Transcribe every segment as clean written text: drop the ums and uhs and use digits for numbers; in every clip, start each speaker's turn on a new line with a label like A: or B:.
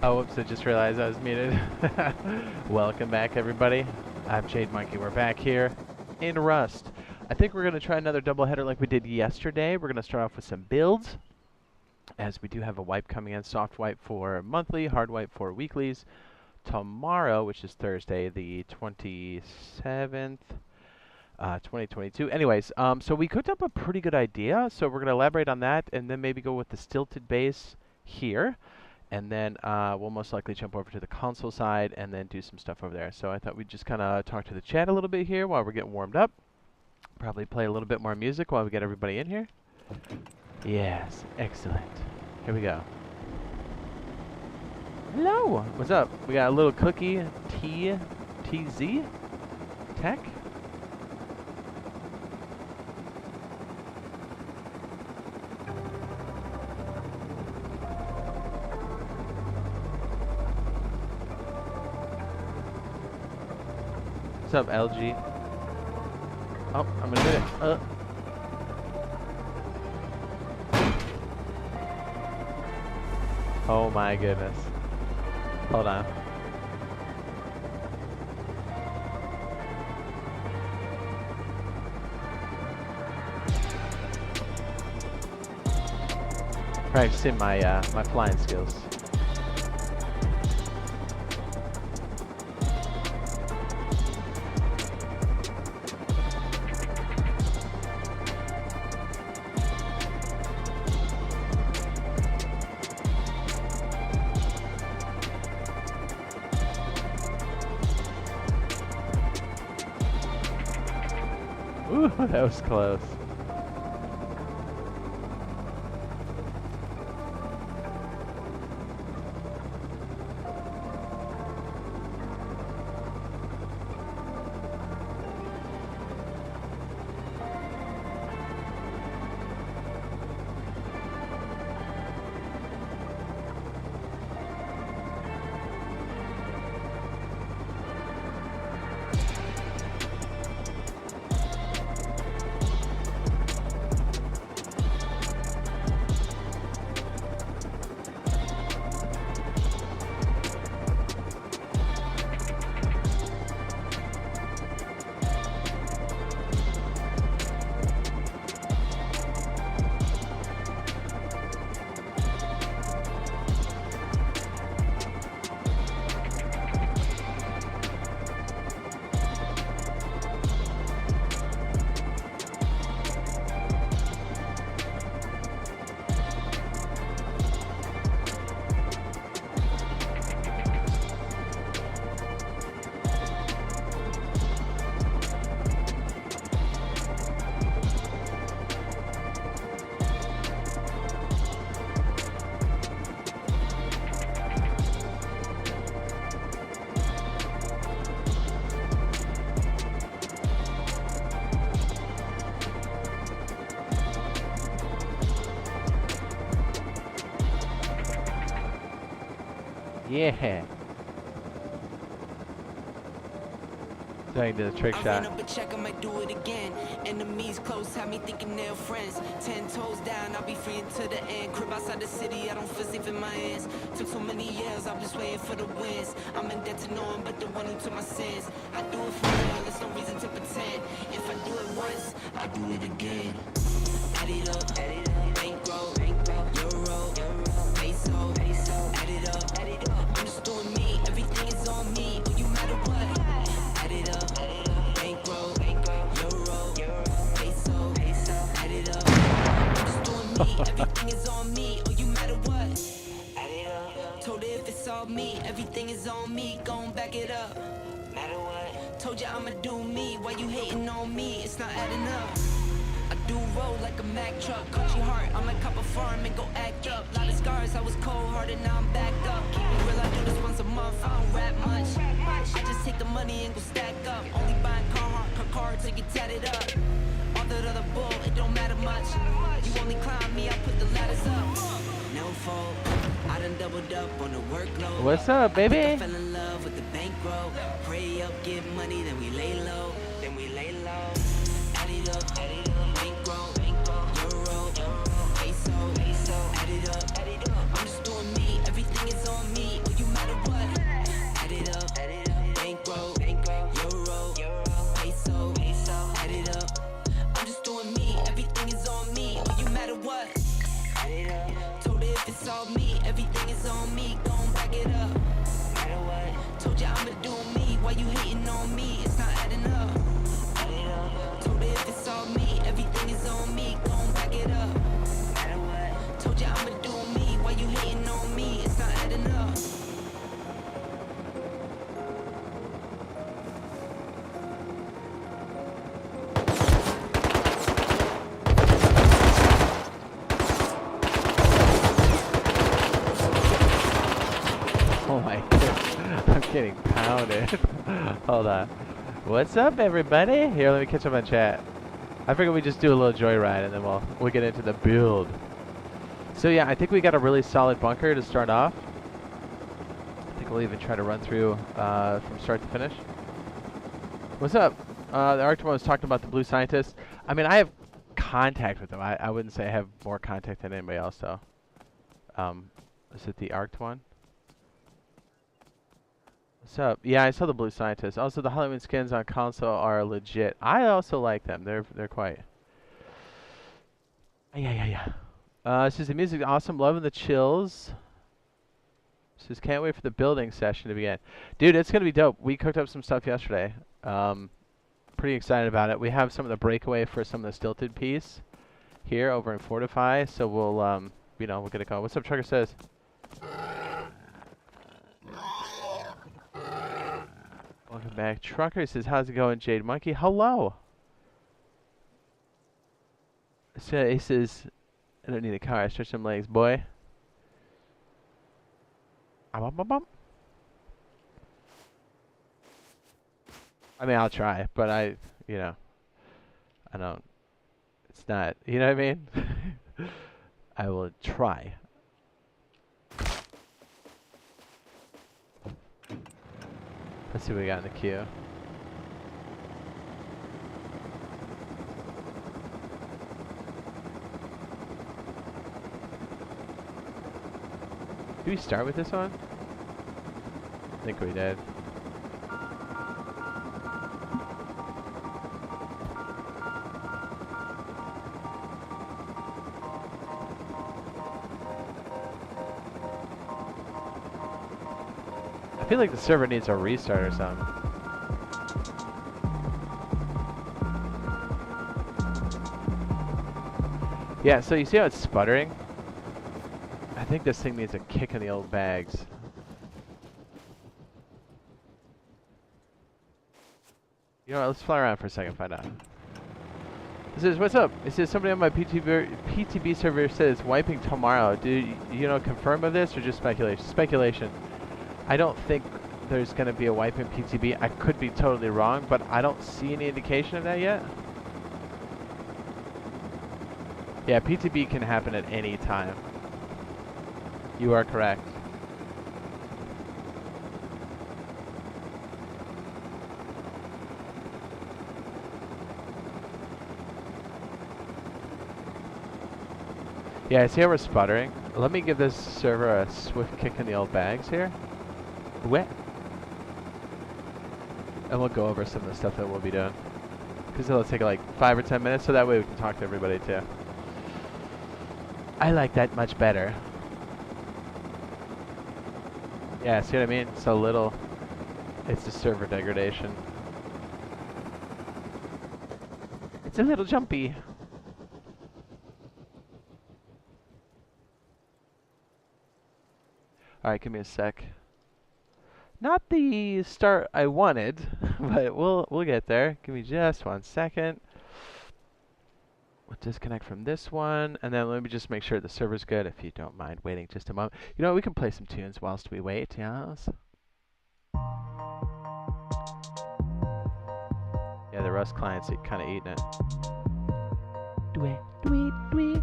A: Oh, whoops, I just realized I was muted. Welcome back, everybody. I'm Jade Monkey. We're back here in Rust. I think we're going to try another doubleheader like we did yesterday. We're going to start off with some builds, as we do have a wipe coming in, soft wipe for monthly, hard wipe for weeklies. Tomorrow, which is Thursday, the 27th, 2022. Anyways, so we cooked up a pretty good idea, so we're going to elaborate on that and then maybe go with the stilted base here. And then we'll most likely jump over to the console side and then do some stuff over there. So I thought we'd just kind of talk to the chat a little bit here while we're getting warmed up. Probably play a little bit more music while we get everybody in here. Yes, excellent. Here we go. Hello, what's up? We got a little cookie, TZ Tech. What's up, LG? Oh, I'm gonna get it. Oh my goodness. Hold on. Practicing my my flying skills. Ooh, that was close. Yeah. So I did a trick shot.
B: Up a check, I might do it again. Enemies close, have me thinking they're friends. 10 toes down, I'll be free until the end. Crib outside the city, I don't feel safe in my hands. Took so many years, I'm just waiting for the wins. I'm in debt to no one but the one who took my sins. I do it for real, there's no reason to pretend. If I do it once, I do it again. Add it up, bankroll, euro, peso, add it up, I'm just doing me, everything is on me, oh, you matter what. Add it up, bankroll, euro, peso, add it up, I'm just doing me, everything is on me, oh, you matter what. Add it up, told her if it's all me, everything is on me, gon' back it up. Matter what, told ya I'ma do me, why you hating on me, it's not adding up. I do roll like a Mack truck, country heart, I might cop a farm and go act up. Lot of scars, I was cold-hearted, now I'm backed up. Keep it real, I do this once a month, I don't rap much. I just take the money and go stack up. Only buying cards to get tatted up. All that other bull, it don't matter much. You only climb me, I put the ladders up. No fault, I done doubled up on the workload.
A: What's up, baby?
B: I fell in love with the bankroll. Pray up, give money, then we lay low. Add it up, bankroll, euro, peso, add it up. I'm just doing me, everything is on me. it's all me, everything is on me, gon' back it up. Matter what? Told ya I'ma do me, why you hating on me? It's not adding up. Told her if it's all me, everything is on me, gon' back it up. Matter what? Told ya I'ma do me, why you hating on me? It's not adding up.
A: Oh my god, I'm getting pounded. Hold on. What's up, everybody? Here, let me catch up on chat. I figured we just do a little joyride and then we'll get into the build. So yeah, I think we got a really solid bunker to start off. I think we'll even try to run through from start to finish. What's up? The Arctomon was talking about the blue scientist. I mean, I have contact with them. I wouldn't say I have more contact than anybody else, though. Is it the Arctomon? What's up? Yeah, I saw the blue scientist. Also, the Halloween skins on console are legit. I also like them. They're quite. Yeah. Says the music awesome. Loving the chills. Says can't wait for the building session to begin. Dude, it's gonna be dope. We cooked up some stuff yesterday. Pretty excited about it. We have some of the breakaway for some of the stilted piece here over in Fortify. So we'll we'll get a call. What's up, Trucker says? Welcome back. Trucker says, how's it going, Jade Monkey? Hello. So he says, I don't need a car. I stretch some legs, boy. I mean, I'll try, but I don't. It's not, you know what I mean? I will try. Let's see what we got in the queue. Did we start with this one? I think we did. I feel like the server needs a restart or something. Yeah, so you see how it's sputtering? I think this thing needs a kick in the old bags. You know what, let's fly around for a second, find out. This is, what's up? It says somebody on my PTB server says wiping tomorrow. Do you know confirm of this or just speculation? Speculation. I don't think there's going to be a wipe in PTB. I could be totally wrong, but I don't see any indication of that yet. Yeah, PTB can happen at any time. You are correct. Yeah, I see how we're sputtering. Let me give this server a swift kick in the old bags here. Wet. And we'll go over some of the stuff that we'll be doing. Because it'll take like 5 or 10 minutes, so that way we can talk to everybody too. I like that much better. Yeah, see what I mean? It's a little... It's the server degradation. It's a little jumpy. Alright, give me a sec. Not the start I wanted, but we'll get there. Give me just 1 second. We'll disconnect from this one, and then let me just make sure the server's good, if you don't mind waiting just a moment. You know what, we can play some tunes whilst we wait, yes? Yeah, the Rust client's kind of eating it. Do it, beep, boop,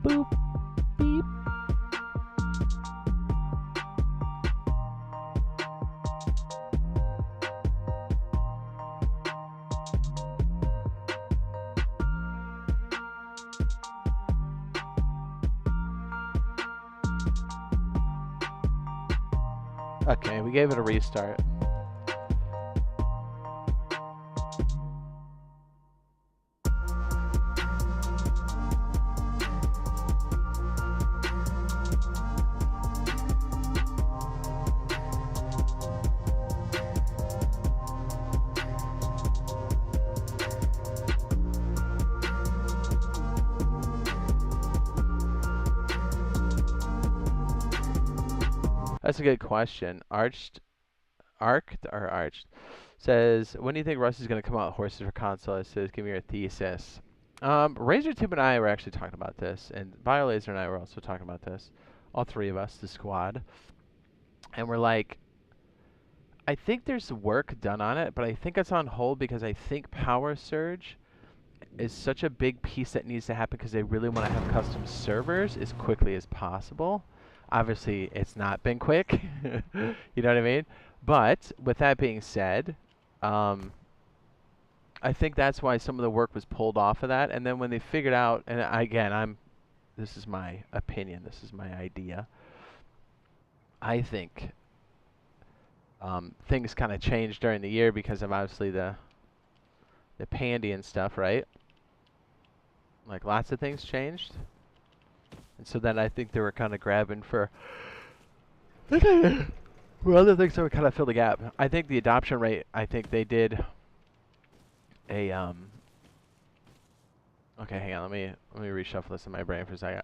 A: boop, beep. Okay, we gave it a restart. That's a good question. Arched says, when do you think Russ is going to come out with horses for console? It says, give me your thesis. RazorTube and I were actually talking about this, and BioLazer and I were also talking about this. All three of us, the squad. And we're like, I think there's work done on it, but I think it's on hold because I think Power Surge is such a big piece that needs to happen because they really want to have custom servers as quickly as possible. Obviously, it's not been quick. You know what I mean? But with that being said, I think that's why some of the work was pulled off of that. And then when they figured out, and again, this is my opinion, this is my idea. I think things kind of changed during the year because of obviously the pandy and stuff, right? Like lots of things changed. And so then I think they were kind of grabbing for other things that would kind of fill the gap. I think the adoption rate, I think they did a okay, hang on, let me reshuffle this in my brain for a second.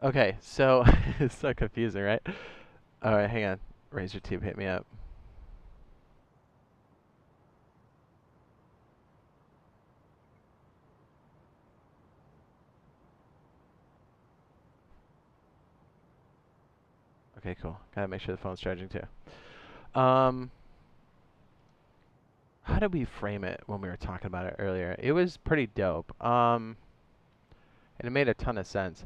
A: Okay, so it's so confusing, right? All right, hang on. RazorTube hit me up. Okay, cool. Gotta make sure the phone's charging too. How did we frame it when we were talking about it earlier? It was pretty dope. And it made a ton of sense.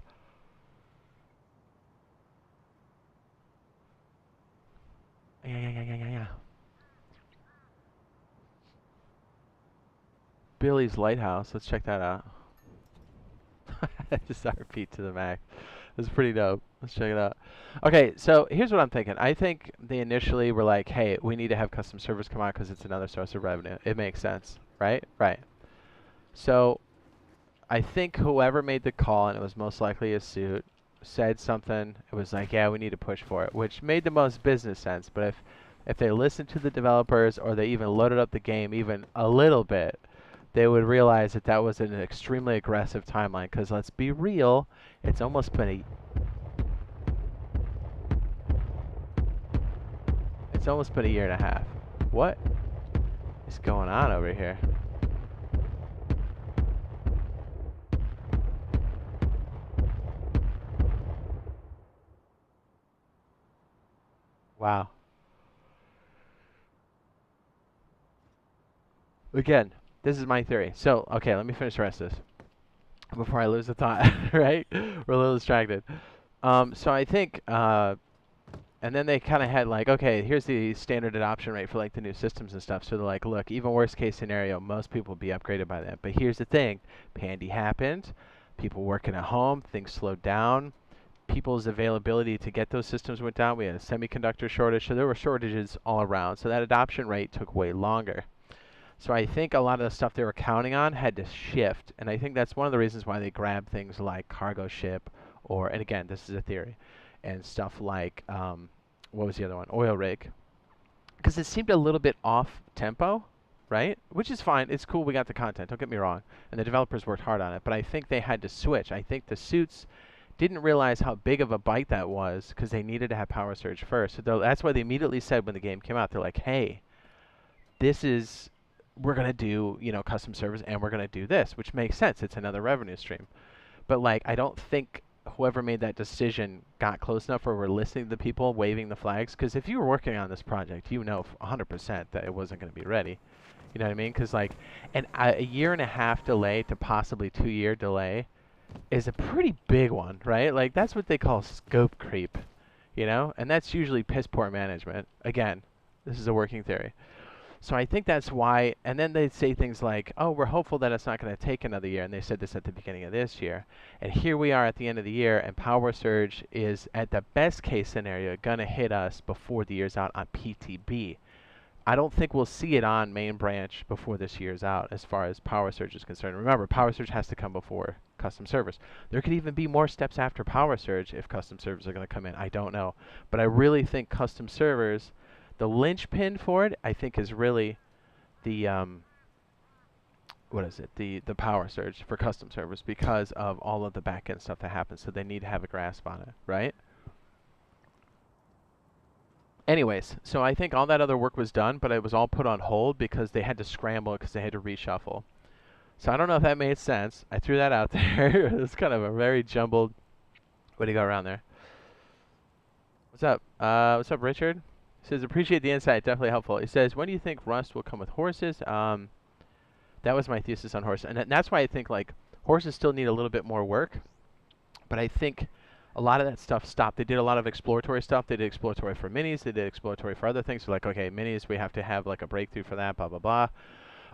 A: Yeah. Billy's Lighthouse. Let's check that out. Just RP to the max. It's pretty dope. Let's check it out. Okay, so here's what I'm thinking. I think they initially were like, hey, we need to have custom servers come out because it's another source of revenue. It makes sense, right? Right. So I think whoever made the call, and it was most likely a suit, said something. It was like, yeah, we need to push for it, which made the most business sense. But if they listened to the developers or they even loaded up the game even a little bit, they would realize that that was an extremely aggressive timeline. Because let's be real, it's almost been a year and a half. What is going on over here? Wow. Again, this is my theory. So, okay, let me finish the rest of this before I lose the thought, right? We're a little distracted. So I think, and then they kind of had like, okay, here's the standard adoption rate for like the new systems and stuff. So they're like, look, even worst case scenario, most people will be upgraded by then. But here's the thing, Pandy happened, people working at home, things slowed down, people's availability to get those systems went down. We had a semiconductor shortage, so there were shortages all around. So that adoption rate took way longer. So I think a lot of the stuff they were counting on had to shift, and I think that's one of the reasons why they grabbed things like cargo ship, or, and again, this is a theory, and stuff like, what was the other one? Oil rig. Because it seemed a little bit off tempo, right? Which is fine. It's cool we got the content, don't get me wrong. And the developers worked hard on it, but I think they had to switch. I think the suits didn't realize how big of a bite that was because they needed to have Power Surge first. So that's why they immediately said when the game came out, they're like, hey, we're going to do, custom servers and we're going to do this, which makes sense. It's another revenue stream. But like, I don't think whoever made that decision got close enough or were listening to the people waving the flags. Because if you were working on this project, 100% that it wasn't going to be ready. You know what I mean? Because like, a year and a half delay to possibly 2-year delay is a pretty big one, right? Like, that's what they call scope creep, And that's usually piss poor management. Again, this is a working theory. So I think that's why, and then they say things like, oh, we're hopeful that it's not going to take another year, and they said this at the beginning of this year. And here we are at the end of the year, and Power Surge is, at the best case scenario, going to hit us before the year's out on PTB. I don't think we'll see it on main branch before this year's out as far as Power Surge is concerned. Remember, Power Surge has to come before custom servers. There could even be more steps after Power Surge if custom servers are going to come in. I don't know. But I really think custom servers, the linchpin for it, I think, is really the the Power Surge for custom servers because of all of the back-end stuff that happens. So they need to have a grasp on it, right? Anyways, so I think all that other work was done, but it was all put on hold because they had to scramble because they had to reshuffle. So I don't know if that made sense. I threw that out there. It's kind of a very jumbled. What do you got around there? What's up? What's up, Richard? He says, appreciate the insight. Definitely helpful. He says, when do you think Rust will come with horses? That was my thesis on horses, and that's why I think like horses still need a little bit more work. But I think a lot of that stuff stopped. They did a lot of exploratory stuff. They did exploratory for minis. They did exploratory for other things. So like, okay, minis, we have to have like a breakthrough for that, blah blah blah,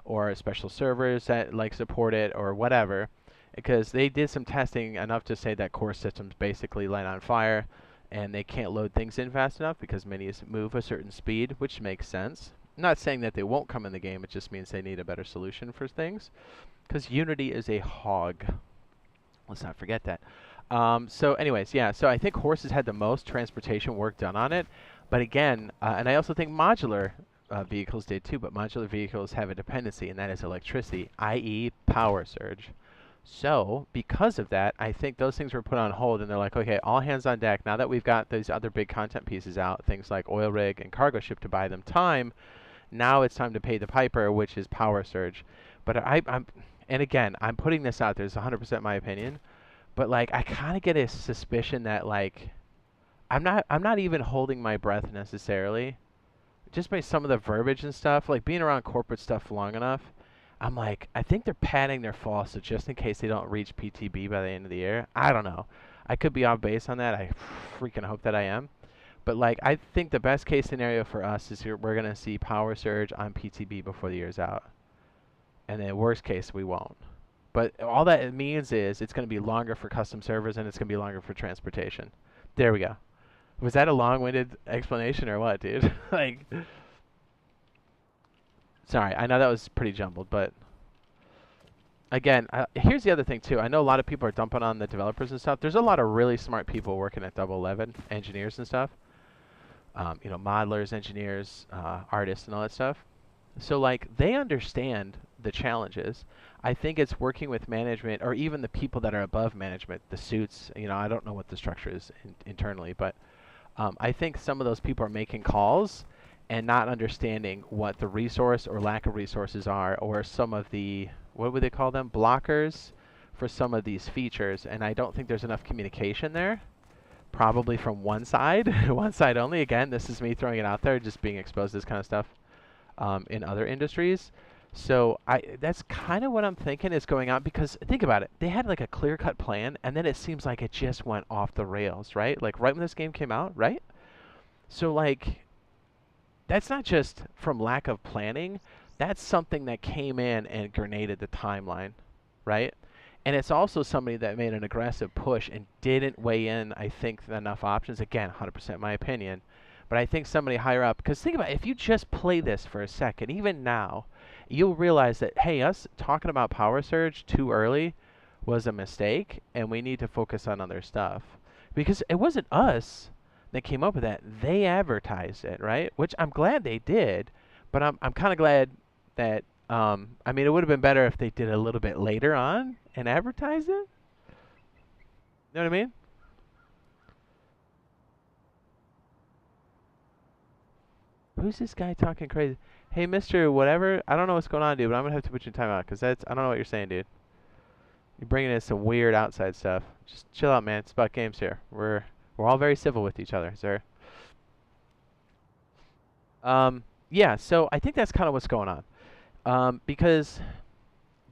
A: or special servers that like support it or whatever. Because they did some testing enough to say that core systems basically light on fire, and they can't load things in fast enough because minis move a certain speed, which makes sense. I'm not saying that they won't come in the game. It just means they need a better solution for things. Because Unity is a hog. Let's not forget that. So anyways, yeah, so I think horses had the most transportation work done on it. But again, and I also think modular vehicles did too, but modular vehicles have a dependency, and that is electricity, i.e. power surge. So because of that, I think those things were put on hold, and they're like, okay, all hands on deck. Now that we've got these other big content pieces out, things like oil rig and cargo ship to buy them time, now it's time to pay the piper, which is power surge. But and again, I'm putting this out there. It's 100% my opinion. But like, I kind of get a suspicion that like, I'm not even holding my breath necessarily. Just by some of the verbiage and stuff, like being around corporate stuff long enough, I'm like, I think they're padding their fall, so just in case they don't reach PTB by the end of the year. I don't know. I could be off base on that. I freaking hope that I am. But like, I think the best case scenario for us is we're gonna see power surge on PTB before the year's out, and then worst case we won't. But all that it means is it's going to be longer for custom servers and it's going to be longer for transportation. There we go. Was that a long-winded explanation or what, dude? Like, sorry, I know that was pretty jumbled, but again, here's the other thing too. I know a lot of people are dumping on the developers and stuff. There's a lot of really smart people working at Double 11, engineers and stuff. You know, modelers, engineers, artists, and all that stuff. So like, they understand the challenges. I think it's working with management or even the people that are above management, the suits. You know, I don't know what the structure is internally, but I think some of those people are making calls and not understanding what the resource or lack of resources are, or some of the, what would they call them, blockers for some of these features. And I don't think there's enough communication there. Probably from one side, one side only. Again, this is me throwing it out there, just being exposed to this kind of stuff in other industries. So that's kind of what I'm thinking is going on, because think about it. They had like a clear-cut plan, and then it seems like it just went off the rails, right? Like right when this game came out, right? So like, that's not just from lack of planning. That's something that came in and grenaded the timeline, right? And it's also somebody that made an aggressive push and didn't weigh in, I think, enough options. Again, 100% my opinion. But I think somebody higher up, because think about it, if you just play this for a second, even now, you'll realize that, hey, us talking about power surge too early was a mistake, and we need to focus on other stuff. Because it wasn't us that came up with that. They advertised it, right? Which I'm glad they did, but I'm kind of glad that, I mean, it would have been better if they did it a little bit later on and advertised it. You know what I mean? Who's this guy talking crazy? Hey, Mr. Whatever, I don't know what's going on, dude, but I'm gonna have to put you in timeout, because that's, I don't know what you're saying, dude. You're bringing in some weird outside stuff. Just chill out, man. It's about games here. We're all very civil with each other, sir. Yeah, so I think that's kind of what's going on. Because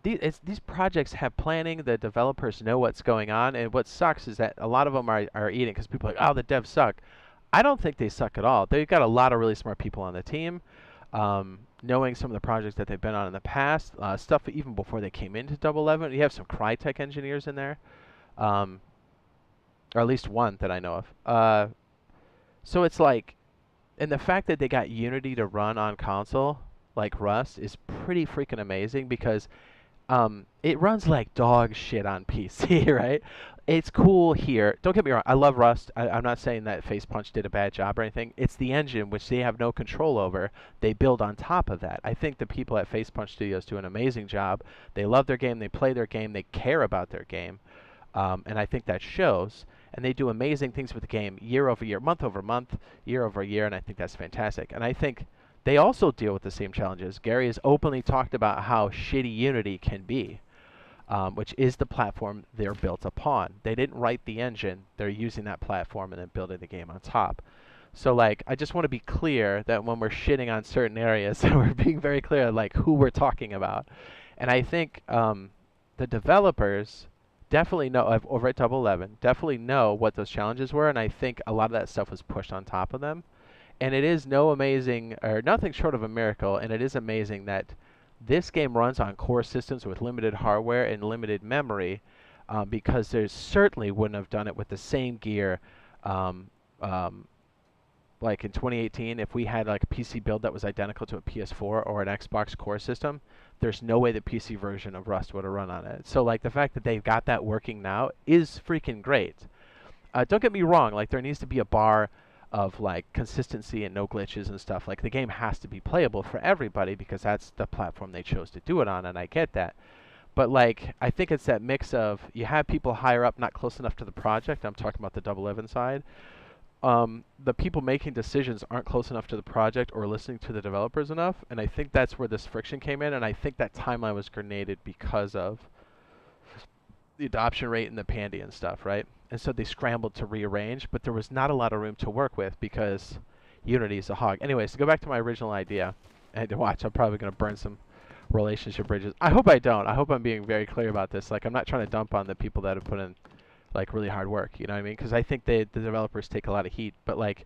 A: these projects have planning, the developers know what's going on, and what sucks is that a lot of them are eating, because people are like, oh, the devs suck. I don't think they suck at all. They've got a lot of really smart people on the team, knowing some of the projects that they've been on in the past, stuff even before they came into Double 11. You have some Crytek engineers in there, or at least one that I know of. So it's like, and the fact that they got Unity to run on console, like Rust, is pretty freaking amazing, because it runs like dog shit on PC, right? It's cool here. Don't get me wrong. I love Rust. I'm not saying that FacePunch did a bad job or anything. It's the engine, which they have no control over. They build on top of that. I think the people at FacePunch Studios do an amazing job. They love their game. They play their game. They care about their game. And I think that shows. and they do amazing things with the game year over year, month over month, year over year, and I think that's fantastic. And I think they also deal with the same challenges. Gary has openly talked about how shitty Unity can be, which is the platform they're built upon. They didn't write the engine, they're using that platform and then building the game on top. So, like, I just want to be clear that when we're shitting on certain areas, we're being very clear, like, who we're talking about. And I think the developers definitely know, over at Double 11, definitely know what those challenges were, and I think a lot of that stuff was pushed on top of them. And it is no amazing, or nothing short of a miracle, and it is amazing that this game runs on core systems with limited hardware and limited memory, because they certainly wouldn't have done it with the same gear. Um, um, like in 2018, if we had like a PC build that was identical to a PS4 or an Xbox core system, there's no way the PC version of Rust would have run on it. So like the fact that they've got that working now is freaking great. Don't get me wrong, like there needs to be a bar of like consistency and no glitches and stuff. Like the game has to be playable for everybody because that's the platform they chose to do it on, and I get that. But like I think it's that mix of you have people higher up not close enough to the project. I'm talking about the Double 11 side. The people making decisions aren't close enough to the project or listening to the developers enough, and I think that's where this friction came in, and I think that timeline was grenaded because of the adoption rate and the pandy and stuff, right? And so they scrambled to rearrange, but there was not a lot of room to work with because Unity is a hog. Anyways, to go back to my original idea, and watch, I'm probably going to burn some relationship bridges. I hope I don't. I hope I'm being very clear about this. Like, I'm not trying to dump on the people that have put in like really hard work, you know what I mean? Because I think the developers take a lot of heat, but like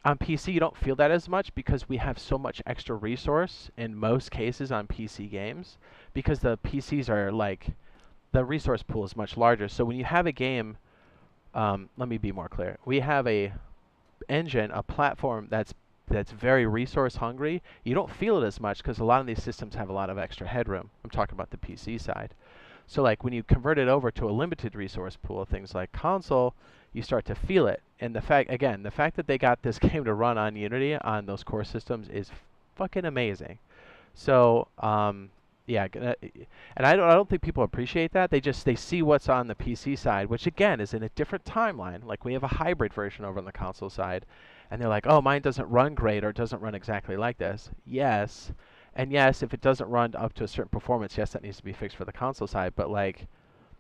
A: on PC you don't feel that as much because we have so much extra resource in most cases on PC games because the PCs are like the resource pool is much larger. So when you have a game, let me be more clear. We have a engine, a platform that's very resource hungry. You don't feel it as much because a lot of these systems have a lot of extra headroom. I'm talking about the PC side. So like when you convert it over to a limited resource pool, things like console, you start to feel it. And the fact that they got this game to run on Unity on those core systems is fucking amazing. So yeah, and I don't think people appreciate that. They see what's on the PC side, which again is in a different timeline. Like we have a hybrid version over on the console side, and they're like, oh, mine doesn't run great or it doesn't run exactly like this. Yes. And yes, if it doesn't run up to a certain performance, yes, that needs to be fixed for the console side. But like,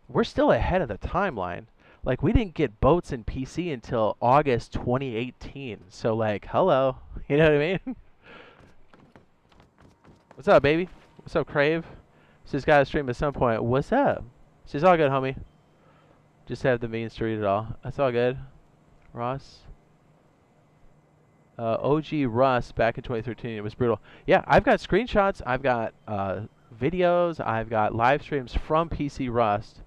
A: we're still ahead of the timeline. Like, we didn't get boats in PC until August 2018. So like, hello, you know what I mean? What's up, baby? What's up, Crave? She's got to stream at some point. What's up? She's all good, homie. Just have the means to read it all. That's all good. Ross. OG Rust back in 2013. It was brutal. Yeah, I've got screenshots. I've got videos. I've got live streams from PC Rust,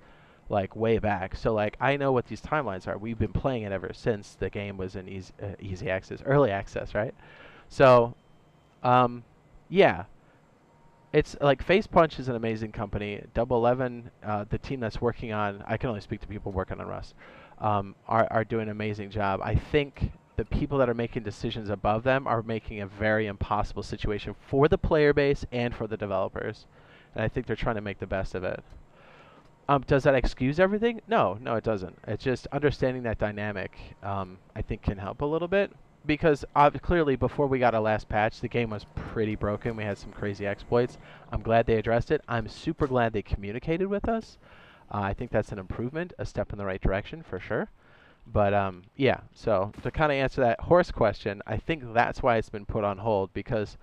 A: like way back. So like I know what these timelines are. We've been playing it ever since the game was in easy access, early access, right? So, yeah. It's like Face Punch is an amazing company. Double 11, the team that's working on, I can only speak to people working on Rust, are doing an amazing job. I think the people that are making decisions above them are making a very impossible situation for the player base and for the developers. And I think they're trying to make the best of it. Does that excuse everything? No, it doesn't. It's just understanding that dynamic, I think can help a little bit. Because clearly before we got our last patch, the game was pretty broken. We had some crazy exploits. I'm glad they addressed it. I'm super glad they communicated with us. I think that's an improvement, a step in the right direction for sure. But yeah, so to kind of answer that horse question, I think that's why it's been put on hold because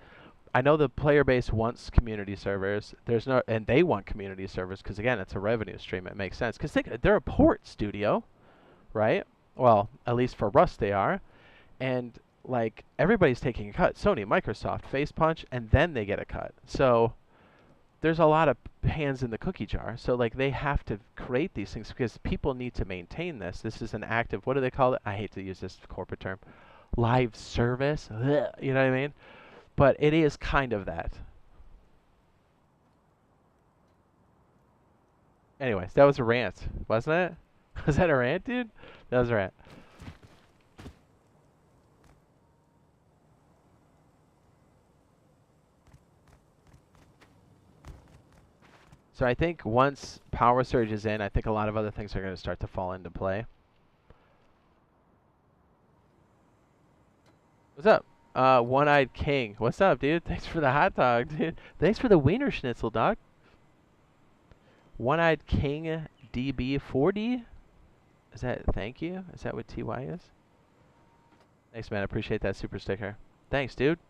A: I know the player base wants community servers. And they want community servers because again, it's a revenue stream. It makes sense because they're a port studio, right? Well, at least for Rust they are. And like everybody's taking a cut. Sony, Microsoft, Face Punch, and then they get a cut. So there's a lot of hands in the cookie jar. So like they have to create these things because people need to maintain this. This is an active, what do they call it? I hate to use this corporate term. Live service. Ugh, you know what I mean? But it is kind of that. Anyways, that was a rant, wasn't it? Was that a rant, dude? That was a rant. So I think once Power Surge is in, I think a lot of other things are going to start to fall into play. What's up? One-Eyed King. What's up, dude? Thanks for the hot dog, dude. Thanks for the wiener schnitzel, dog. One-Eyed King DB40? Is that thank you? Is that what TY is? Thanks, man. I appreciate that super sticker. Thanks, dude.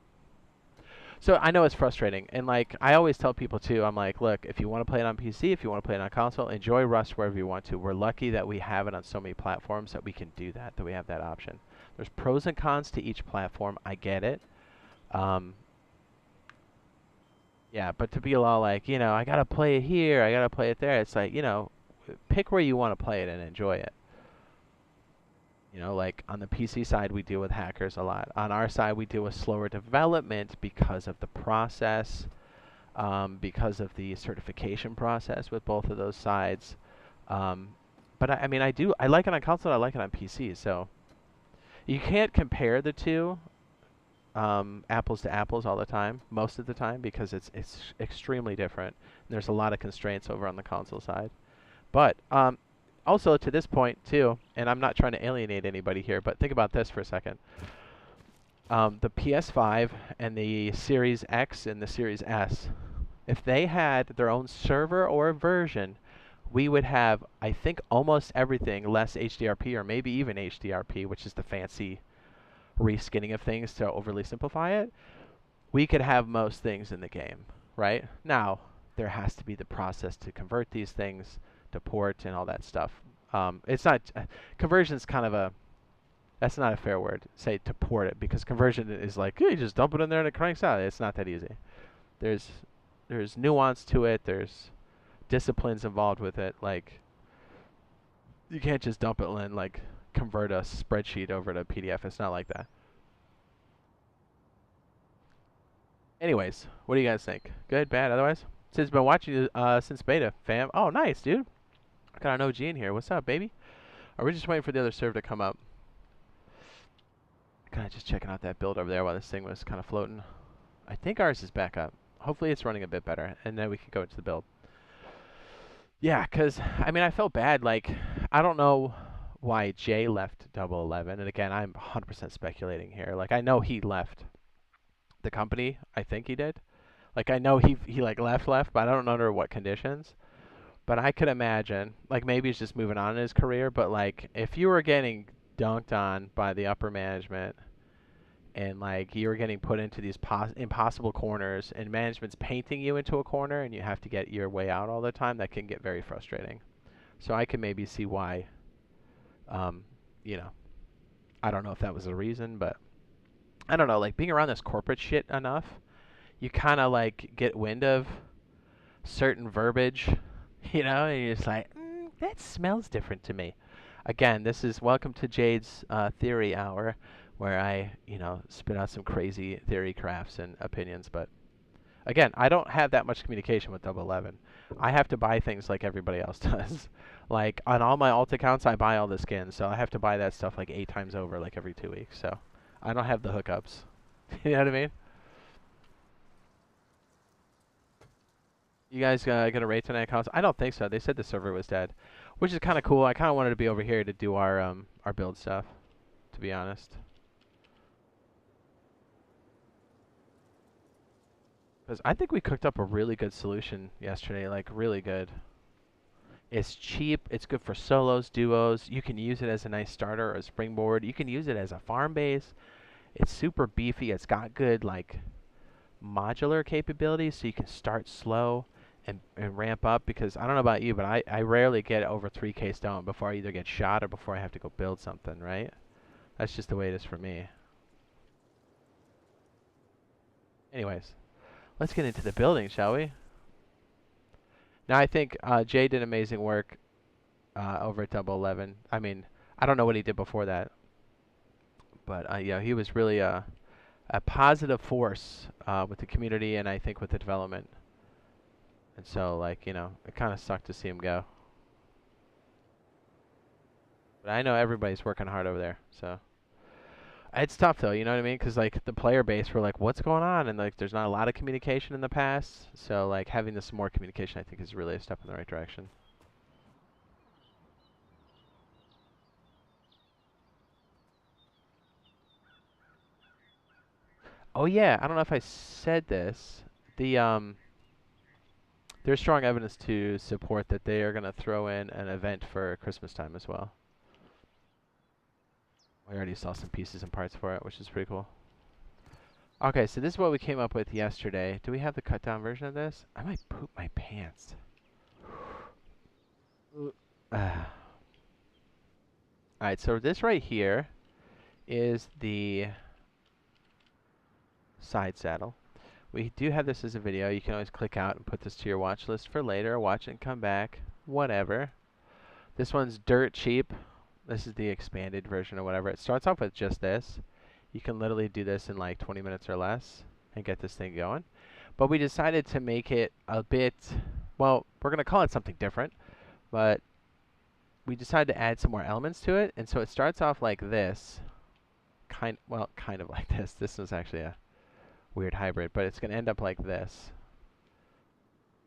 A: So I know it's frustrating, and like I always tell people too, I'm like, look, if you want to play it on PC, if you want to play it on console, enjoy Rust wherever you want to. We're lucky that we have it on so many platforms that we can do that, that we have that option. There's pros and cons to each platform. I get it. Yeah, but to be all like, I gotta play it here, I gotta play it there. It's like, pick where you want to play it and enjoy it. Like on the PC side, we deal with hackers a lot. On our side, we deal with slower development because of the process, because of the certification process with both of those sides. But I mean, I like it on console, I like it on PC. So you can't compare the two apples to apples all the time, most of the time, because it's extremely different. And there's a lot of constraints over on the console side. But also to this point too, and I'm not trying to alienate anybody here, but think about this for a second. The PS5 and the Series X and the Series S, if they had their own server or version, we would have, I think, almost everything less HDRP or maybe even HDRP, which is the fancy reskinning of things to overly simplify it. We could have most things in the game, right? Now, there has to be the process to convert these things to port and all that stuff. It's not conversion's kind of that's not a fair word, say to port it, because conversion is like, you just dump it in there and it cranks out. It's not that easy. There's nuance to it. There's disciplines involved with it. Like, you can't just dump it in, like, convert a spreadsheet over to PDF. It's not like that. Anyways, what do you guys think? Good, bad, otherwise? Since been watching you since beta, fam. Oh, nice, dude. I got an OG in here. What's up, baby? Are we just waiting for the other server to come up? Kind of just checking out that build over there while this thing was kind of floating. I think ours is back up. Hopefully it's running a bit better, and then we can go into the build. Yeah, because, I mean, I felt bad. Like, I don't know why Jay left Double 11. And again, I'm 100% speculating here. Like, I know he left the company. I think he did. Like, I know he like, left, but I don't know under what conditions. But I could imagine, like, maybe he's just moving on in his career. But, like, if you were getting dunked on by the upper management and, like, you were getting put into these impossible corners and management's painting you into a corner and you have to get your way out all the time, that can get very frustrating. So I can maybe see why, you know, I don't know if that was the reason, but I don't know, like, being around this corporate shit enough, you kind of, like, get wind of certain verbiage, and you're just like, that smells different to me. Again, this is welcome to Jade's theory hour, where I, spit out some crazy theory crafts and opinions. But again, I don't have that much communication with Double 11. I have to buy things like everybody else does. Like, on all my alt accounts, I buy all the skins, so I have to buy that stuff like 8 times over, like every 2 weeks. So I don't have the hookups. You know what I mean? You guys gonna raid tonight, accounts? I don't think so. They said the server was dead, which is kind of cool. I kind of wanted to be over here to do our build stuff, to be honest. Because I think we cooked up a really good solution yesterday, like really good. It's cheap. It's good for solos, duos. You can use it as a nice starter or a springboard. You can use it as a farm base. It's super beefy. It's got good like modular capabilities, so you can start slow and ramp up. Because I don't know about you, but I rarely get over 3K stone before I either get shot or before I have to go build something, right? That's just the way it is for me. Anyways, let's get into the building, shall we? Now, I think Jay did amazing work over at Double 11. I mean, I don't know what he did before that. But, yeah, he was really a positive force with the community and I think with the development. And so, like, it kind of sucked to see him go. But I know everybody's working hard over there, so. It's tough, though, you know what I mean? Because, like, the player base were like, what's going on? And, like, there's not a lot of communication in the past. So, like, having this more communication, I think, is really a step in the right direction. Oh yeah, I don't know if I said this. The there's strong evidence to support that they are going to throw in an event for Christmas time as well. We already saw some pieces and parts for it, which is pretty cool. Okay, so this is what we came up with yesterday. Do we have the cut down version of this? I might poop my pants. Alright, so this right here is the side saddle. We do have this as a video. You can always click out and put this to your watch list for later. Watch it and come back. Whatever. This one's dirt cheap. This is the expanded version or whatever. It starts off with just this. You can literally do this in like 20 minutes or less and get this thing going. But we decided to make it a bit, well, we're going to call it something different, but we decided to add some more elements to it. And so it starts off like this. Kind of like this. This was actually a weird hybrid, but it's going to end up like this.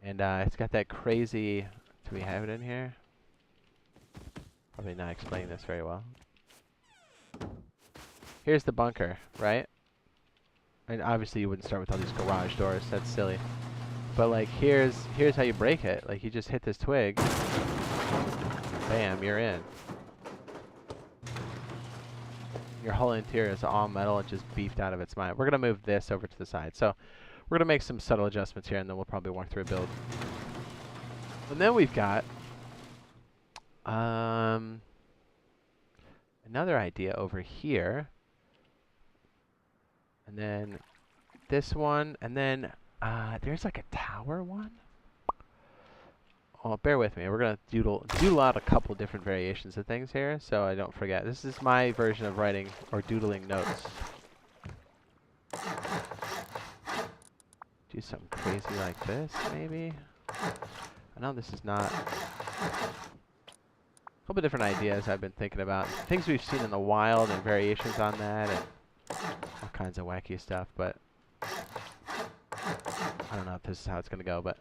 A: And it's got that crazy, do we have it in here? Probably not explaining this very well. Here's the bunker, right? And obviously you wouldn't start with all these garage doors, that's silly. But like here's how you break it. Like you just hit this twig, bam, you're in. Your whole interior is all metal and just beefed out of its mind. We're gonna move this over to the side. So we're gonna make some subtle adjustments here and then we'll probably walk through a build. And then we've got another idea over here. And then this one, and then there's like a tower one. Oh, bear with me. We're gonna doodle out a couple different variations of things here, so I don't forget. This is my version of writing or doodling notes. Do something crazy like this, maybe. I know this is not. A couple different ideas I've been thinking about. Things we've seen in the wild and variations on that, and all kinds of wacky stuff, but I don't know if this is how it's gonna go, but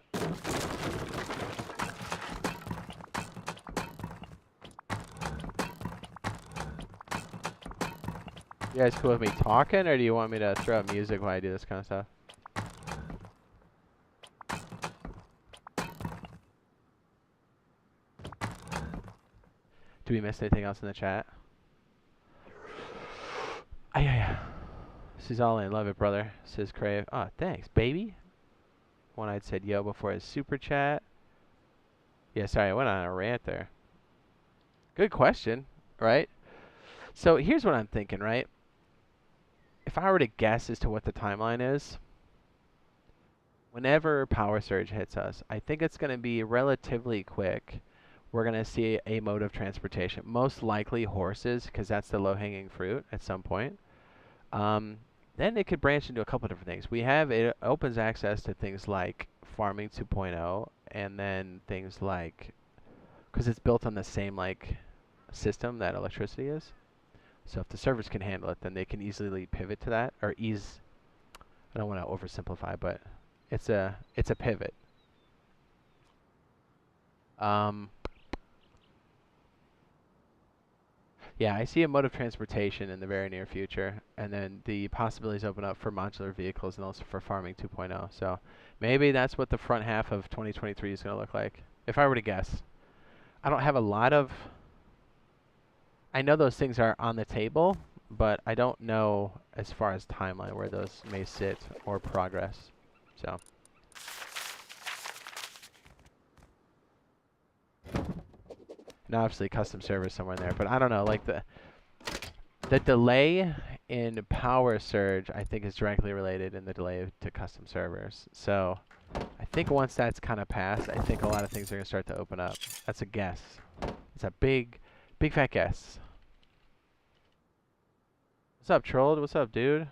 A: you guys cool with me talking, or do you want me to throw up music while I do this kind of stuff? Do we miss anything else in the chat? Yeah. This is all in. Love it, brother. Says Crave. Oh, thanks, baby. One I'd said yo before his super chat. Yeah, sorry, I went on a rant there. Good question, right? So here's what I'm thinking, right? If I were to guess as to what the timeline is, whenever power surge hits us, I think it's going to be relatively quick. We're going to see a mode of transportation, most likely horses, because that's the low-hanging fruit at some point. Then it could branch into a couple different things. It opens access to things like farming 2.0, and then things like, because it's built on the same like system that electricity is. So if the servers can handle it, then they can easily pivot to that, or ease. I don't want to oversimplify, but it's a pivot. Yeah, I see a mode of transportation in the very near future, and then the possibilities open up for modular vehicles and also for farming 2.0. So maybe that's what the front half of 2023 is going to look like, if I were to guess. I don't have a lot of. I know those things are on the table, but I don't know as far as timeline where those may sit or progress. So. And obviously custom servers somewhere in there, but I don't know, like the delay in power surge I think is directly related in the delay to custom servers. So I think once that's kind of passed, I think a lot of things are going to start to open up. That's a guess. It's a big fat guess. What's up, Trolled? What's up, dude?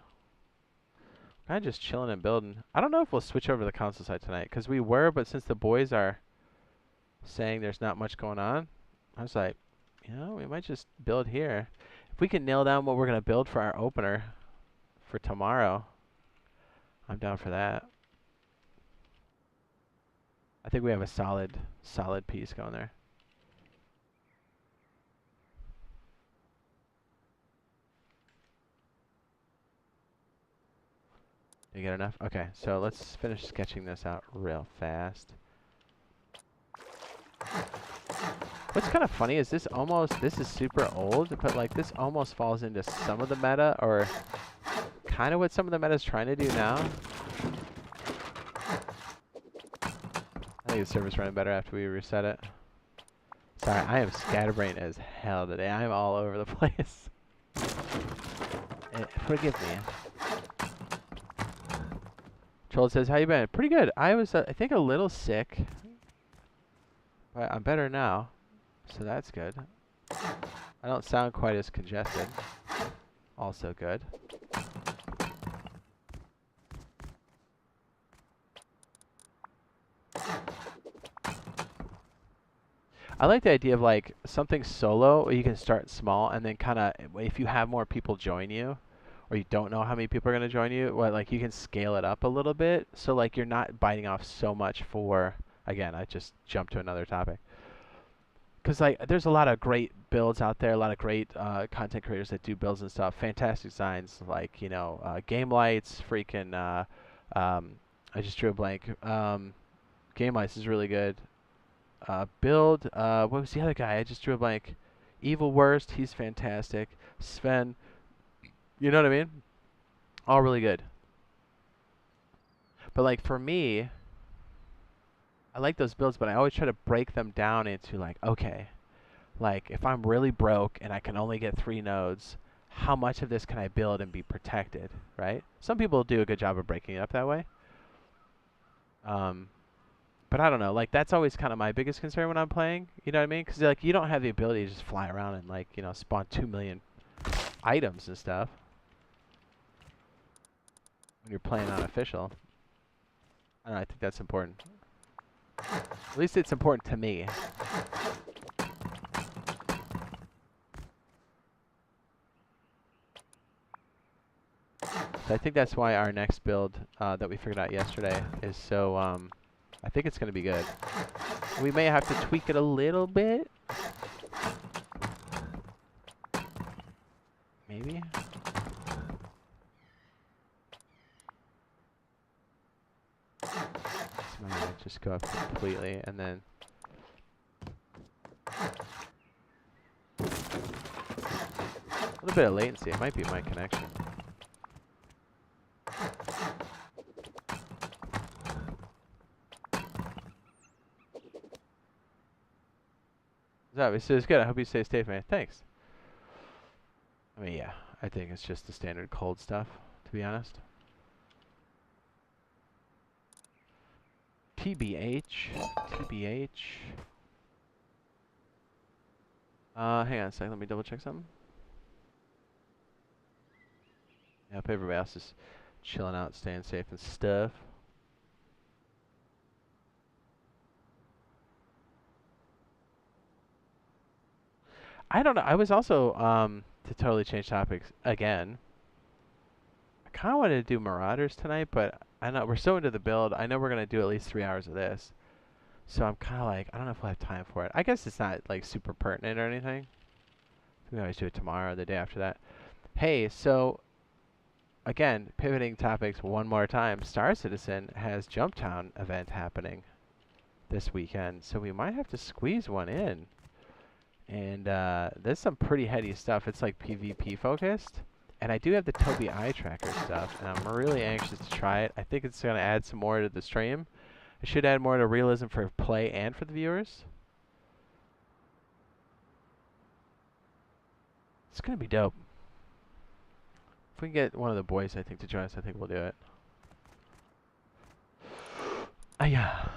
A: Kind of just chilling and building. I don't know if we'll switch over to the console side tonight, because we were, but since the boys are saying there's not much going on, I was like, you know, we might just build here. If we can nail down what we're going to build for our opener for tomorrow, I'm down for that. I think we have a solid piece going there. You get enough? Okay, so let's finish sketching this out real fast. What's kind of funny is this is super old, but like this almost falls into some of the meta, or kind of what some of the meta is trying to do now. I think the server's running better after we reset it. Sorry, I am scatterbrained as hell today. I am all over the place. Forgive me. Troll says, how you been? Pretty good. I was, I think, a little sick. But I'm better now. So that's good. I don't sound quite as congested. Also good. I like the idea of like something solo where you can start small and then kind of, if you have more people join you, or you don't know how many people are going to join you, well, like you can scale it up a little bit. So like you're not biting off so much for, again, I just jumped to another topic. Because like there's a lot of great builds out there, a lot of great content creators that do builds and stuff. Fantastic designs, like, you know, Game Lights, freaking, I just drew a blank. Game Lights is really good. Build, what was the other guy? I just drew a blank. Evil Worst, he's fantastic. Sven, you know what I mean? All really good. But like for me, I like those builds, but I always try to break them down into like, okay, like if I'm really broke and I can only get 3 nodes, how much of this can I build and be protected, right? Some people do a good job of breaking it up that way. But I don't know, like that's always kind of my biggest concern when I'm playing, you know what I mean? Because like you don't have the ability to just fly around and like, you know, spawn 2 million items and stuff when you're playing unofficial. I don't know, I think that's important. At least it's important to me. So I think that's why our next build that we figured out yesterday is so, I think it's going to be good. We may have to tweak it a little bit. Maybe. This might just go up completely and then... A little bit of latency. It might be my connection. It's good. I hope you stay safe, man. Thanks. I mean, yeah. I think it's just the standard cold stuff, to be honest. TBH. TBH. Hang on a second. Let me double check something. Yep, everybody else is chilling out, staying safe and stuff. I don't know. I was also, to totally change topics again, I kind of wanted to do Marauders tonight, but I know we're so into the build. I know we're going to do at least 3 hours of this. So I'm kind of like, I don't know if we'll have time for it. I guess it's not like super pertinent or anything. We always do it tomorrow or the day after that. Hey, so again, pivoting topics one more time. Star Citizen has Jumptown event happening this weekend, so we might have to squeeze one in. And there's some pretty heady stuff. It's like PvP focused. And I do have the Toby eye tracker stuff, and I'm really anxious to try it. I think it's going to add some more to the stream. It should add more to realism for play and for the viewers. It's going to be dope. If we can get one of the boys, I think, to join us, I think we'll do it. Yeah.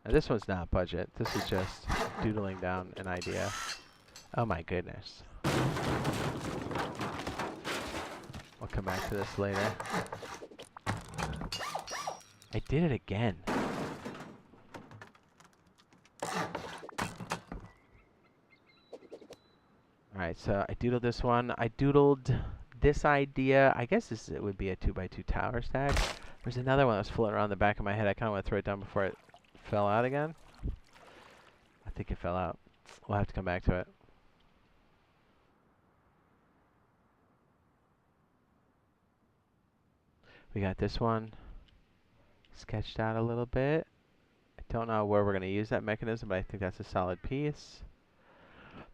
A: Now this one's not budget. This is just doodling down an idea. Oh my goodness. We'll come back to this later. I did it again. Alright, so I doodled this one. I doodled this idea. I guess it would be a 2x2 tower stack. There's another one that was floating around the back of my head. I kind of want to throw it down before it fell out again. think it fell out. We'll have to come back to it. We got this one sketched out a little bit. I don't know where we're going to use that mechanism, but I think that's a solid piece.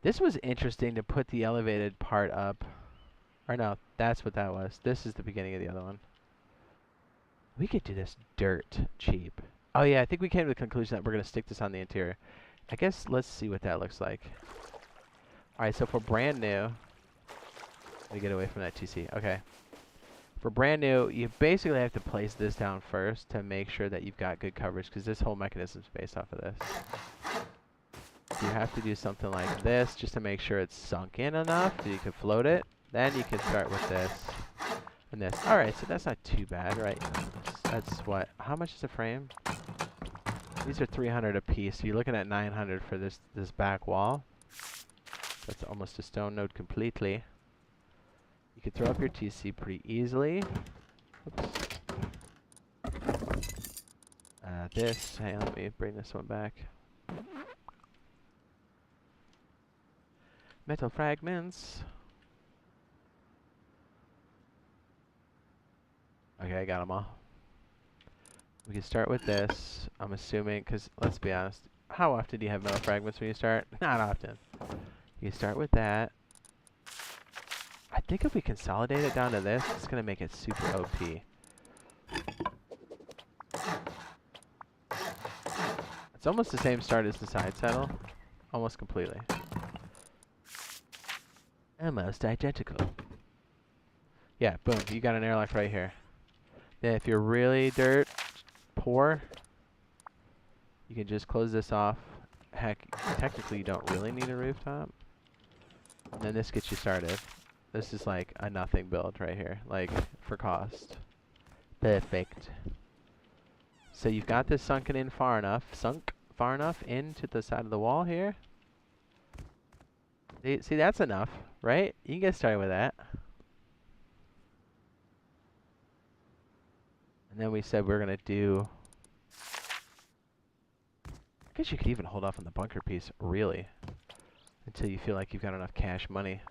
A: This was interesting to put the elevated part up. Or no, that's what that was. This is the beginning of the other one. We could do this dirt cheap. Oh yeah, I think we came to the conclusion that we're going to stick this on the interior. I guess let's see what that looks like. Alright, so for brand new... Let me get away from that TC. Okay. For brand new, you basically have to place this down first to make sure that you've got good coverage, because this whole mechanism is based off of this. So you have to do something like this just to make sure it's sunk in enough that you can float it. Then you can start with this and this. Alright, so that's not too bad, right? That's what? How much is a frame? These are 300 a piece. So you're looking at 900 for this back wall. That's almost a stone node completely. You can throw up your TC pretty easily. Oops. Hang on, let me bring this one back. Metal fragments. Okay, I got them all. We can start with this, I'm assuming, because let's be honest, how often do you have metal fragments when you start? Not often. You start with that. I think if we consolidate it down to this, it's going to make it super OP. It's almost the same start as the side saddle. Almost completely. Almost identical. Yeah, boom. You got an airlock right here. Then if you're really dirt poor, you can just close this off. Heck, technically you don't really need a rooftop. And then this gets you started. This is like a nothing build right here, like for cost. Perfect. So you've got this sunk far enough into the side of the wall here. See, that's enough, right? You can get started with that. And then we said we're gonna do... I guess you could even hold off on the bunker piece, really, until you feel like you've got enough cash money.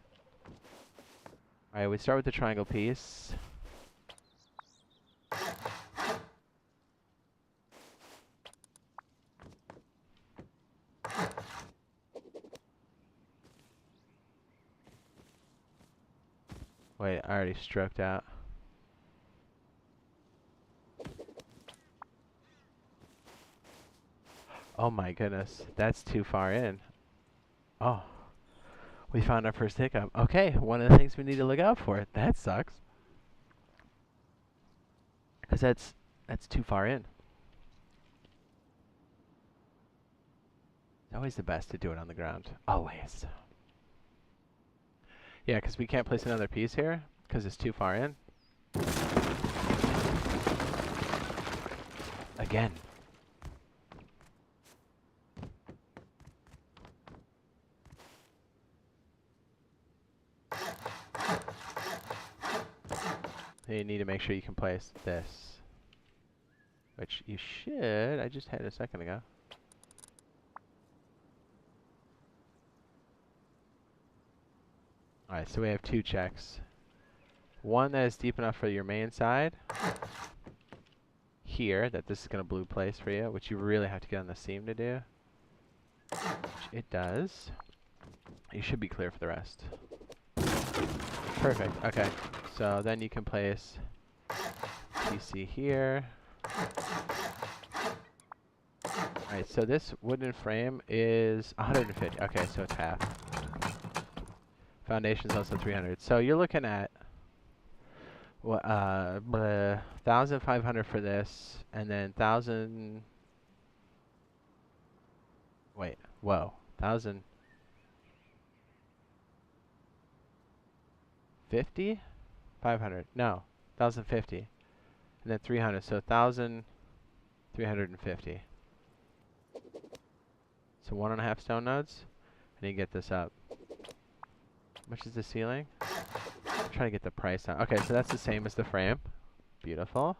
A: Alright, we start with the triangle piece. Wait, I already stroked out. Oh my goodness, that's too far in. Oh, we found our first hiccup. Okay, one of the things we need to look out for. That sucks. Because that's too far in. It's always the best to do it on the ground. Always. Yeah, because we can't place another piece here because it's too far in. Again. You need to make sure you can place this. Which you should. I just had a second ago. Alright, so we have two checks. One that is deep enough for your main side. Here, that this is going to blue place for you, which you really have to get on the seam to do. Which it does. You should be clear for the rest. Perfect, okay. So then you can place PC here. Alright, so this wooden frame is 150. Okay, so it's half. Foundation's also 300. So you're looking at 1,500 for this, and then 1,000. Wait, whoa, 1,050, 500. No, 1,050, and then 300. So 1,350. So 1.5 stone nodes, and you get this up. How much is the ceiling? I'm trying to get the price down. Okay, so that's the same as the frame. Beautiful.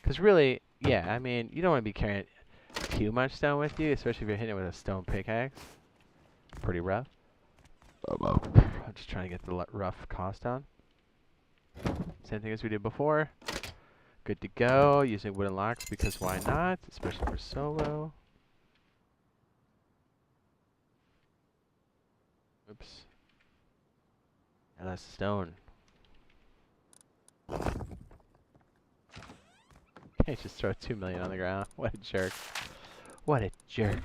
A: Because really, yeah, I mean, you don't want to be carrying too much stone with you, especially if you're hitting it with a stone pickaxe. Pretty rough. I'm just trying to get the rough cost down. Same thing as we did before. Good to go. Using wooden locks because why not? Especially for solo. Oops. And that's stone. Can't just throw 2 million on the ground. What a jerk. What a jerk.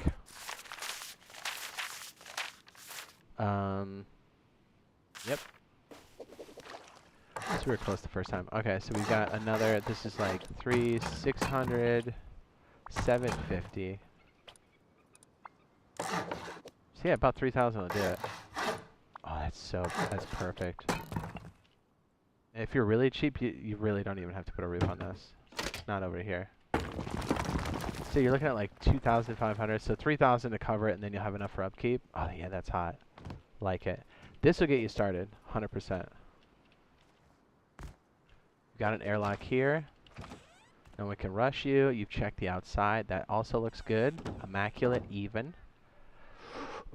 A: Yep. So we were close the first time. Okay, so we got another. This is like 600, 750. So yeah, about 3,000 will do it. Oh, that's perfect. And if you're really cheap, you really don't even have to put a roof on this. Not over here. So you're looking at like 2,500, so 3,000 to cover it, and then you'll have enough for upkeep. Oh yeah, that's hot. Like it. This will get you started, 100%. Got an airlock here. No one can rush you. You've checked the outside. That also looks good. Immaculate, even.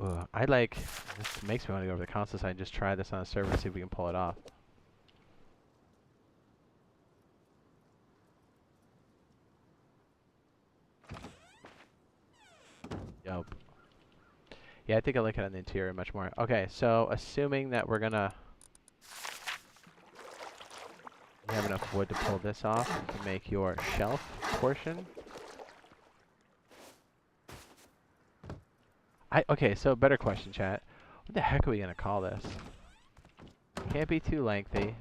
A: Ugh, this makes me want to go over to the console side and just try this on a server and see if we can pull it off. Dope. Yeah, I think I like it on the interior much more. Okay, so assuming that we're gonna have enough wood to pull this off to make your shelf portion. Okay, so better question, chat. What the heck are we gonna call this? Can't be too lengthy.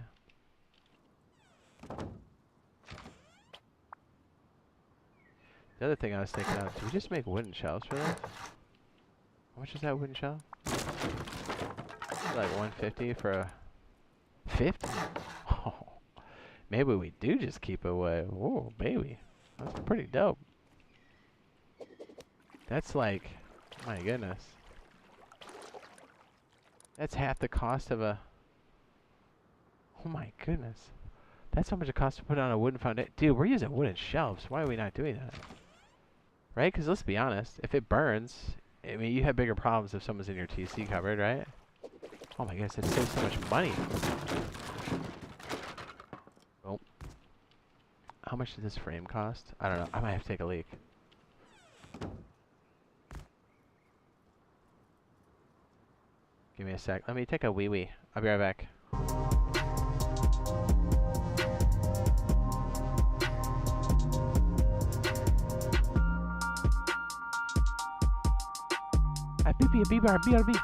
A: The other thing I was thinking of, do we just make wooden shelves for this? How much is that wooden shelf? Like 150 for a 50? Oh, maybe we do just keep it away. Oh, baby. That's pretty dope. That's like, my goodness. That's half the cost of a... Oh my goodness. That's how much it costs to put on a wooden foundation. Dude, we're using wooden shelves. Why are we not doing that? Right? Because let's be honest. If it burns, I mean, you have bigger problems if someone's in your TC cupboard, right? Oh my goodness, it saves so much money. Oh. How much does this frame cost? I don't know. I might have to take a leak. Give me a sec. Let me take a wee-wee. I'll be right back. BRB.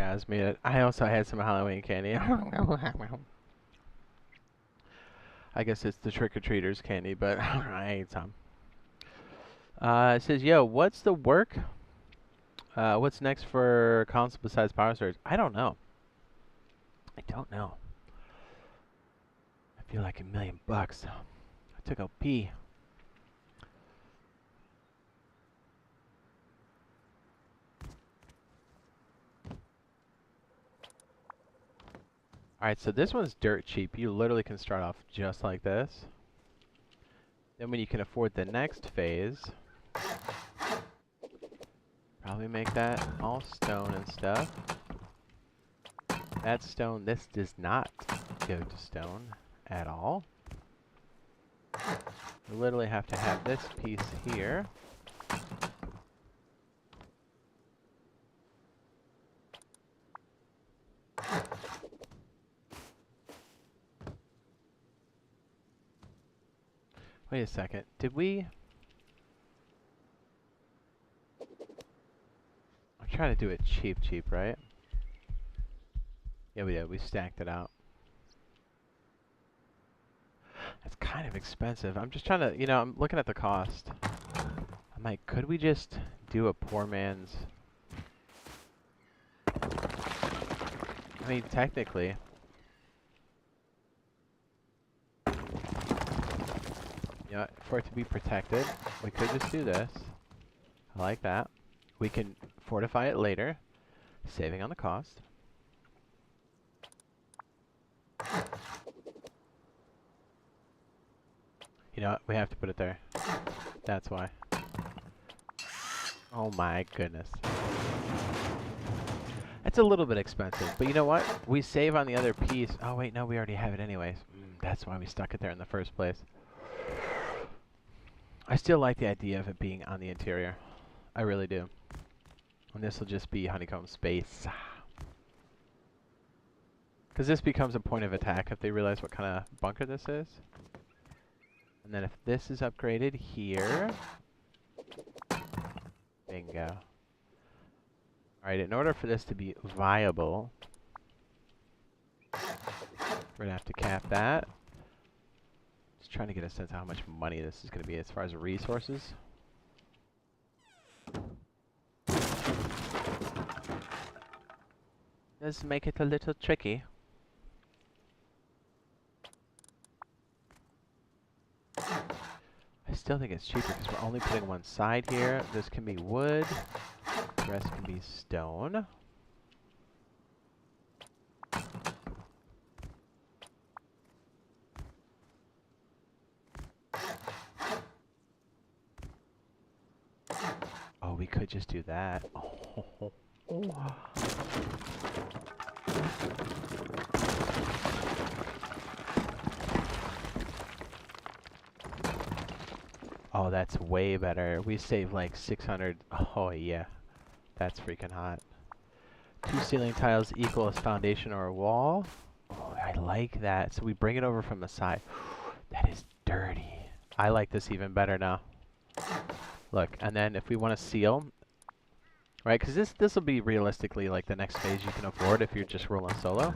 A: has made it. I also had some Halloween candy. I guess it's the trick-or-treaters candy, but I ate some. It says, yo, what's the work? What's next for console besides Power Surge? I don't know. I don't know. I feel like $1,000,000. I took a pee. Alright, so this one's dirt cheap. You literally can start off just like this. Then when you can afford the next phase, probably make that all stone and stuff. That's stone. This does not go to stone at all. You literally have to have this piece here. Wait a second. Did we... I'm trying to do it cheap, right? Yeah, we did. We stacked it out. That's kind of expensive. I'm just trying to, you know, I'm looking at the cost. I'm like, could we just do a poor man's... I mean, technically... You know, for it to be protected, we could just do this. I like that. We can fortify it later, saving on the cost. You know what? We have to put it there. That's why. Oh my goodness. It's a little bit expensive, but you know what? We save on the other piece. Oh wait, no, we already have it anyways. That's why we stuck it there in the first place. I still like the idea of it being on the interior. I really do. And this will just be honeycomb space. Because this becomes a point of attack if they realize what kind of bunker this is. And then if this is upgraded here... Bingo. Alright, in order for this to be viable... We're going to have to cap that. Just trying to get a sense of how much money this is going to be as far as resources. Does make it a little tricky. I still think it's cheaper because we're only putting one side here. This can be wood. The rest can be stone. Oh, we could just do that. Oh. Oh, that's way better. We save like 600. Oh, yeah. That's freaking hot. 2 ceiling tiles equal as foundation or a wall. Oh, I like that. So we bring it over from the side. That is dirty. I like this even better now. Look, and then if we want to seal, right? Because this will be realistically like the next phase you can afford if you're just rolling solo,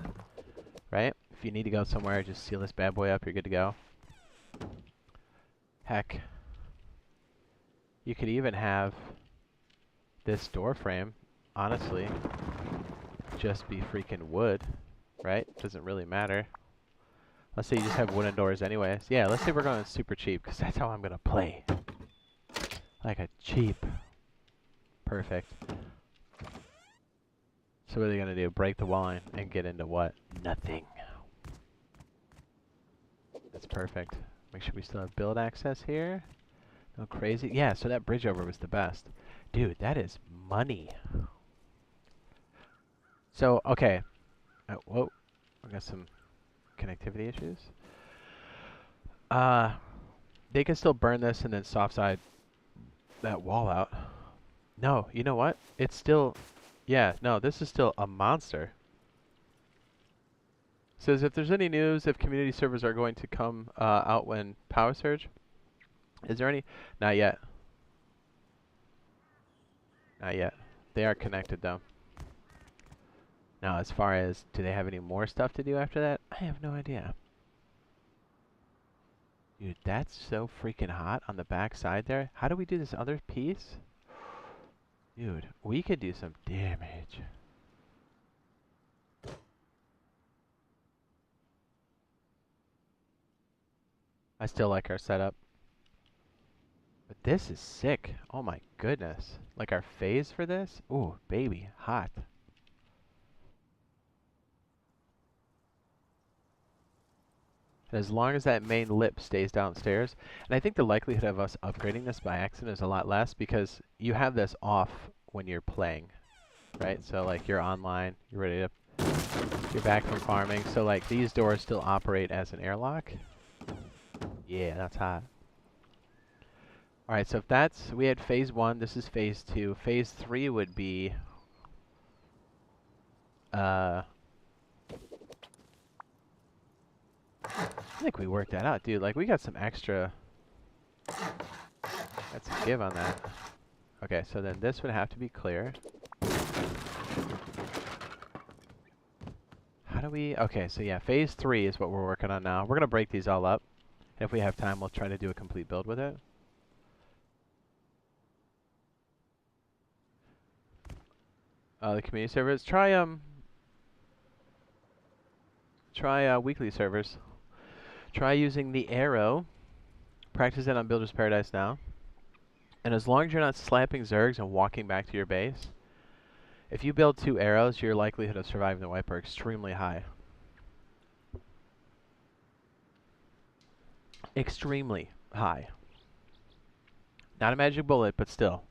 A: right? If you need to go somewhere, just seal this bad boy up. You're good to go. Heck, you could even have this door frame, honestly, just be freaking wood, right? Doesn't really matter. Let's say you just have wooden doors anyways. Yeah, let's say we're going super cheap, because that's how I'm going to play. Like a cheap. Perfect. So what are they going to do? Break the wall line and get into what? Nothing. That's perfect. Make sure we still have build access here. No crazy. Yeah, so that bridge over was the best. Dude, that is money. So, okay. Whoa. I got some connectivity issues. They can still burn this and then soft side that wall out. No, you know what? It's still... Yeah, no, this is still a monster. Says if there's any news if community servers are going to come out when power surge. Is there any? Not yet. Not yet. They are connected though. Now, as far as do they have any more stuff to do after that, I have no idea. Dude, that's so freaking hot on the back side there. How do we do this other piece? Dude, we could do some damage. I still like our setup. But this is sick. Oh my goodness. Like our phase for this? Ooh, baby, hot. And as long as that main lip stays downstairs, and I think the likelihood of us upgrading this by accident is a lot less because you have this off when you're playing, right? So like you're online, you're ready to, you're back from farming. So like these doors still operate as an airlock. Yeah, that's hot. Alright, so if that's, we had phase 1, this is phase 2. Phase 3 would be, I think we worked that out, dude. Like, we got some extra, that's a give on that. Okay, so then this would have to be clear. How do we, okay, so yeah, phase 3 is what we're working on now. We're going to break these all up. If we have time, we'll try to do a complete build with it. The community servers, try weekly servers. Try using the arrow. Practice it on Builder's Paradise now. And as long as you're not slapping zergs and walking back to your base, if you build 2 arrows, your likelihood of surviving the wipe are extremely high. Extremely high. Not a magic bullet, but still.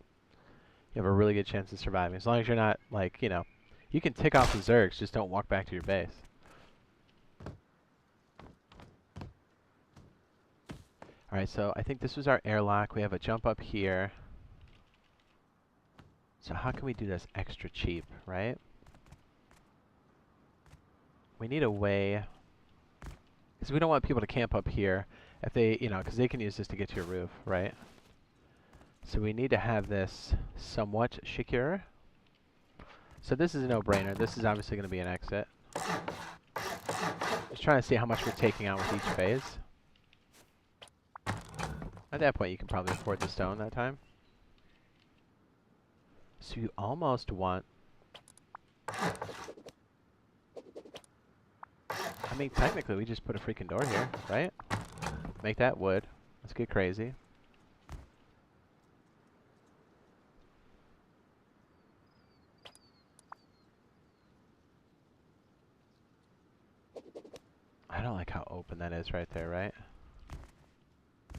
A: You have a really good chance of surviving. As long as you're not, like, you know, you can tick off the zergs, just don't walk back to your base. Alright, so I think this was our airlock. We have a jump up here. So how can we do this extra cheap, right? We need a way, because we don't want people to camp up here if they, you know, because they can use this to get to your roof, right? So we need to have this somewhat secure. So this is a no-brainer. This is obviously going to be an exit. Just trying to see how much we're taking out with each phase. At that point, you can probably afford the stone that time. So you almost want... I mean, technically, we just put a freaking door here, right? Make that wood. Let's get crazy. I don't like how open that is right there, right?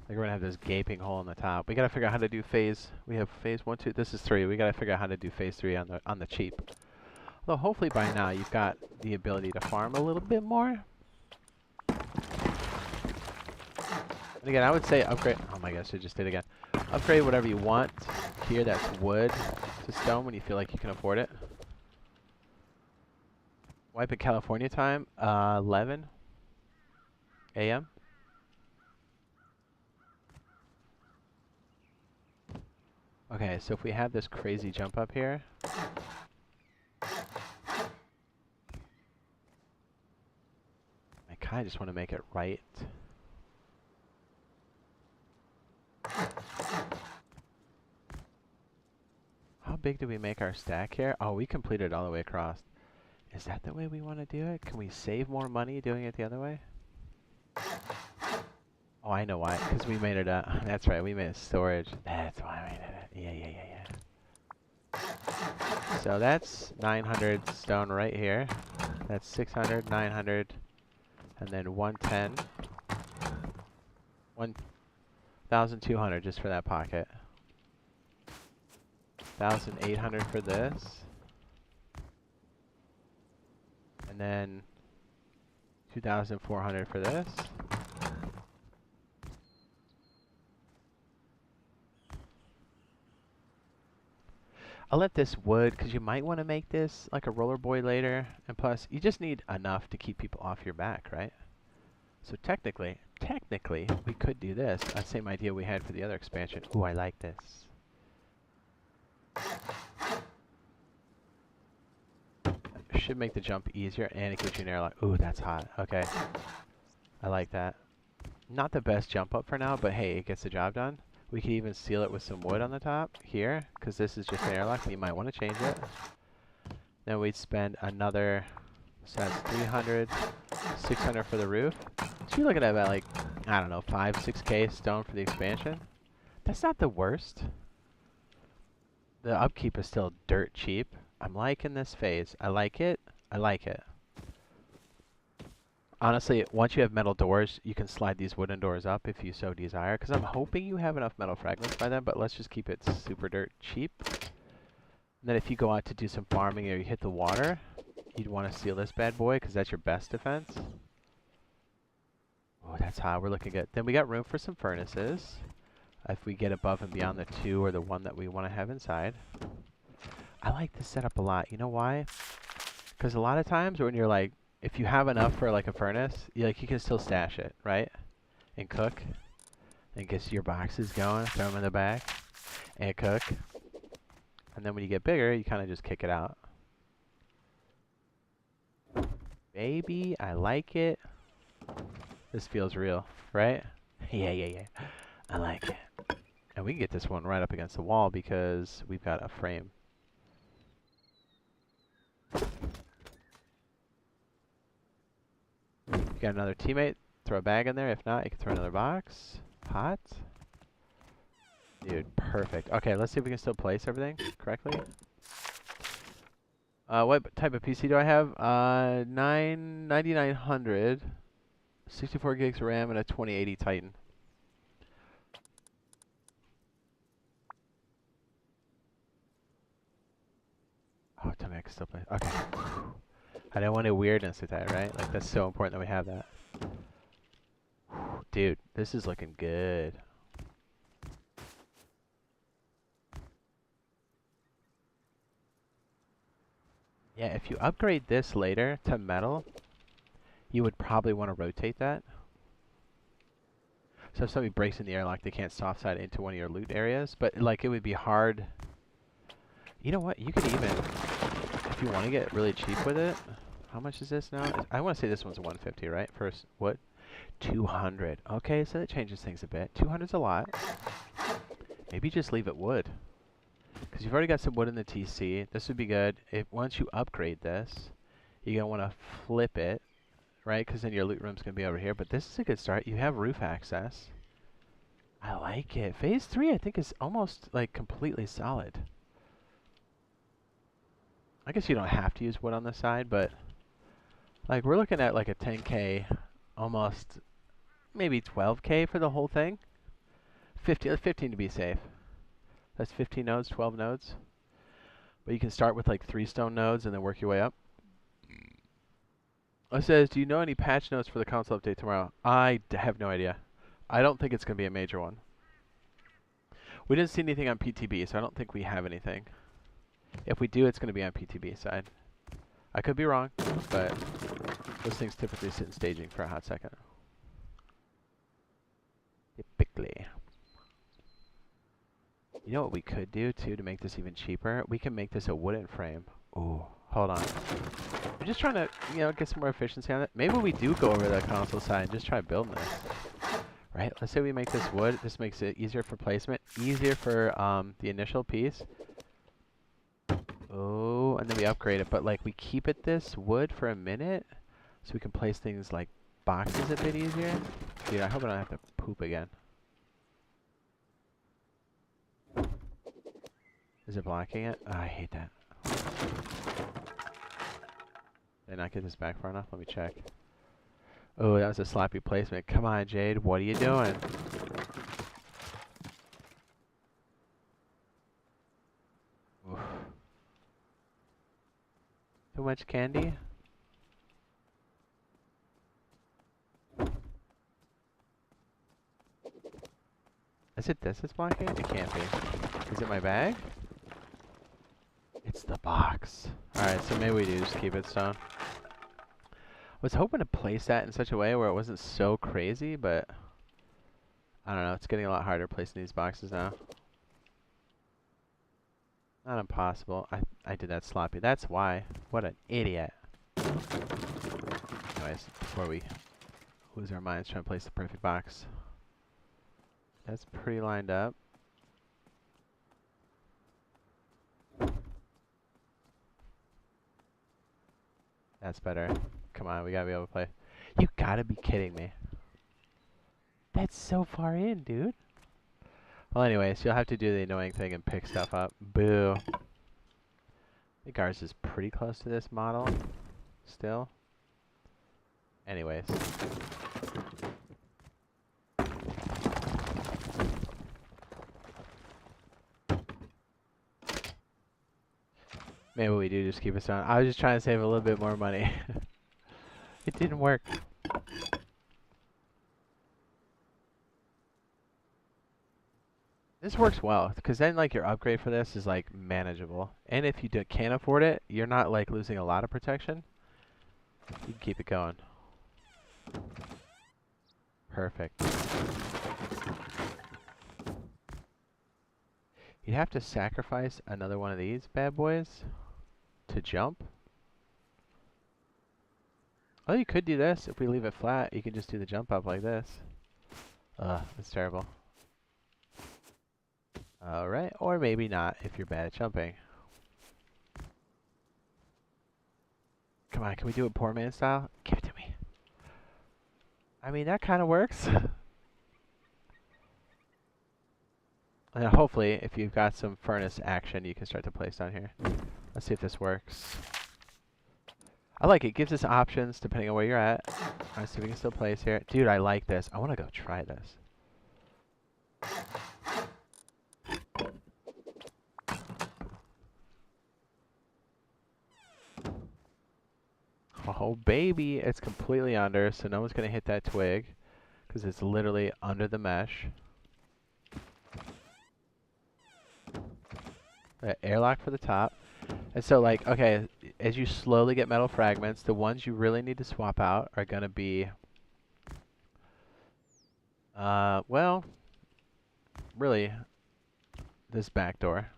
A: Like we're gonna have this gaping hole in the top. We gotta figure out how to do phase. We have phase 1, 2. This is 3. We gotta figure out how to do phase 3 on the cheap. Although hopefully by now you've got the ability to farm a little bit more. And again, I would say upgrade. Oh my gosh, I just did it again. Upgrade whatever you want here. That's wood to stone when you feel like you can afford it. Wipe at California time, 11 a.m. Okay, so if we have this crazy jump up here, I kind of just want to make it right. How big do we make our stack here? Oh, we completed all the way across. Is that the way we want to do it? Can we save more money doing it the other way? Oh, I know why. Because we made it that's right, we made it storage. That's why we did it. Yeah. So that's 900 stone right here. That's 600, 900, and then 110. 1,200 just for that pocket. 1,800 for this. And then 2,400 for this. I'll let this wood, because you might want to make this like a roller boy later. And plus, you just need enough to keep people off your back, right? So technically, we could do this. That same idea we had for the other expansion. Ooh, I like this. should make the jump easier, and it gives you an airlock. Ooh, that's hot. Okay. I like that. Not the best jump up for now, but hey, it gets the job done. We could even seal it with some wood on the top here, because this is just an airlock, and you might want to change it. Then we'd spend another, so that's 300, 600 for the roof. So you're looking at about like, I don't know, 5, 6K stone for the expansion. That's not the worst. The upkeep is still dirt cheap. I'm liking this phase. I like it. I like it. Honestly, once you have metal doors, you can slide these wooden doors up if you so desire, because I'm hoping you have enough metal fragments by then, but let's just keep it super dirt cheap. And then if you go out to do some farming or you hit the water, you'd want to seal this bad boy, because that's your best defense. Oh, that's hot. We're looking good. Then we got room for some furnaces, if we get above and beyond the 2 or the 1 that we want to have inside. I like this setup a lot. You know why? Because a lot of times when you're like, if you have enough for like a furnace, you can still stash it, right? And cook. And get your boxes going, throw them in the back, and cook. And then when you get bigger, you kind of just kick it out. Baby, I like it. This feels real, right? Yeah. I like it. And we can get this one right up against the wall because we've got a frame. You got another teammate, throw a bag in there. If not, you can throw another box. Hot. Dude, perfect. Okay, let's see if we can still place everything correctly. What type of PC do I have? 9900, 64 gigs of RAM, and a 2080 Titan. Oh, tell me I can still play. Okay. I don't want any weirdness with that, right? Like, that's so important that we have that. Dude, this is looking good. Yeah, if you upgrade this later to metal, you would probably want to rotate that. So if somebody breaks in the airlock, they can't soft side into one of your loot areas. But, like, it would be hard. You know what? You could even, if you want to get really cheap with it, how much is this now? I want to say this one's 150, right? First, what? 200. Okay, so that changes things a bit. 200's a lot. Maybe just leave it wood. Because you've already got some wood in the TC. This would be good. Once you upgrade this, you're going to want to flip it, right? Because then your loot room's going to be over here. But this is a good start. You have roof access. I like it. Phase 3, I think, is almost, like, completely solid. I guess you don't have to use wood on the side, but, like, we're looking at, like, a 10K, almost, maybe 12K for the whole thing. 15 to be safe. That's 15 nodes, 12 nodes. But you can start with like 3 stone nodes and then work your way up. It says, do you know any patch notes for the console update tomorrow? I have no idea. I don't think it's going to be a major one. We didn't see anything on PTB, so I don't think we have anything. If we do, it's going to be on PTB side. I could be wrong, but those things typically sit in staging for a hot second. Typically. You know what we could do, too, to make this even cheaper? We can make this a wooden frame. Ooh, hold on. I'm just trying to, get some more efficiency on it. Maybe we do go over the console side and just try building this. Right? Let's say we make this wood. This makes it easier for placement, easier for the initial piece. Oh, and then we upgrade it. But, like, we keep it this wood for a minute so we can place things like boxes a bit easier. Dude, I hope I don't have to poop again. Is it blocking it? Oh, I hate that. Did I not get this back far enough? Let me check. Oh, that was a sloppy placement. Come on, Jade. What are you doing? Oof. Too much candy? Is it this that's blocking it? It can't be. Is it my bag? It's the box. Alright, so maybe we do just keep it stone. Was hoping to place that in such a way where it wasn't so crazy, but I don't know. It's getting a lot harder placing these boxes now. Not impossible. I did that sloppy. That's why. What an idiot. Anyways, before we lose our minds trying to place the perfect box. That's pretty lined up. That's better. Come on, we gotta be able to play. You gotta be kidding me. That's so far in, dude. Well, anyways, you'll have to do the annoying thing and pick stuff up. Boo. I think ours is pretty close to this model still. Anyways. Maybe we do just keep us on. I was just trying to save a little bit more money. It didn't work. This works well, because then like your upgrade for this is like manageable. And if you can't afford it, you're not like losing a lot of protection. You can keep it going. Perfect. You'd have to sacrifice another one of these bad boys to jump. Oh, you could do this. If we leave it flat, you can just do the jump up like this. That's terrible. Alright, or maybe not if you're bad at jumping. Come on, can we do it poor man style? Give it to me. I mean, that kind of works. And hopefully, if you've got some furnace action, you can start to place down here. Let's see if this works. I like it. It gives us options depending on where you're at. Alright, see if we can still place here. Dude, I like this. I want to go try this. Oh, baby. It's completely under, so no one's going to hit that twig. Because it's literally under the mesh. Airlock for the top. And so, like, okay, as you slowly get metal fragments, the ones you really need to swap out are going to be, well, really, this back door.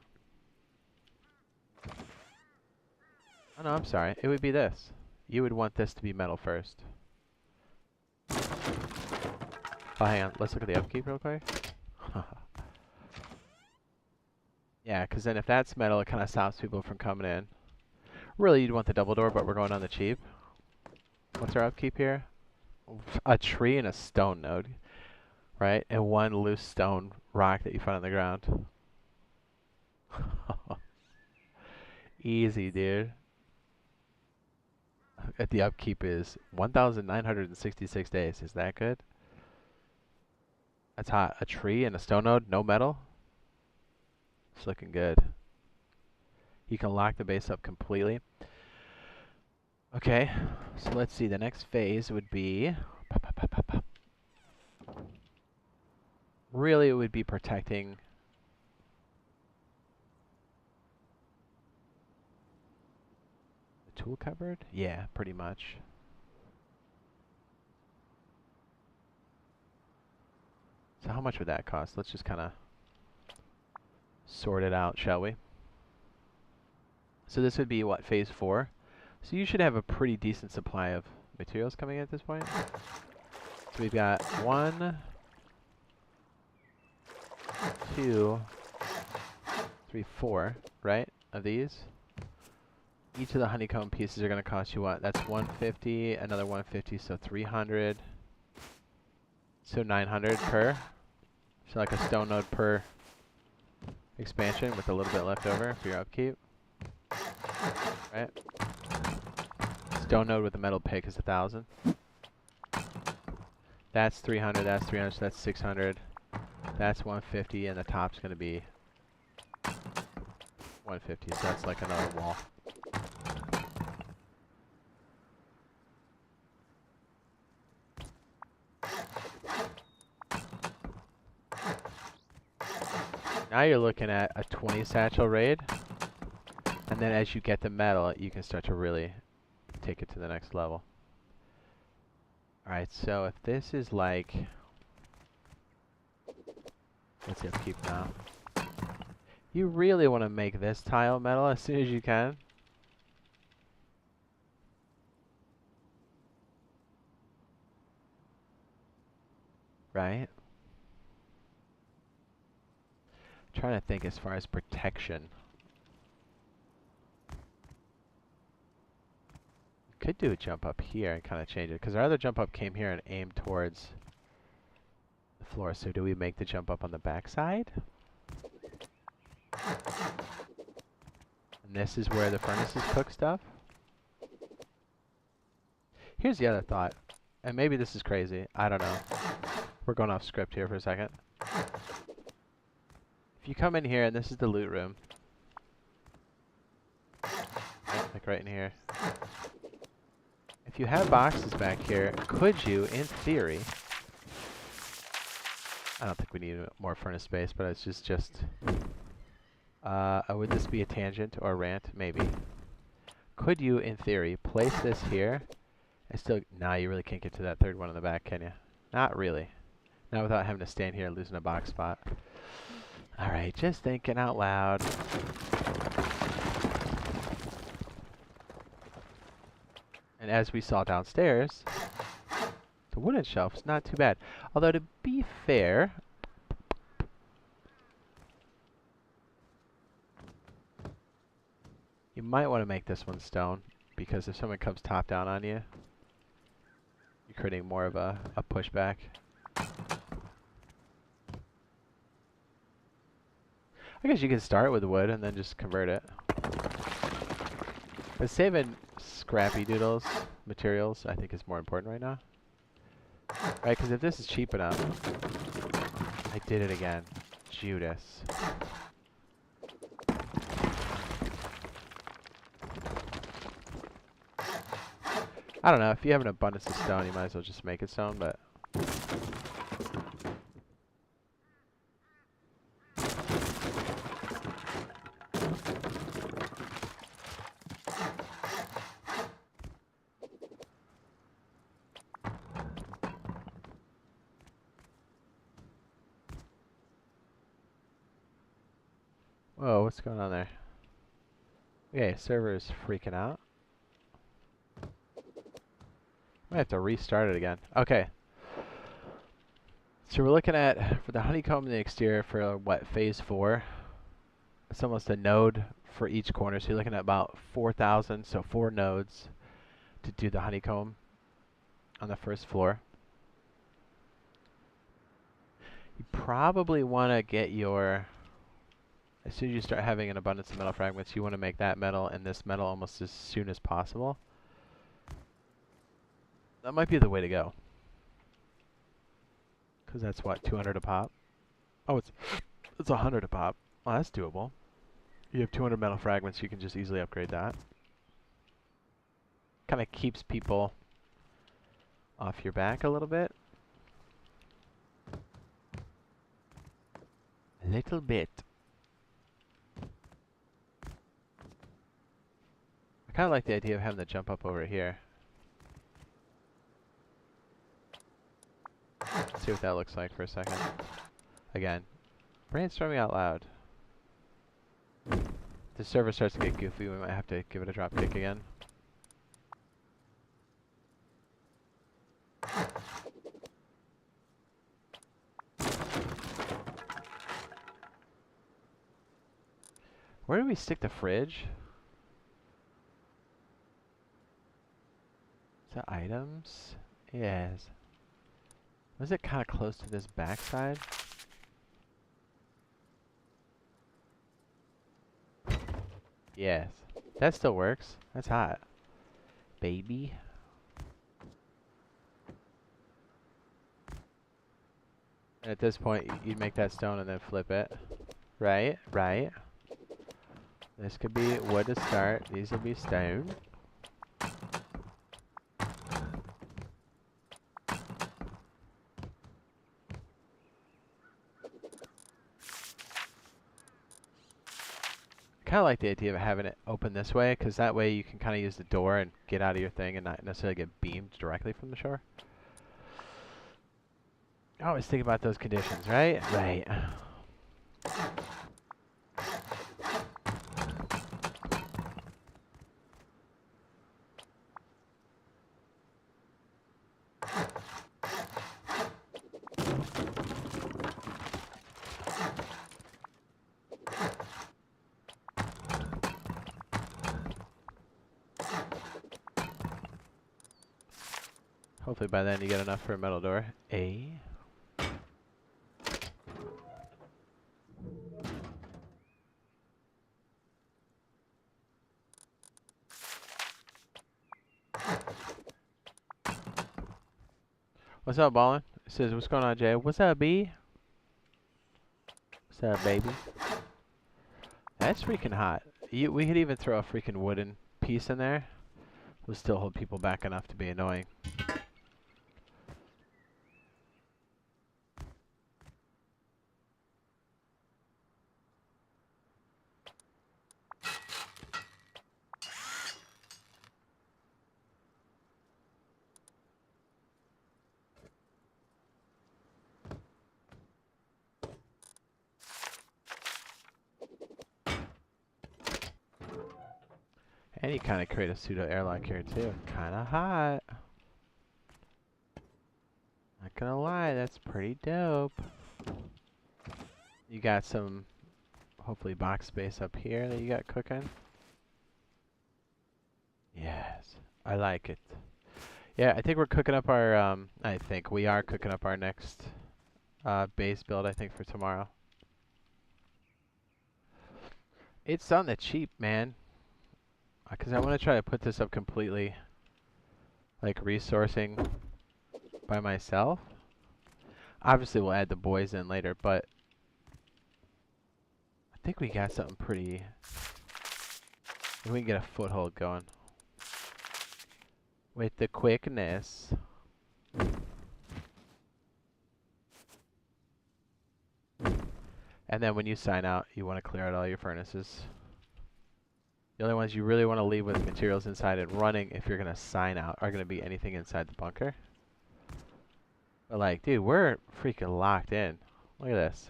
A: Oh, no, I'm sorry. It would be this. You would want this to be metal first. Oh, hang on. Let's look at the upkeep real quick. Yeah, because then if that's metal, it kind of stops people from coming in. Really, you'd want the double door, but we're going on the cheap. What's our upkeep here? A tree and a stone node, right? And one loose stone rock that you find on the ground. Easy, dude. The upkeep is 1,966 days. Is that good? That's hot. A tree and a stone node, no metal. It's looking good. You can lock the base up completely. Okay, so let's see. The next phase would be... Really, it would be protecting... the tool cupboard? Yeah, pretty much. So how much would that cost? Let's just kind of sort it out, shall we? So this would be, what, phase 4? So you should have a pretty decent supply of materials coming in at this point. So we've got 1, 2, 3, 4, right, of these. Each of the honeycomb pieces are going to cost you what? That's 150, another 150, so 300. So 900 per. So like a stone node per expansion with a little bit left over for your upkeep. Right? Stone node with a metal pick is 1,000. That's 300, that's 300, so that's 600. That's 150, and the top's going to be 150, so that's like another wall. Now you're looking at a 20 satchel raid, and then as you get the metal, you can start to really take it to the next level. Alright, so if this is like... What's the upkeep now? You really want to make this tile metal as soon as you can. Right? Trying to think as far as protection. Could do a jump up here and kind of change it, because our other jump up came here and aimed towards the floor. So do we make the jump up on the back side? And this is where the furnaces cook stuff? Here's the other thought, and maybe this is crazy, I don't know. We're going off script here for a second. If you come in here, and this is the loot room. Right, like right in here. If you have boxes back here, could you, in theory... I don't think we need more furnace space, but it's just would this be a tangent or a rant? Maybe. Could you, in theory, place this here? Nah, you really can't get to that third one in the back, can you? Not really. Not without having to stand here and losing a box spot. Alright, just thinking out loud. And as we saw downstairs, the wooden shelf is not too bad. Although, to be fair... you might want to make this one stone, because if someone comes top down on you, you're creating more of a pushback. I guess you can start with wood and then just convert it. But saving scrappy doodles, materials, I think is more important right now. Right, because if this is cheap enough... I did it again. Judas. I don't know, if you have an abundance of stone, you might as well just make it stone, but... Whoa, what's going on there? Okay, server is freaking out. I have to restart it again. Okay. So we're looking at, for the honeycomb in the exterior for, what, phase 4? It's almost a node for each corner. So you're looking at about 4,000, so 4 nodes to do the honeycomb on the first floor. You probably want to get your... as soon as you start having an abundance of metal fragments, you want to make that metal and this metal almost as soon as possible. That might be the way to go. Because that's what, 200 a pop? Oh, it's 100 a pop. Well, that's doable. You have 200 metal fragments, you can just easily upgrade that. Kind of keeps people off your back a little bit. A little bit. I kind of like the idea of having to jump up over here. Let's see what that looks like for a second. Again, brainstorming out loud. If the server starts to get goofy, we might have to give it a drop kick again. Where do we stick the fridge? Is that items? Yes. Was it kind of close to this backside? Yes. That still works. That's hot. Baby. And at this point, you'd make that stone and then flip it. Right, right. This could be wood to start. These will be stone. I kind of like the idea of having it open this way, because that way you can kind of use the door and get out of your thing and not necessarily get beamed directly from the shore. I always think about those conditions, right? Right. Hopefully by then you get enough for a metal door. A. What's up, Ballin? It says, what's going on, Jay? What's up, B? What's up, baby? That's freaking hot. We could even throw a freaking wooden piece in there. We'll still hold people back enough to be annoying. And you kind of create a pseudo airlock here too. Kind of hot. Not gonna lie, that's pretty dope. You got some, hopefully, box space up here that you got cooking. Yes, I like it. Yeah, I think we're cooking up our, I think we are cooking up our next base build, I think, for tomorrow. It's on the cheap, man. Because I want to try to put this up completely, like, resourcing by myself. Obviously, we'll add the boys in later, but I think we got something pretty... We can get a foothold going. With the quickness. And then when you sign out, you want to clear out all your furnaces. The only ones you really want to leave with materials inside and running if you're going to sign out are going to be anything inside the bunker. But like, dude, we're freaking locked in. Look at this.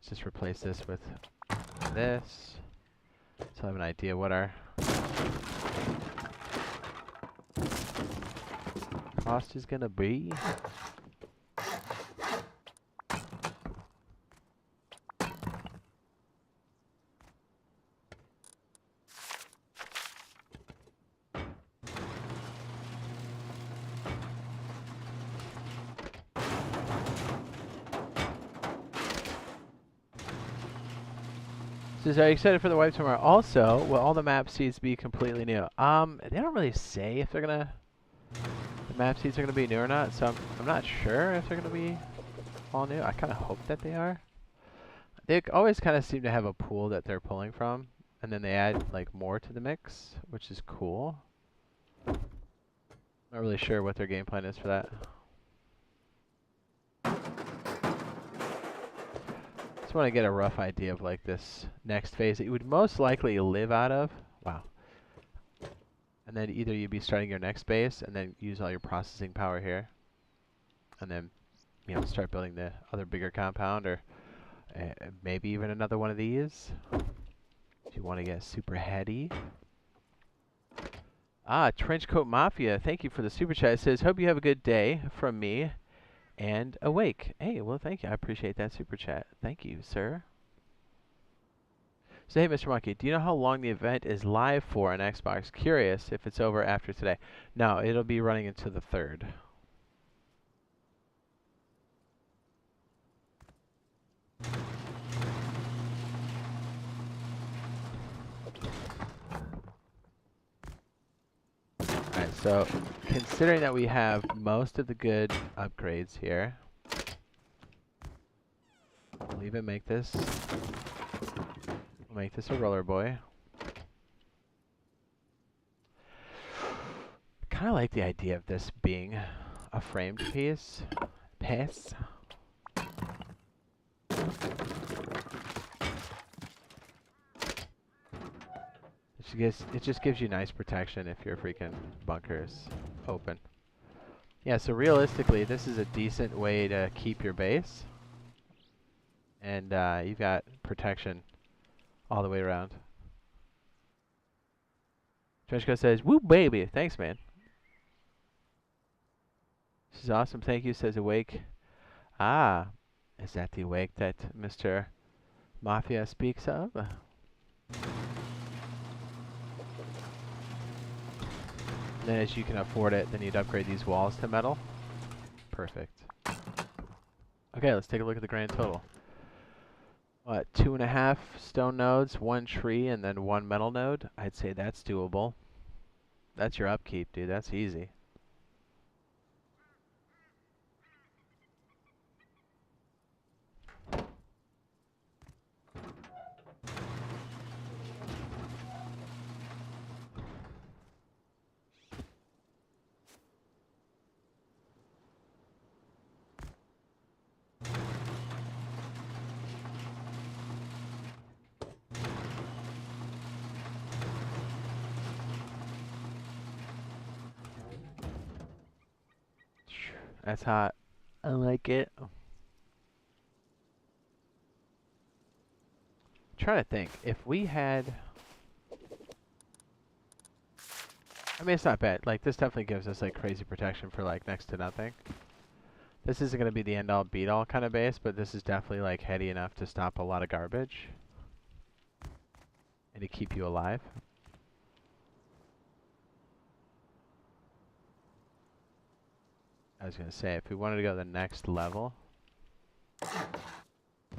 A: Let's just replace this with this. So I have an idea what our cost is going to be. Says, are you excited for the wipe tomorrow? Also, will all the map seeds be completely new? They don't really say if they're gonna... The map seeds are gonna be new or not, so I'm not sure if they're gonna be all new. I kind of hope that they are. They always kind of seem to have a pool that they're pulling from, and then they add, like, more to the mix, which is cool. Not really sure what their game plan is for that. Just want to get a rough idea of like this next phase that you would most likely live out of. Wow. And then either you'd be starting your next base and then use all your processing power here. And then, you know, start building the other bigger compound or maybe even another one of these. If you want to get super heady. Ah, Trenchcoat Mafia, thank you for the super chat. It says, hope you have a good day from me. And awake. Hey, well, thank you. I appreciate that super chat. Thank you, sir. So, hey, Mr. Monkey, do you know how long the event is live for on Xbox? Curious if it's over after today. No, it'll be running into the 3rd. Alright, so considering that we have most of the good upgrades here, we'll even make this, we'll make this a roller boy. I kind of like the idea of this being a framed piece. It just gives you nice protection if your freaking bunker is open. Yeah, so realistically, this is a decent way to keep your base. And you've got protection all the way around. Trenchcoat says, woo baby. Thanks, man. This is awesome. Thank you, says Awake. Ah, is that the Awake that Mr. Mafia speaks of? Then as you can afford it, then you'd upgrade these walls to metal. Perfect. Okay, let's take a look at the grand total. What, 2.5 stone nodes, 1 tree, and then 1 metal node? I'd say that's doable. That's your upkeep, dude. That's easy. That's hot. I like it. Trying to think. If we had... I mean, it's not bad. Like, this definitely gives us, like, crazy protection for, like, next to nothing. This isn't going to be the end-all, beat-all kind of base, but this is definitely, like, heady enough to stop a lot of garbage. And to keep you alive. I was going to say, if we wanted to go to the next level,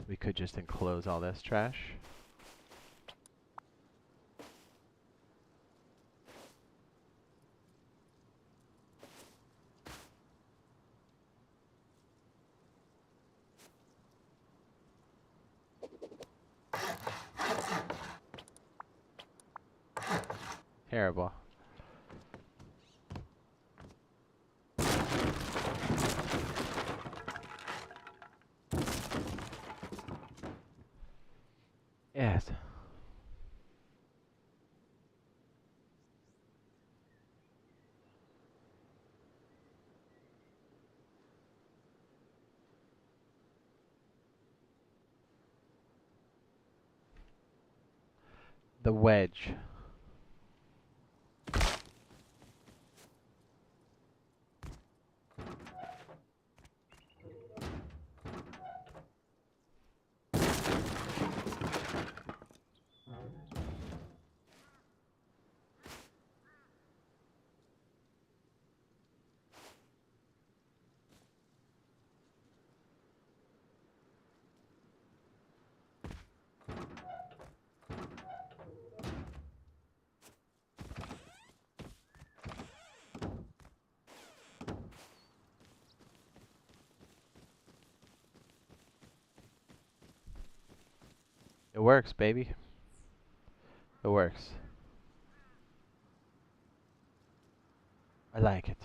A: we could just enclose all this trash. Terrible. Yes. The wedge. It works, baby. It works. I like it.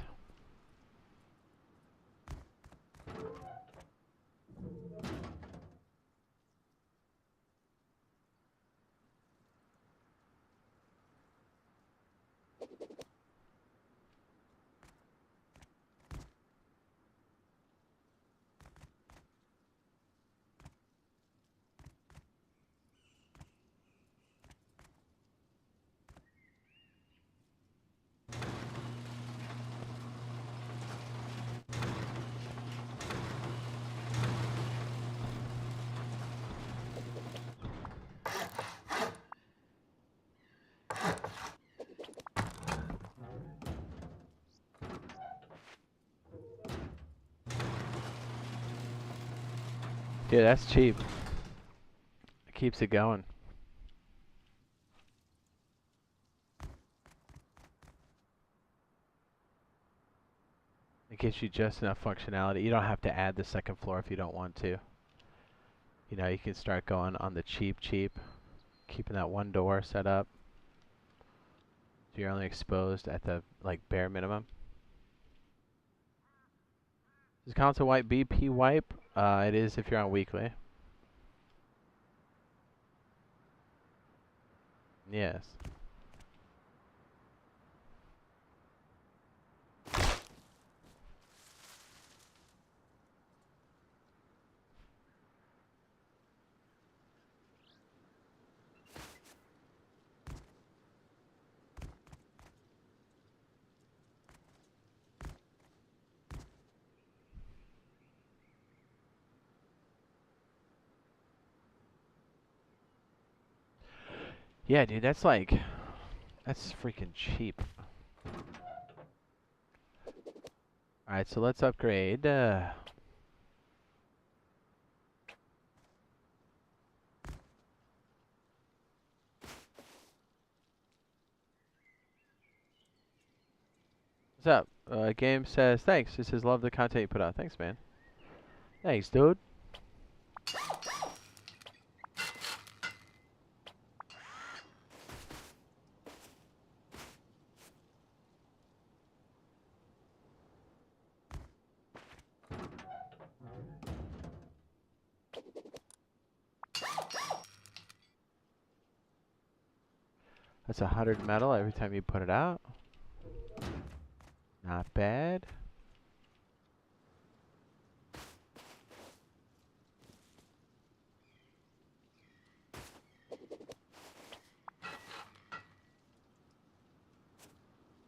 A: Dude, that's cheap. It keeps it going. It gives you just enough functionality. You don't have to add the second floor if you don't want to. You know, you can start going on the cheap, keeping that one door set up. So you're only exposed at the, like, bare minimum. Is console wipe BP wipe? It is if you're on weekly. Yes. Yeah, dude, that's freaking cheap. Alright, so let's upgrade. What's up? Game says, thanks. This is love the content you put out. Thanks, man. Thanks, dude. That's 100 metal every time you put it out. Not bad.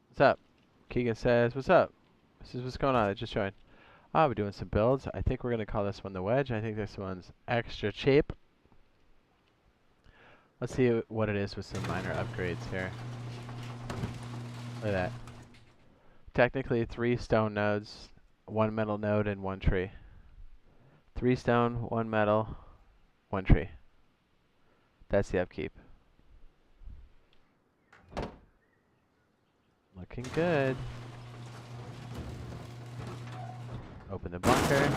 A: What's up? Keegan says, what's up? This is what's going on. I just joined. We're doing some builds. I think we're going to call this one the Wedge. I think this one's extra cheap. Let's see what it is with some minor upgrades here. Look at that. Technically 3 stone nodes, 1 metal node, and 1 tree. 3 stone, 1 metal, 1 tree. That's the upkeep. Looking good. Open the bunker.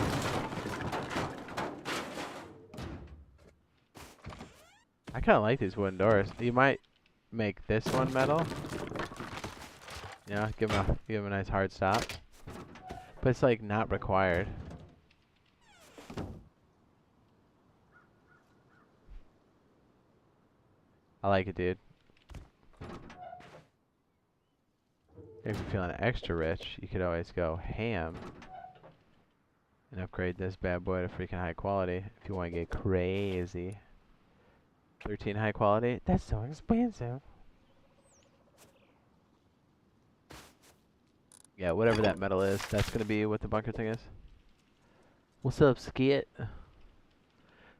A: I kind of like these wooden doors. You might make this one metal. Yeah, give him a nice hard stop. But it's like not required. I like it, dude. If you're feeling extra rich, you could always go ham and upgrade this bad boy to freaking high quality if you want to get crazy. 13 high quality? That's so expensive. Yeah, whatever that metal is, that's going to be what the bunker thing is. What's up, Skit?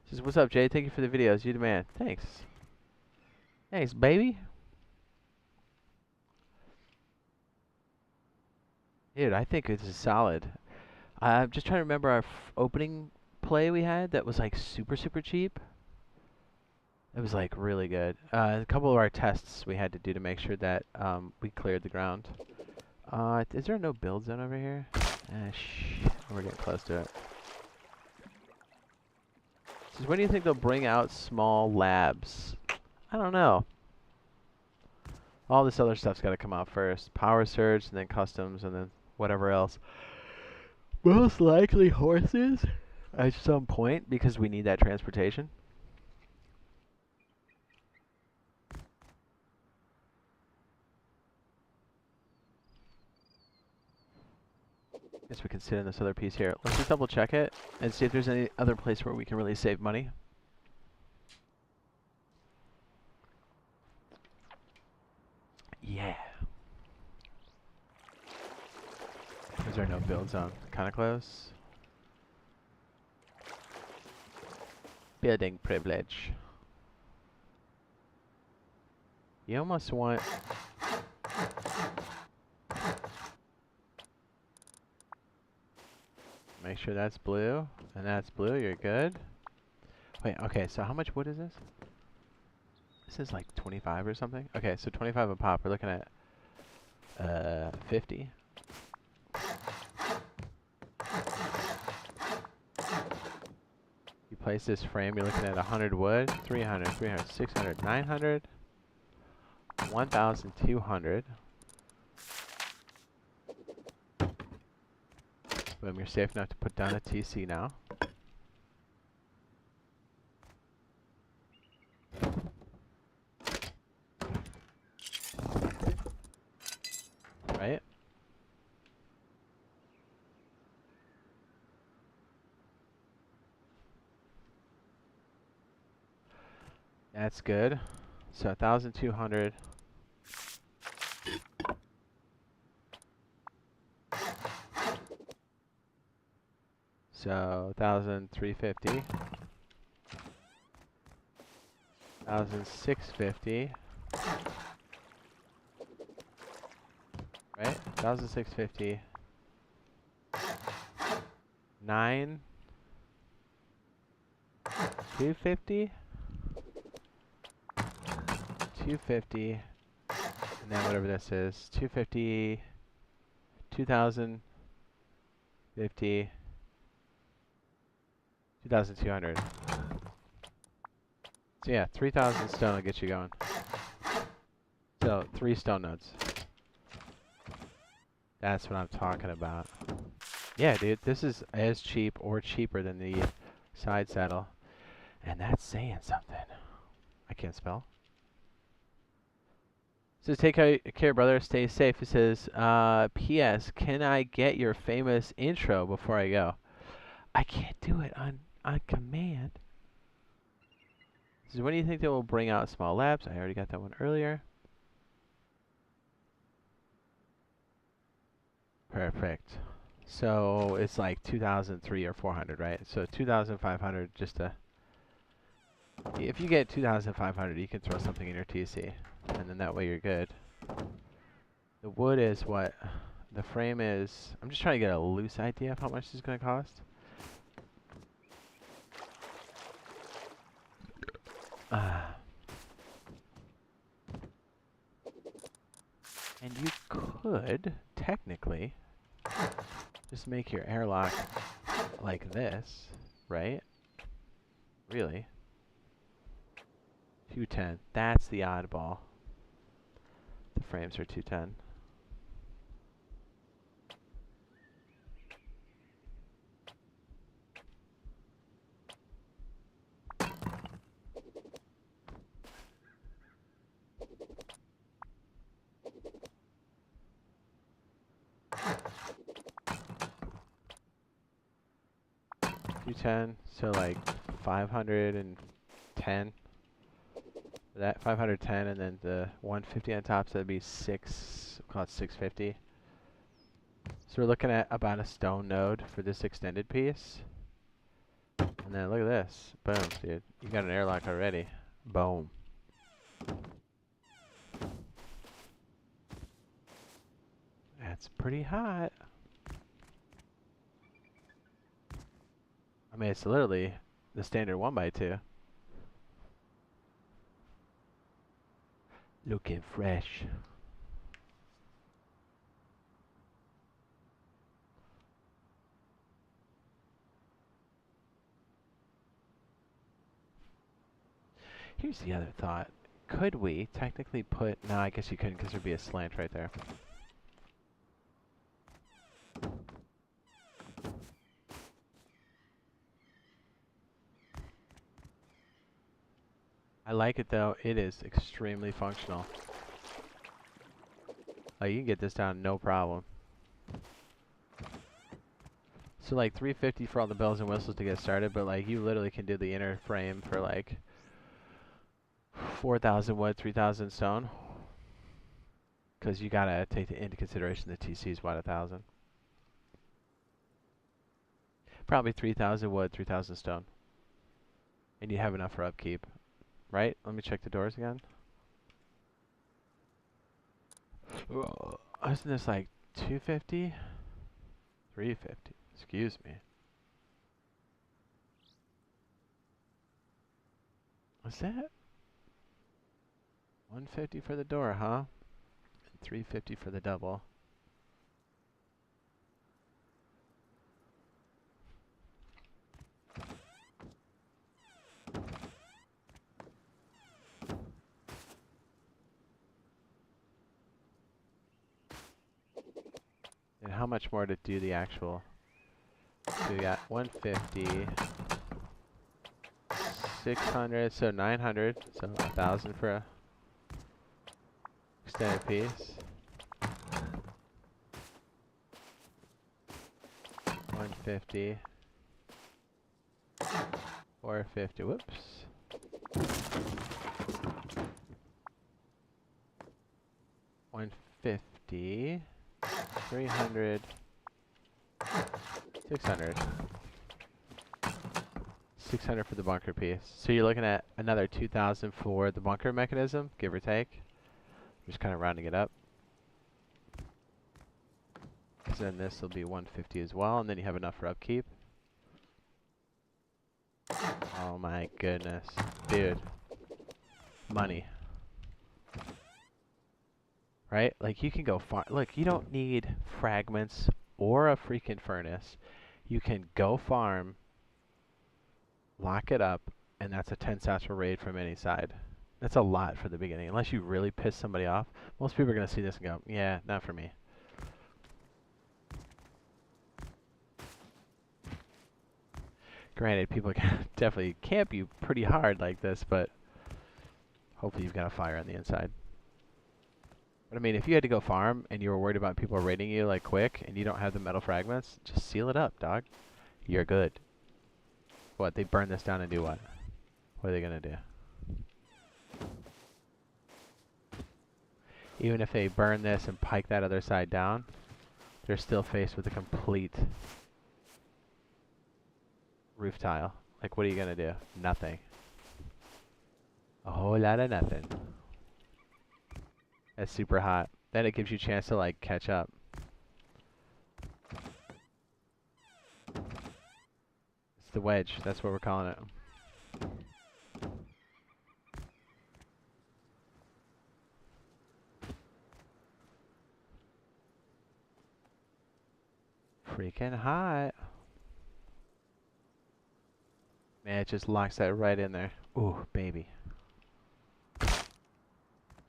A: Says, what's up, Jay? Thank you for the videos. You the man. Thanks. Thanks, baby. Dude, I think this is solid. I'm just trying to remember our opening play we had that was like super, super cheap. It was like really good. A couple of our tests we had to do to make sure that we cleared the ground. Is there no build zone over here? We're getting close to it. Says, when do you think they'll bring out small labs? I don't know. All this other stuff's got to come out first. Power surge, and then customs, and then whatever else. Most likely horses at some point because we need that transportation. Guess we can sit in this other piece here. Let's just double check it and see if there's any other place where we can really save money. Yeah. Is there no build zone? Kinda close. Building privilege. You almost want... Make sure that's blue, and that's blue, you're good. Wait, okay, so how much wood is this? This is like 25 or something? Okay, so 25 a pop, we're looking at 50. You place this frame, you're looking at 100 wood, 300, 300, 600, 900, 1,200. Boom, you're safe enough to put down a TC now. Right? That's good. So 1,200. So 1,350. 1,650. Right? 1,650. 9. 250. 250. And then whatever this is. 250. 2,050. 2,200. So yeah, 3,000 stone will get you going. So 3 stone nodes. That's what I'm talking about. Yeah, dude, this is as cheap or cheaper than the side saddle. And that's saying something. I can't spell. It says, take care, brother. Stay safe. It says, P.S. Can I get your famous intro before I go? I can't do it on command. It says, when do you think they will bring out small labs? I already got that one earlier. Perfect. So it's like 2,003 or 400, right? So 2,500 just to... If you get 2,500, you can throw something in your TC. And then that way you're good. The wood is what? The frame is... I'm just trying to get a loose idea of how much this is going to cost. And you could, technically, just make your airlock like this, right? Really? 210. That's the oddball. The frames are 210. So like 510. That 510, and then the 150 on top, so that'd be call it 650. So we're looking at about a stone node for this extended piece. And then look at this. Boom, dude. You got an airlock already. Boom. That's pretty hot. I mean, it's literally the standard 1x2. Looking fresh. Here's the other thought. Could we technically put... No, I guess you couldn't because there'd be a slant right there. I like it though. It is extremely functional. Like, you can get this down no problem. So like 350 for all the bells and whistles to get started, but like you literally can do the inner frame for like 4,000 wood, 3,000 stone. Because you gotta take into consideration the TC is what, 1,000. Probably 3,000 wood, 3,000 stone. And you have enough for upkeep. Right? Let me check the doors again. Isn't this like 250? 350. Excuse me. What's that? 150 for the door, huh? And 350 for the double. And how much more to do the actual? So we got 150, 600, so 900, so 1,000 for a extended piece. 150, 450, whoops. 150, 300, 600, 600 for the bunker piece. So you're looking at another 2,000 for the bunker mechanism, give or take. Just kind of rounding it up. Because then this will be 150 as well, and then you have enough for upkeep. Oh my goodness. Dude. Money. Right? Like, you can go far. Look, you don't need fragments or a freaking furnace. You can go farm, lock it up, and that's a 10 satchel raid from any side. That's a lot for the beginning. Unless you really piss somebody off, most people are going to see this and go, yeah, not for me. Granted, people can definitely camp you pretty hard like this, but hopefully you've got a fire on the inside. But I mean, if you had to go farm and you were worried about people raiding you like quick and you don't have the metal fragments, just seal it up, dog. You're good. What, they burn this down and do what? What are they going to do? Even if they burn this and pike that other side down, they're still faced with a complete roof tile. Like, what are you going to do? Nothing. A whole lot of nothing. That's super hot. Then it gives you a chance to, like, catch up. It's the wedge. That's what we're calling it. Freaking hot. Man, it just locks that right in there. Ooh, baby.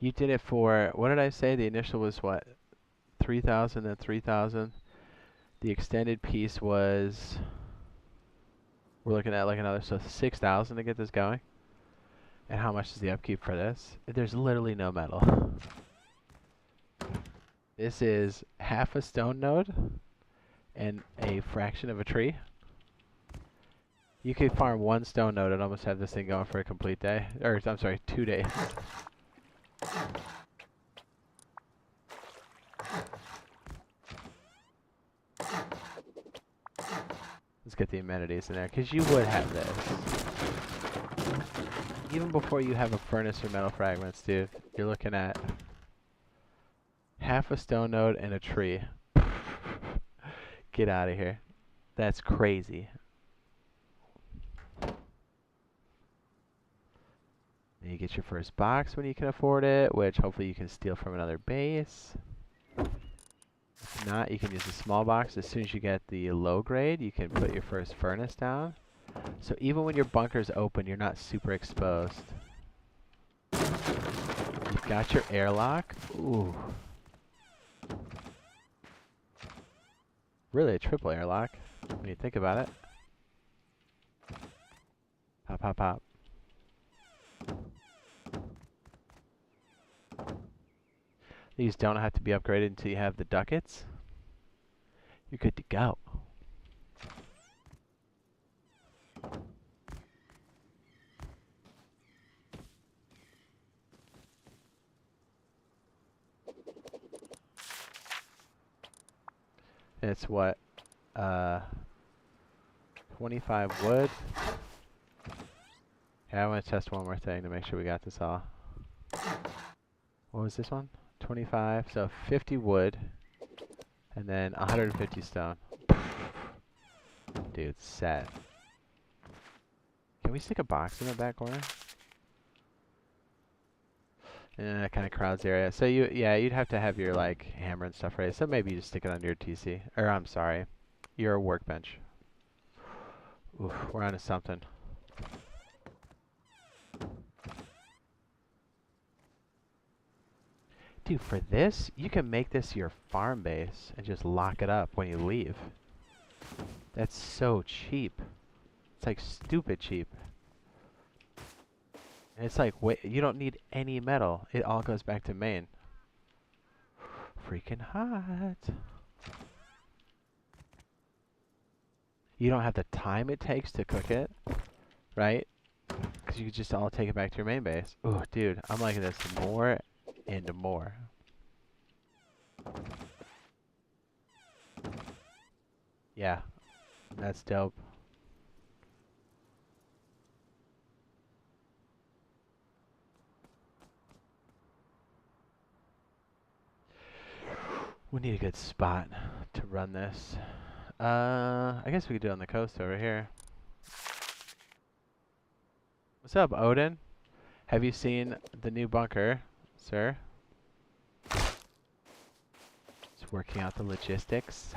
A: You did it for, what did I say? The initial was what? 3,000 and 3,000. The extended piece was, we're looking at like another, so 6,000 to get this going. And how much is the upkeep for this? There's literally no metal. This is half a stone node and a fraction of a tree. You could farm one stone node and almost have this thing going for a complete day. Or, I'm sorry, 2 days. Let's get the amenities in there, because you would have this. Even before you have a furnace or metal fragments, dude, you're looking at half a stone node and a tree. Get out of here. That's crazy. You get your first box when you can afford it, which hopefully you can steal from another base. If not, you can use a small box. As soon as you get the low grade, you can put your first furnace down. So even when your bunker's open, you're not super exposed. You've got your airlock. Ooh. Really a triple airlock, when you think about it. Pop, pop, pop. These don't have to be upgraded until you have the ducats. You're good to go. It's what? 25 wood. Yeah, I want to test one more thing to make sure we got this all. What was this one? 25, so 50 wood, and then 150 stone. Dude, set. Can we stick a box in the back corner? Yeah, that kind of crowds the area. So you'd have to have your like hammer and stuff ready. So maybe you just stick it under your TC, or I'm sorry, your workbench. Oof, we're onto something. Dude, for this, you can make this your farm base and just lock it up when you leave. That's so cheap. It's like stupid cheap. And it's like, wait, you don't need any metal. It all goes back to main. Freaking hot. You don't have the time it takes to cook it, right? Because you could just all take it back to your main base. Ooh, dude, I'm liking this more and more. Yeah, that's dope. We need a good spot to run this. I guess we could do it on the coast over here. What's up, Odin? Have you seen the new bunker, sir? Just working out the logistics.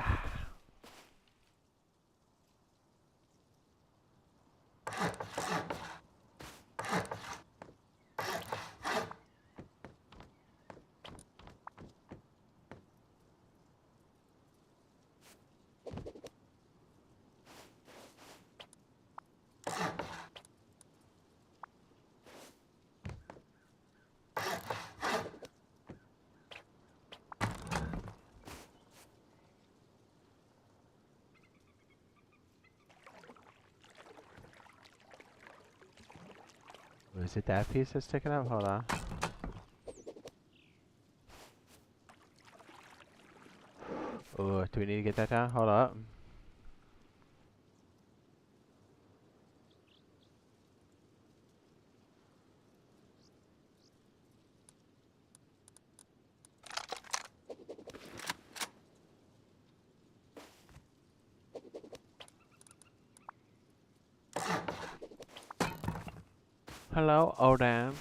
A: Was it that piece that's sticking up? Hold on. Oh, do we need to get that down? Hold up. Hello, Odin.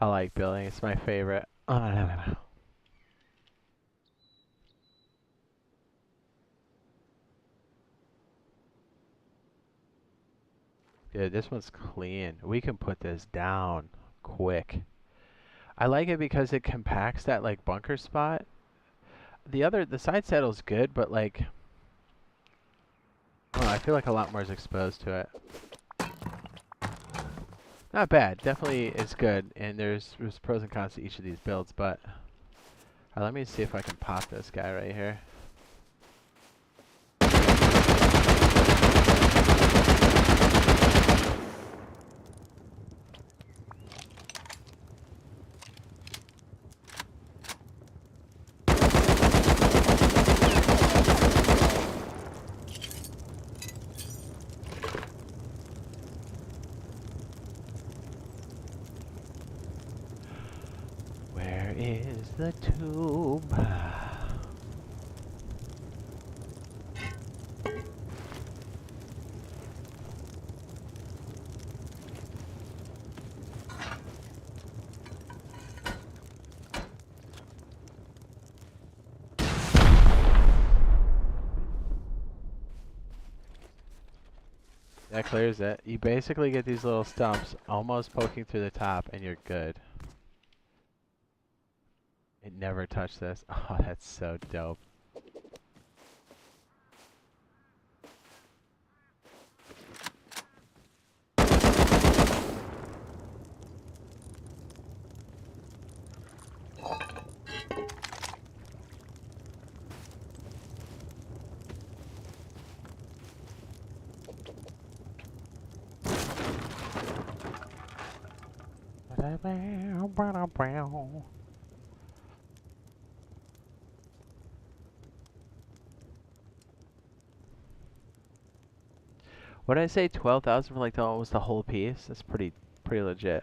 A: I like building. It's my favorite. Dude, this one's clean. We can put this down quick. I like it because it compacts that like bunker spot. The side saddle's good, but like, oh, I feel like a lot more is exposed to it. Not bad. Definitely is good, and there's pros and cons to each of these builds, but let me see if I can pop this guy right here. Where is the tube? That clears it. You basically get these little stumps almost poking through the top and you're good. It never touched this. Oh, that's so dope. What did I say? 12,000 for like almost the whole piece? That's pretty legit.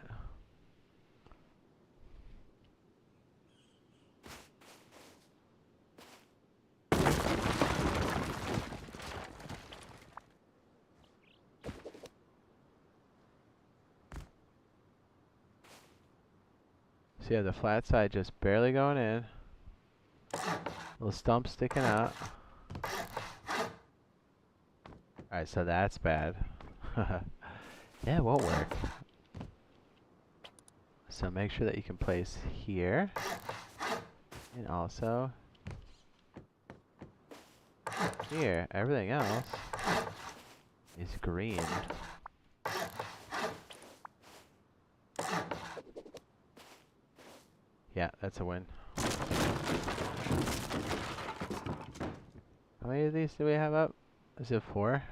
A: So yeah, the flat side just barely going in. Little stump sticking out. Alright, so that's bad. Yeah, it won't work. So make sure that you can place here. And also here. Everything else is green. Yeah, that's a win. How many of these do we have up? Is it 4?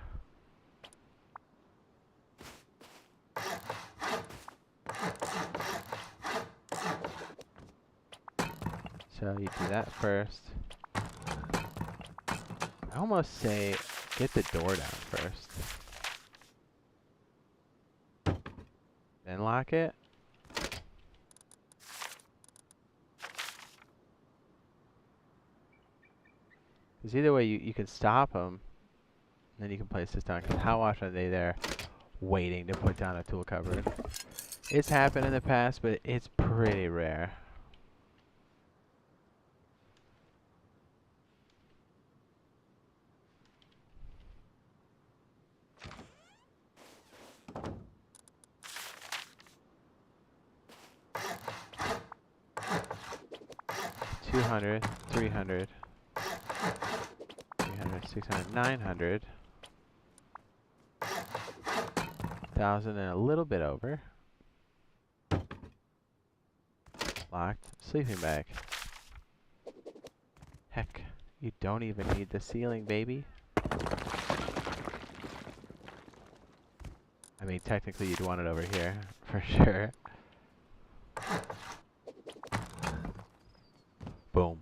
A: So you do that first. I almost say get the door down first. Then lock it. Because either way, you can stop them, and then you can place this down. Because how often are they there waiting to put down a tool cupboard? It's happened in the past, but it's pretty rare. $200, $300, $300, $600, $900, $1,000 and a little bit over. Locked. Sleeping bag. Heck, you don't even need the ceiling, baby. I mean, technically you'd want it over here, for sure. Boom.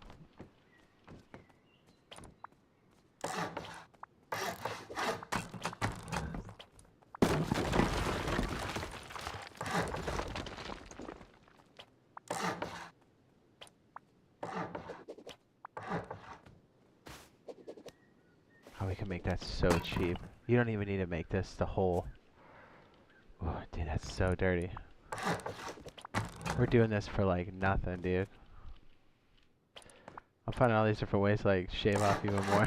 A: How we can make that so cheap. You don't even need to make this the whole... Oh, dude, that's so dirty. We're doing this for like nothing, dude. I'm finding all these different ways to like shave off even more.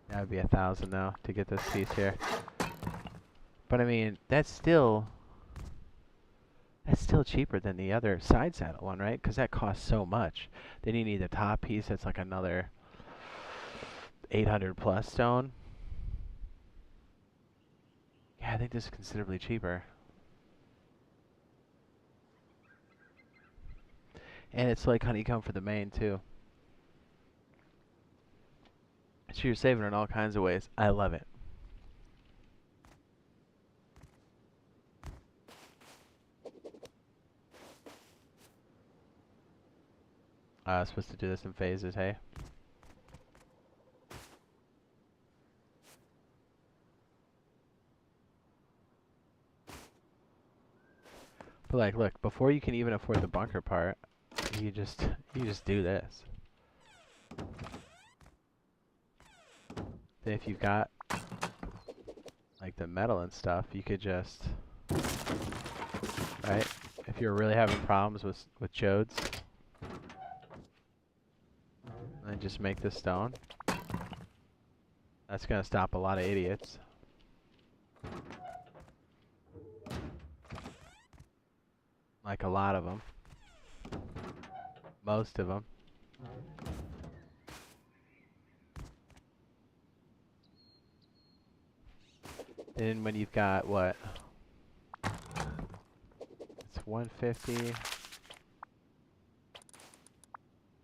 A: That would be 1,000 now to get this piece here. But I mean, that's still cheaper than the other side saddle one, right? Because that costs so much. Then you need the top piece. That's like another 800 plus stone. Yeah, I think this is considerably cheaper. And it's like honeycomb for the main too. So you're saving in all kinds of ways. I love it. I was supposed to do this in phases, hey? But like, look, before you can even afford the bunker part, you just do this. Then if you've got like the metal and stuff, you could just, right? If you're really having problems with Jodes, then just make this stone. That's gonna stop a lot of idiots. Like a lot of them. Most of them. Then when you've got what? It's 150.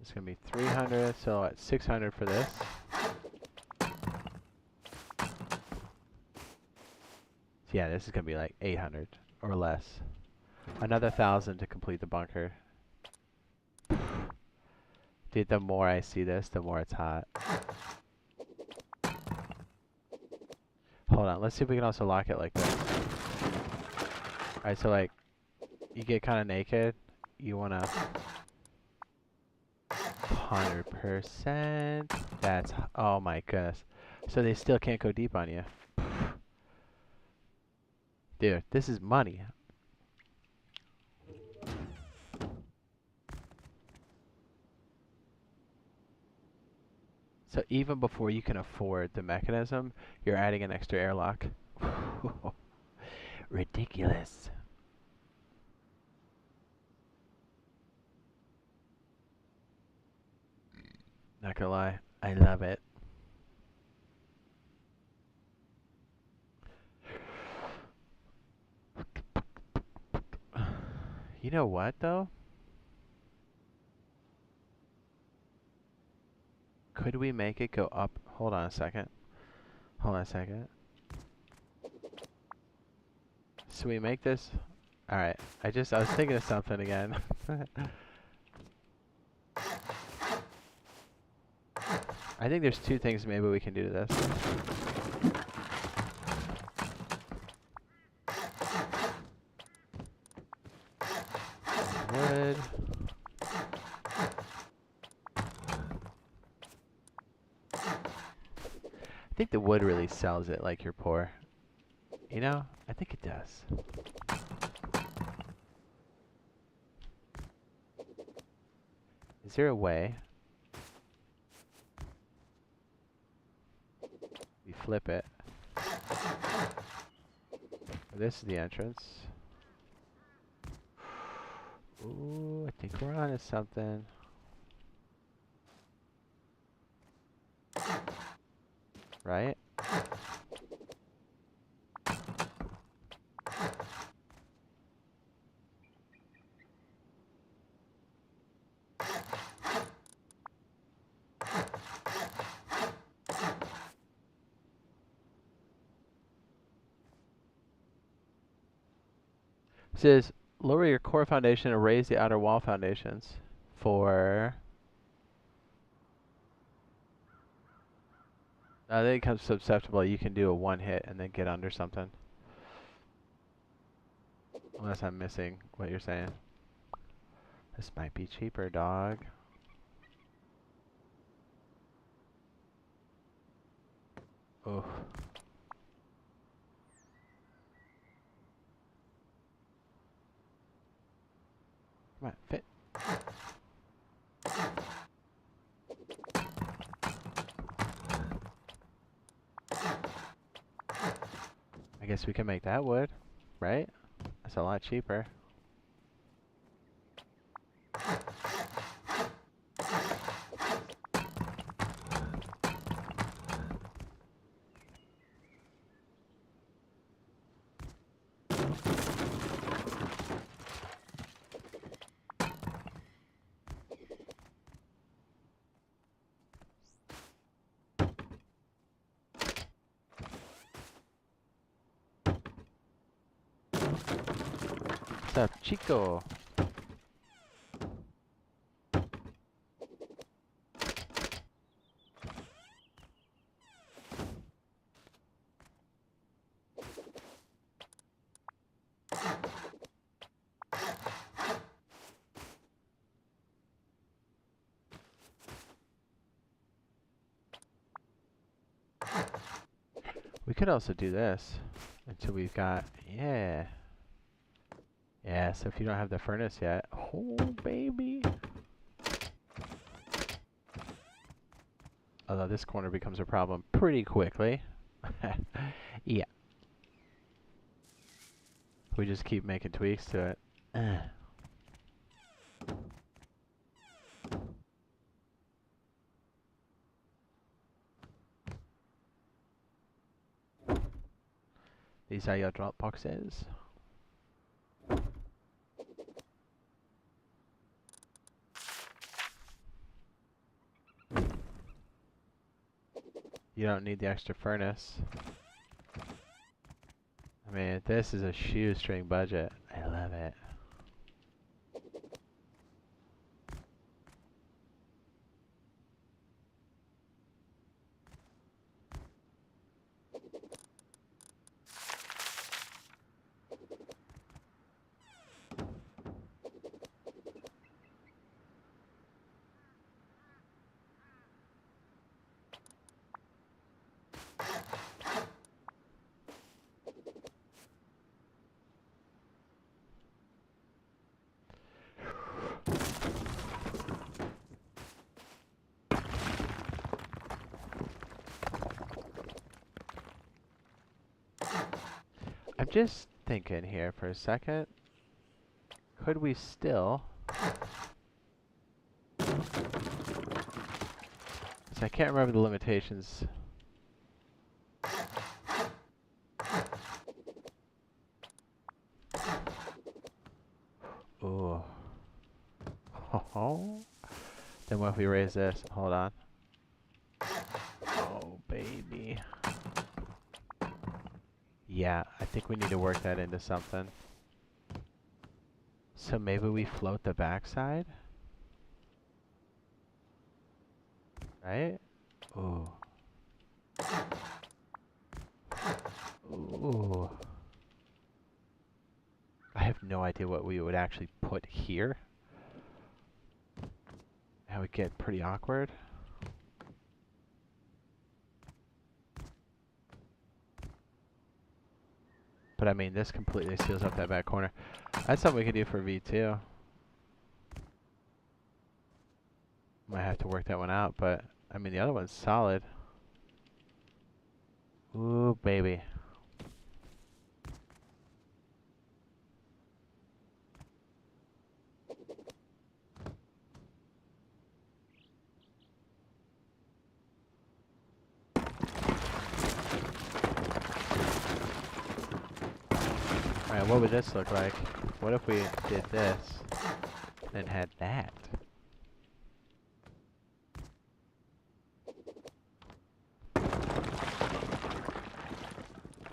A: It's gonna be 300, so at 600 for this. Yeah, this is gonna be like 800 or less. Another 1,000 to complete the bunker. Dude, the more I see this, the more it's hot. Hold on, let's see if we can also lock it like this. Alright, so like, you get kind of naked, you wanna 100%. That's, oh my goodness. So they still can't go deep on you. Dude, this is money. So even before you can afford the mechanism, you're adding an extra airlock. Ridiculous. Not gonna lie, I love it. You know what though? Could we make it go up? Hold on a second. Hold on a second. So we make this. Alright, I was thinking of something again. I think there's two things maybe we can do to this. Wood. I think the wood really sells it like you're poor. You know? I think it does. Is there a way? We flip it. This is the entrance. Ooh, I think we're onto something. Right? It says lower your core foundation and raise the outer wall foundations for. I think it becomes susceptible. You can do a one hit and then get under something. Unless I'm missing what you're saying. This might be cheaper, dog. Oh. Come on, fit. I guess we can make that wood, right? That's a lot cheaper. What's up, Chico? We could also do this until we've got, yeah. Yeah, so if you don't have the furnace yet, oh baby. Although this corner becomes a problem pretty quickly. Yeah. We just keep making tweaks to it. These are your drop boxes. You don't need the extra furnace. I mean, this is a shoestring budget. I love it. I'm just thinking here for a second. Could we still So I can't remember the limitations. Ooh. Oh. Then what if we raise this? Hold on. Oh, baby. Yeah, I think we need to work that into something. So maybe we float the backside? Right? Ooh. Ooh. I have no idea what we would actually put here. That would get pretty awkward. But I mean, this completely seals up that back corner. That's something we could do for V2. Might have to work that one out, but I mean, the other one's solid. Ooh, baby. Alright, what would this look like? What if we did this and had that?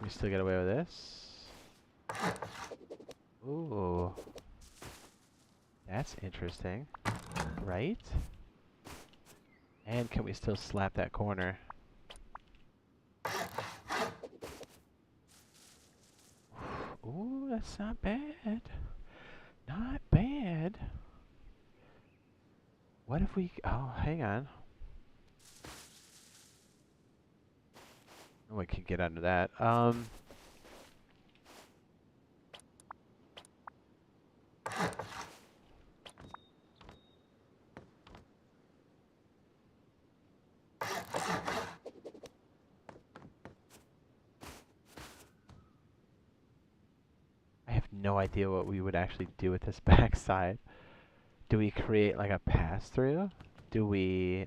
A: We still get away with this? Ooh. That's interesting. Right? And can we still slap that corner? Ooh, that's not bad. Not bad. What if we... Oh, hang on. Oh, we could get under that. I have no idea what we would actually do with this backside. Do we create like a pass-through? Do we...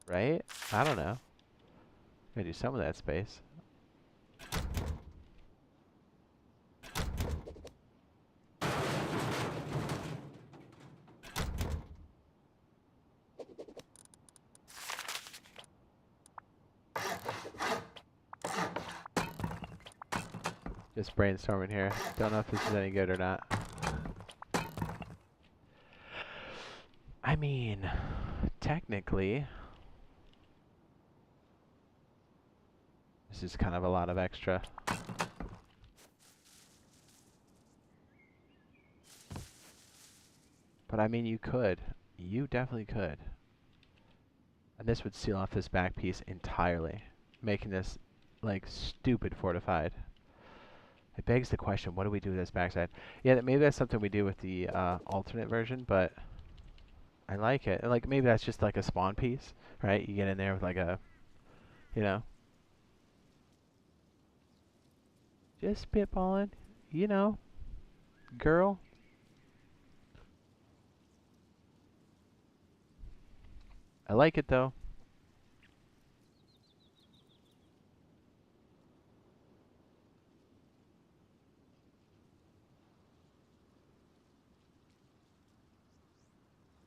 A: Right? I don't know. Gotta do some of that space. Just brainstorming here. Don't know if this is any good or not. I mean, technically, this is kind of a lot of extra. But I mean, you could. You definitely could. And this would seal off this back piece entirely, making this, like, stupid fortified. It begs the question, what do we do with this backside? Yeah, maybe that's something we do with the alternate version, but I like it. Like, maybe that's just like a spawn piece, right? You get in there with like a, you know, just spitballing, you know, girl. I like it though.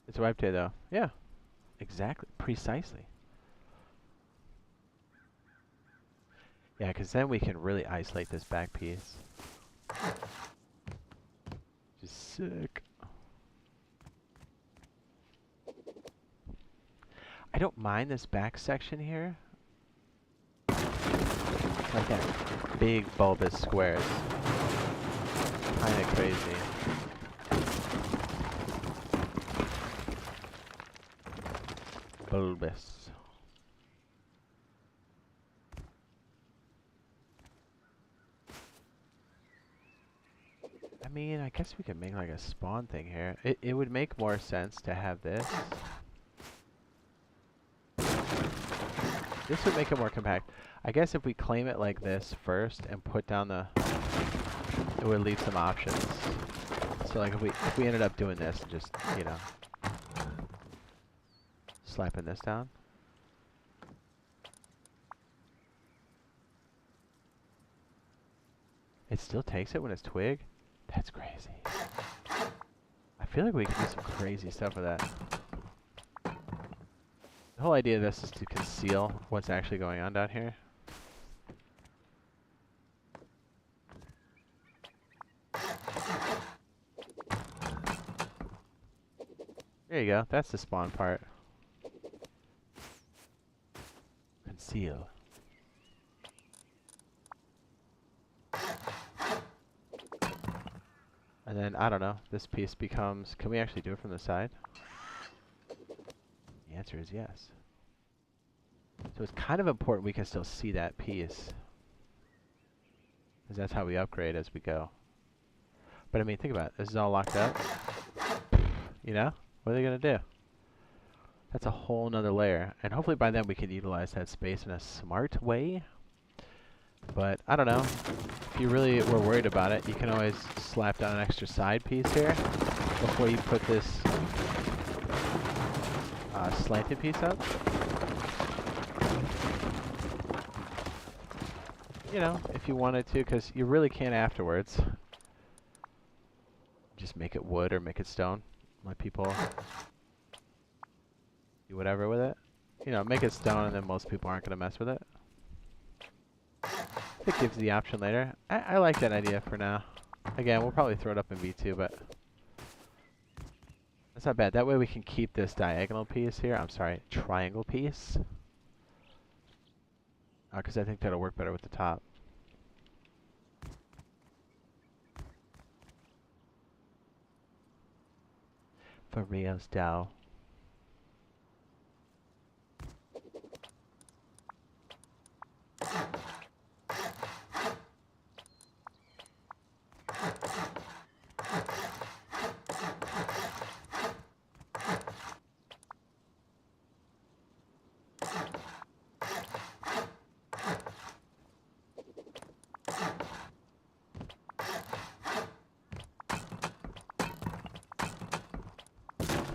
A: It's a wipe day though. Yeah, exactly, precisely. Yeah, because then we can really isolate this back piece. Just sick. I don't mind this back section here. Like that big bulbous squares. Kinda crazy. Bulbous. I mean, I guess we could make like a spawn thing here. It would make more sense to have this. This would make it more compact. I guess if we claim it like this first and put down the... It would leave some options. So like if we ended up doing this and just, you know, slapping this down. It still takes it when it's twig? That's crazy. I feel like we can do some crazy stuff with that. The whole idea of this is to conceal what's actually going on down here. There you go. That's the spawn part. Conceal. And then, I don't know, this piece becomes... Can we actually do it from the side? The answer is yes. So it's kind of important we can still see that piece. Because that's how we upgrade as we go. But I mean, think about it. This is all locked up. You know? What are they going to do? That's a whole nother layer. And hopefully by then we can utilize that space in a smart way. But, I don't know. If you really were worried about it, you can always slap down an extra side piece here before you put this slanted piece up. You know, if you wanted to, because you really can't afterwards. Just make it wood or make it stone. Let people do whatever with it. You know, make it stone and then most people aren't going to mess with it. It gives the option later. I like that idea for now. Again, we'll probably throw it up in V2, but that's not bad. That way we can keep this diagonal piece here. I'm sorry, triangle piece. Because I think that'll work better with the top. For Rio's Dow.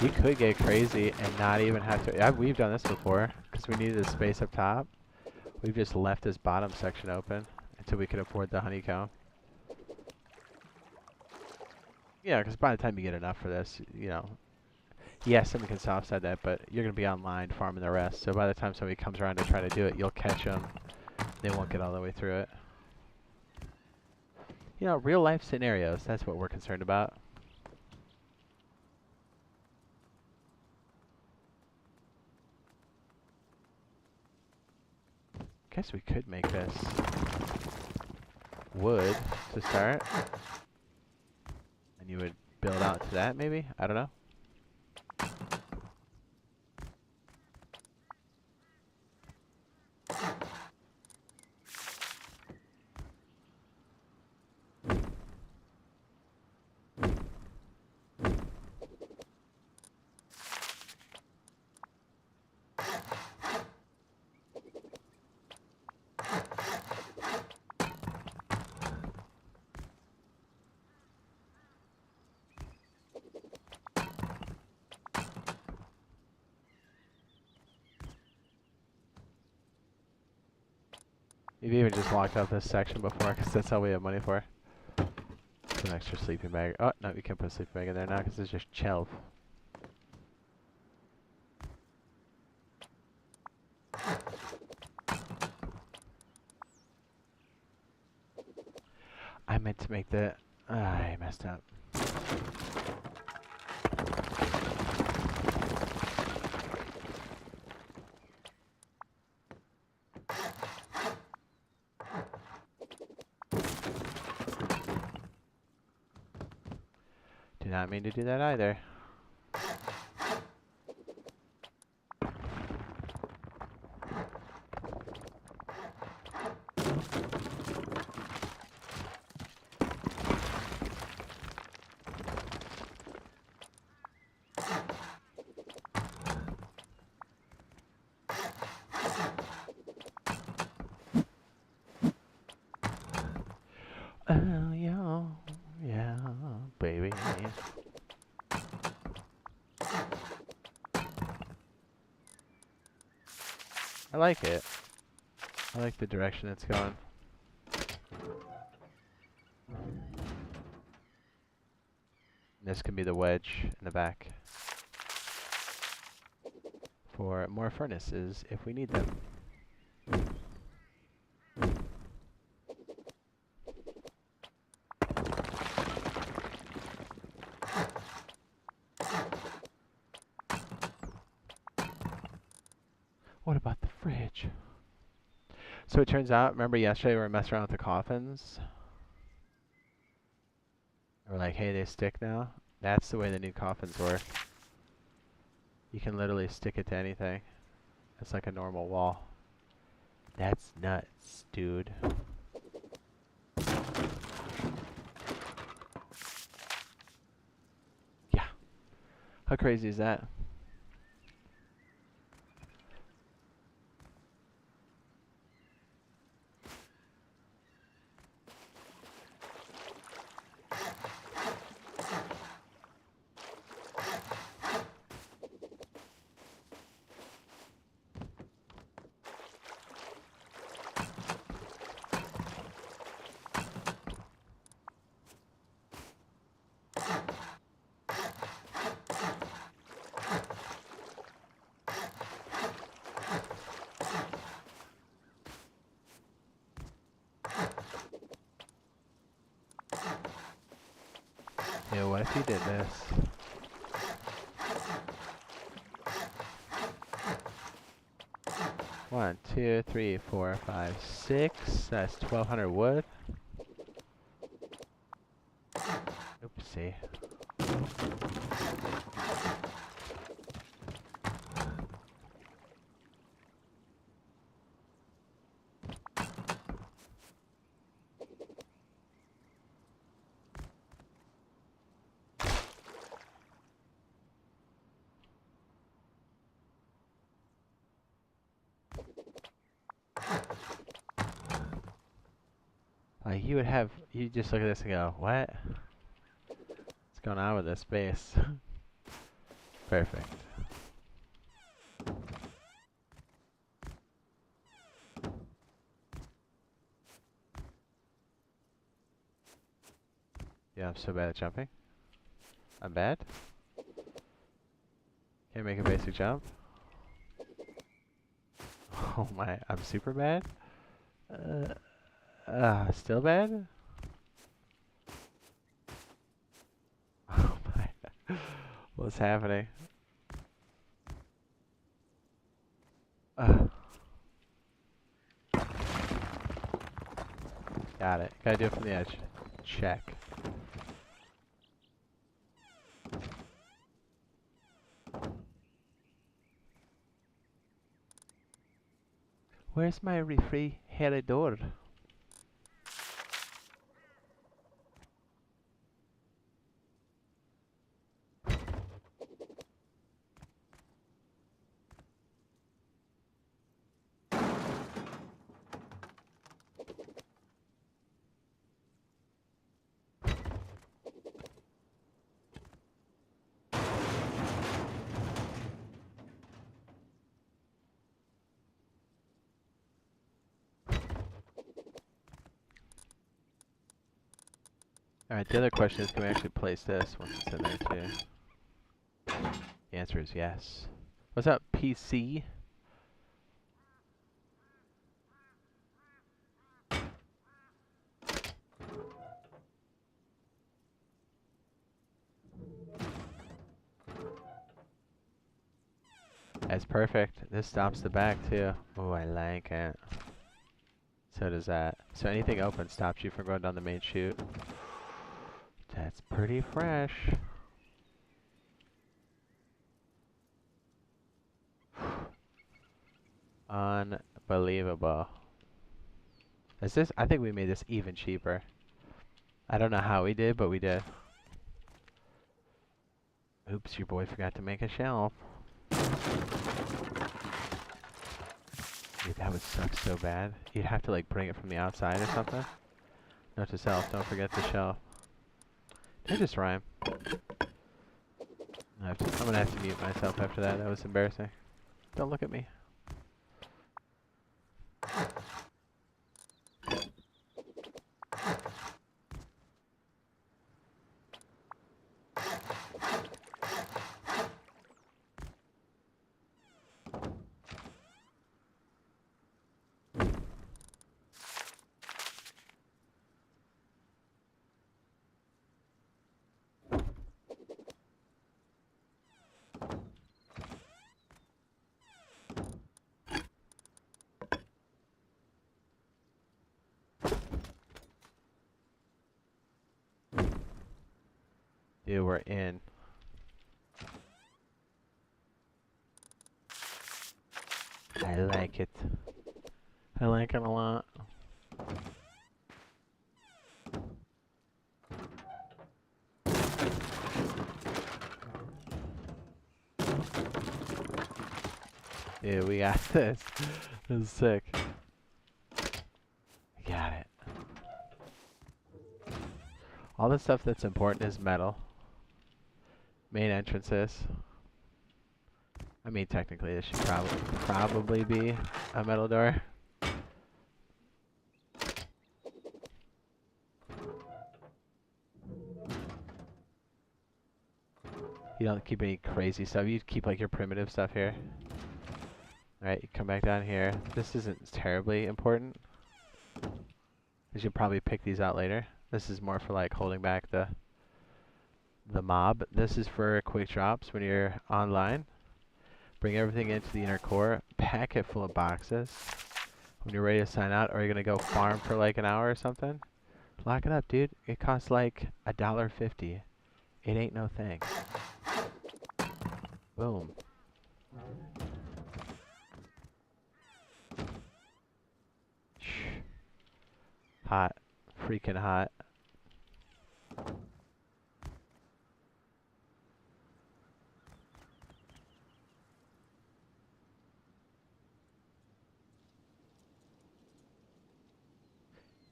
A: We could get crazy and not even have to... we've done this before, because we needed a space up top. We've just left this bottom section open until we could afford the honeycomb. Yeah, because by the time you get enough for this, you know... Yes, somebody can soft side that, but you're going to be online farming the rest. So by the time somebody comes around to try to do it, you'll catch them. They won't get all the way through it. You know, real life scenarios, that's what we're concerned about. Guess we could make this wood to start. And you would build out to that, maybe? I don't know. We've even just locked out this section before, because that's all we have money for. It's an extra sleeping bag. Oh, no, we can't put a sleeping bag in there now, because it's just shelf. I meant to make the... I messed up. Did not mean to do that either. Oh, yeah, baby. I like it. I like the direction it's going. This can be the wedge in the back for more furnaces if we need them. What about the fridge? So it turns out, remember yesterday we were messing around with the coffins? We're like, hey, they stick now? That's the way the new coffins work. You can literally stick it to anything. It's like a normal wall. That's nuts, dude. Yeah. How crazy is that? Yeah, what if you did this? One, two, three, 4, 5, 6. That's 1,200 wood. Oopsie. You would have, you just look at this and go, what? What's going on with this space? Perfect. Yeah, I'm so bad at jumping. I'm bad? Can't make a basic jump? Oh my, I'm super bad? Still bad? Oh my, what's happening? Got it. Gotta do it from the edge. Check. Where's my refrigerator? Alright, the other question is, can we actually place this once it's in there too? The answer is yes. What's up, PC? That's perfect. This stops the back too. Oh, I like it. So does that. So anything open stops you from going down the main chute. That's pretty fresh. Unbelievable. Is this? I think we made this even cheaper. I don't know how we did, but we did. Oops, your boy forgot to make a shelf. Dude, that would suck so bad. You'd have to like bring it from the outside or something. Note to self, don't forget the shelf. Did I just rhyme? I'm gonna have to mute myself after that. That was embarrassing. Don't look at me. Dude, we're in. I like it. I like it a lot. Dude, we got this. This is sick. Got it. All the stuff that's important is metal. Main entrances. I mean, technically, this should probably be a metal door. You don't keep any crazy stuff. You keep like your primitive stuff here. Alright, you come back down here. This isn't terribly important. You should probably pick these out later. This is more for like holding back the mob. This is for quick drops when you're online. Bring everything into the inner core. Pack it full of boxes. When you're ready to sign out, or you're gonna go farm for like an hour or something. Lock it up, dude. It costs like $1.50. It ain't no thing. Boom. Shh. Hot. Freaking hot.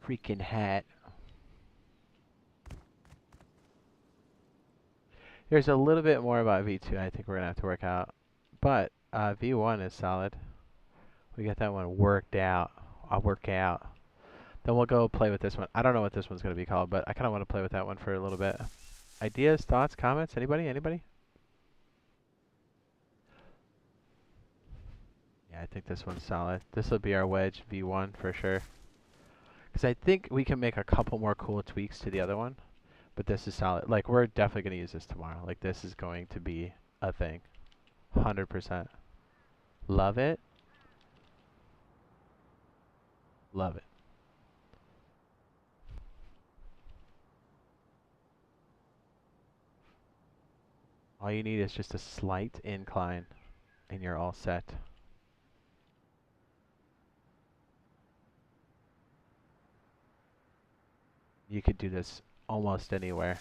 A: Freaking hat. There's a little bit more about V2 I think we're going to have to work out. But V1 is solid. We got that one worked out. I'll work out. Then we'll go play with this one. I don't know what this one's going to be called, but I kind of want to play with that one for a little bit. Ideas, thoughts, comments? Anybody? Anybody? Yeah, I think this one's solid. This will be our wedge V1 for sure. Because I think we can make a couple more cool tweaks to the other one. But this is solid. Like, we're definitely going to use this tomorrow. Like, this is going to be a thing. 100%. Love it. Love it. All you need is just a slight incline, and you're all set. You could do this almost anywhere.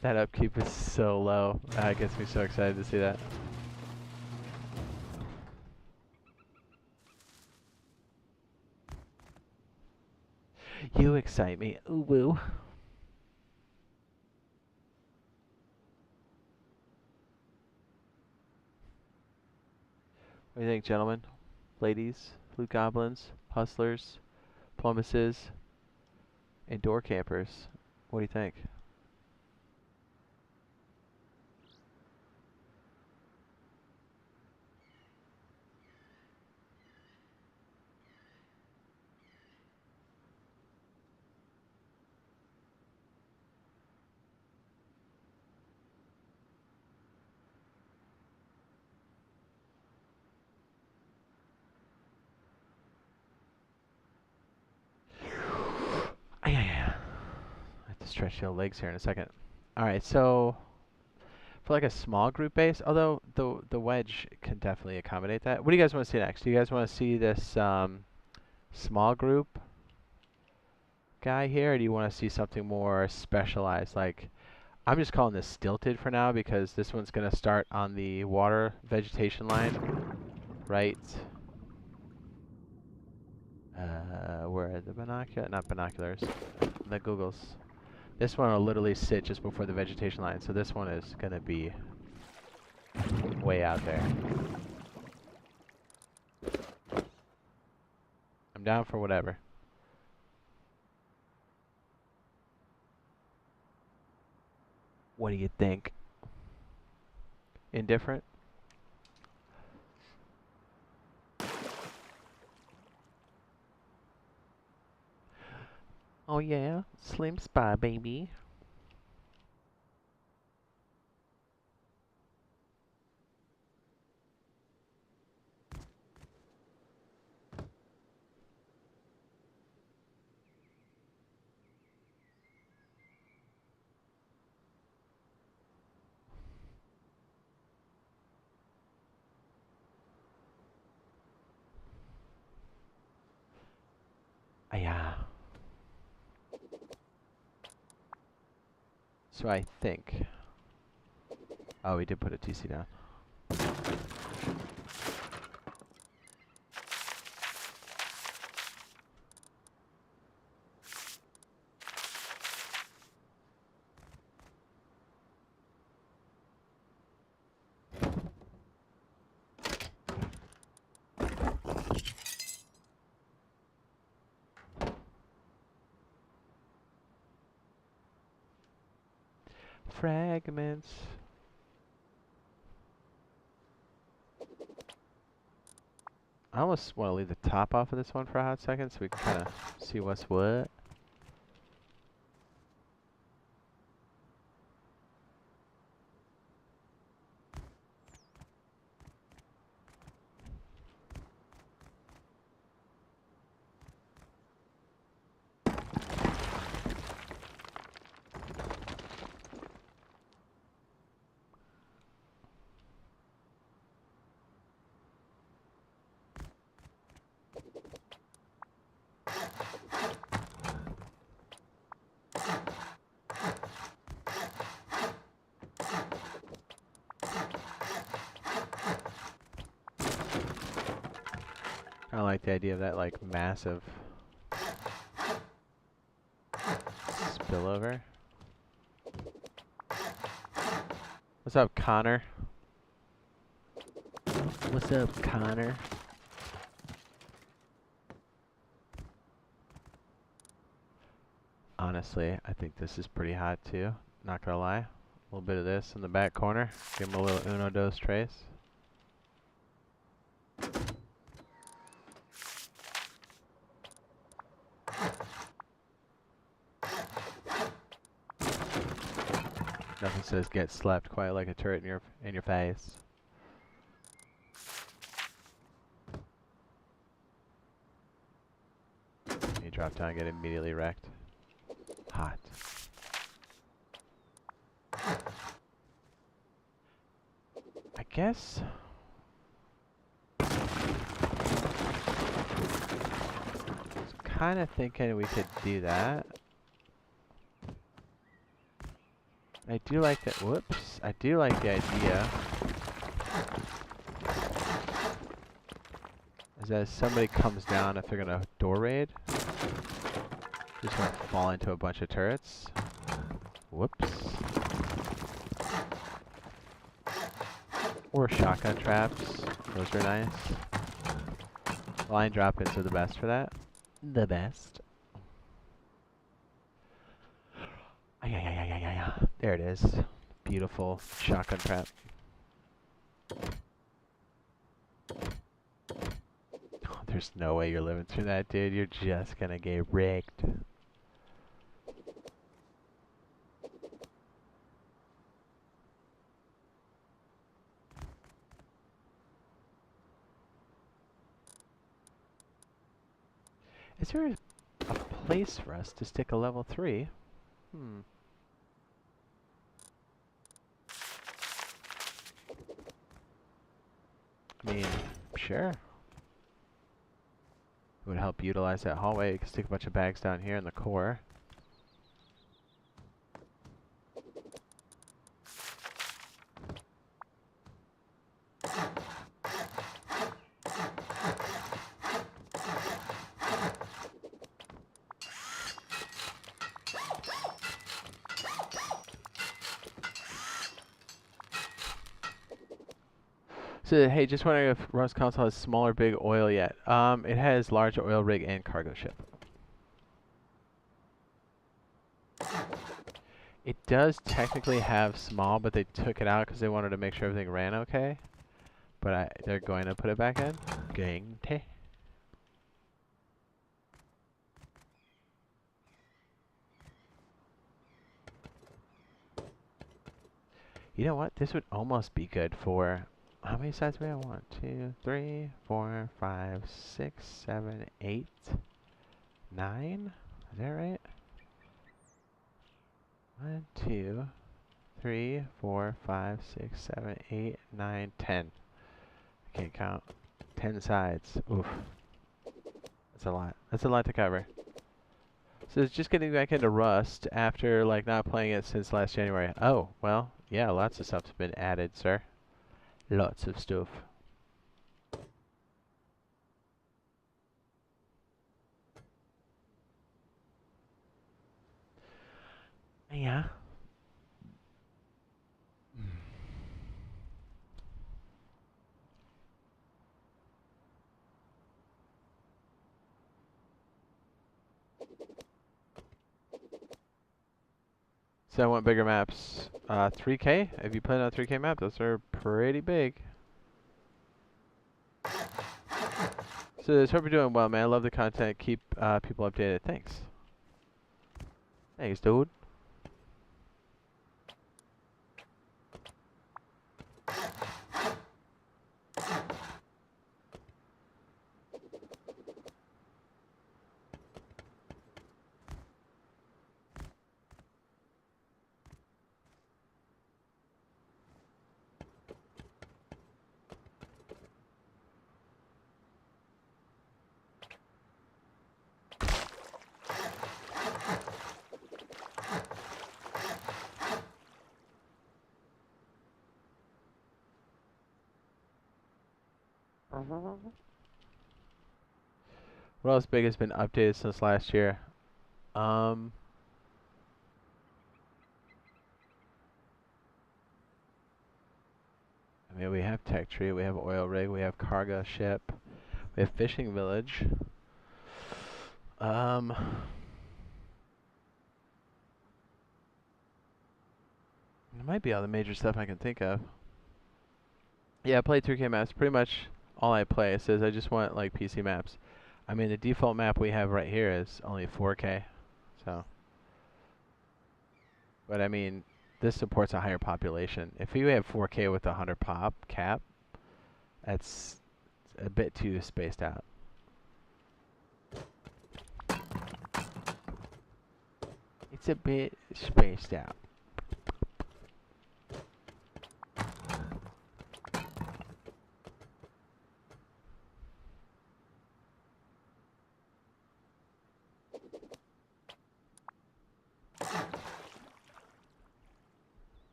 A: That upkeep is so low. It gets me so excited to see that. You excite me. Ooh woo. What do you think, gentlemen? Ladies, loot goblins, hustlers, plumbuses, and door campers. What do you think? I have to stretch your legs here in a second. Alright, so for like a small group base, although the wedge can definitely accommodate that. What do you guys want to see next? Do you guys want to see this small group guy here, or do you want to see something more specialized? Like, I'm just calling this stilted for now because this one's going to start on the water vegetation line, right? Where are the not binoculars, the googles. This one will literally sit just before the vegetation line, so this one is going to be way out there. I'm down for whatever. What do you think? Indifferent? Oh yeah, slim spy baby. Yeah. So I think. Oh, we did put a TC down. Fragments. I almost want to leave the top off of this one for a hot second so we can kind of see what's what. I like the idea of that like massive spillover. What's up, Connor? What's up, Connor? Honestly, I think this is pretty hot too. Not gonna lie. A little bit of this in the back corner. Give him a little uno dos trace. Nothing says get slapped quite like a turret in your face. You drop down, get immediately wrecked. Hot. I guess. I was kind of thinking we could do that. I do like that. Whoops. I do like the idea. Is that if somebody comes down, if they're gonna door raid, just gonna fall into a bunch of turrets. Whoops. Or shotgun traps. Those are nice. Line drop-ins are the best for that. The best. There it is. Beautiful shotgun trap. Oh, there's no way you're living through that, dude. You're just gonna get rigged. Is there a place for us to stick a level 3? I mean, sure. It would help utilize that hallway. You can stick a bunch of bags down here in the core. So, hey, just wondering if Rust console has small or big oil yet. It has large oil rig and cargo ship. It does technically have small, but they took it out because they wanted to make sure everything ran okay. But they're going to put it back in. Going to. You know what? This would almost be good for... How many sides do we have? 1, 2, 3, 4, 5, 6, 7, 8, 9? Is that right? 1, 2, 3, 4, 5, 6, 7, 8, 9, 10. I can't count. 10 sides. Oof. That's a lot. That's a lot to cover. So it's just getting back into Rust after like not playing it since last January. Oh, well, yeah, lots of stuff's been added, sir. Lots of stuff. Yeah. So I want bigger maps. 3K? Have you played on a 3K map? Those are pretty big. So I hope you're doing well, man. I love the content. Keep people updated. Thanks. Thanks, dude. What else big has been updated since last year? Um, I mean, we have Tech Tree, we have Oil Rig, we have Cargo Ship, we have Fishing Village. It might be all the major stuff I can think of. Yeah, I play 2K maps. Pretty much all I play. It says I just want like PC maps. I mean, the default map we have right here is only 4K. So, but I mean, this supports a higher population. If you have 4K with a 100 pop cap, that's a bit too spaced out. It's a bit spaced out.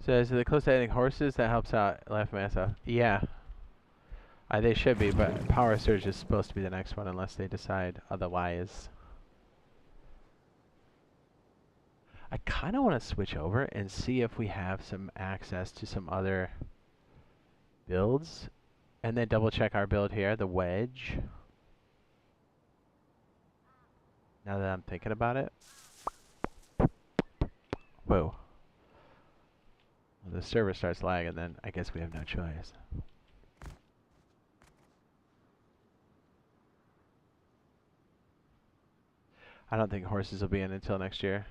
A: So is it close to adding horses? That helps out Life Massa. Yeah. They should be, but Power Surge is supposed to be the next one unless they decide otherwise. I kind of want to switch over and see if we have some access to some other builds. And then double check our build here, the Wedge. Now that I'm thinking about it. Whoa. Well, the server starts lagging, then I guess we have no choice. I don't think horses will be in until next year.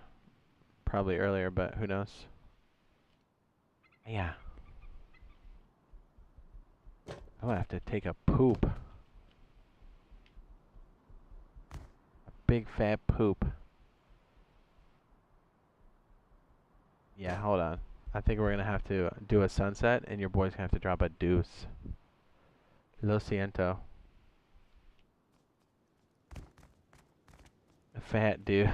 A: Probably earlier, but who knows? Yeah. I'm gonna have to take a poop. A big fat poop. Yeah, hold on. I think we're gonna have to do a sunset, and your boy's gonna have to drop a deuce. Lo siento. A fat deuce.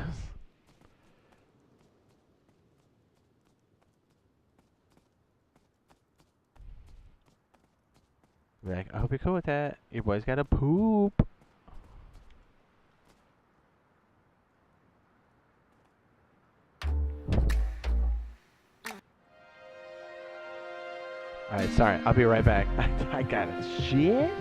A: Be like, I hope you're cool with that. Your boy's got a poop. Alright, sorry. I'll be right back. I got it. Shit.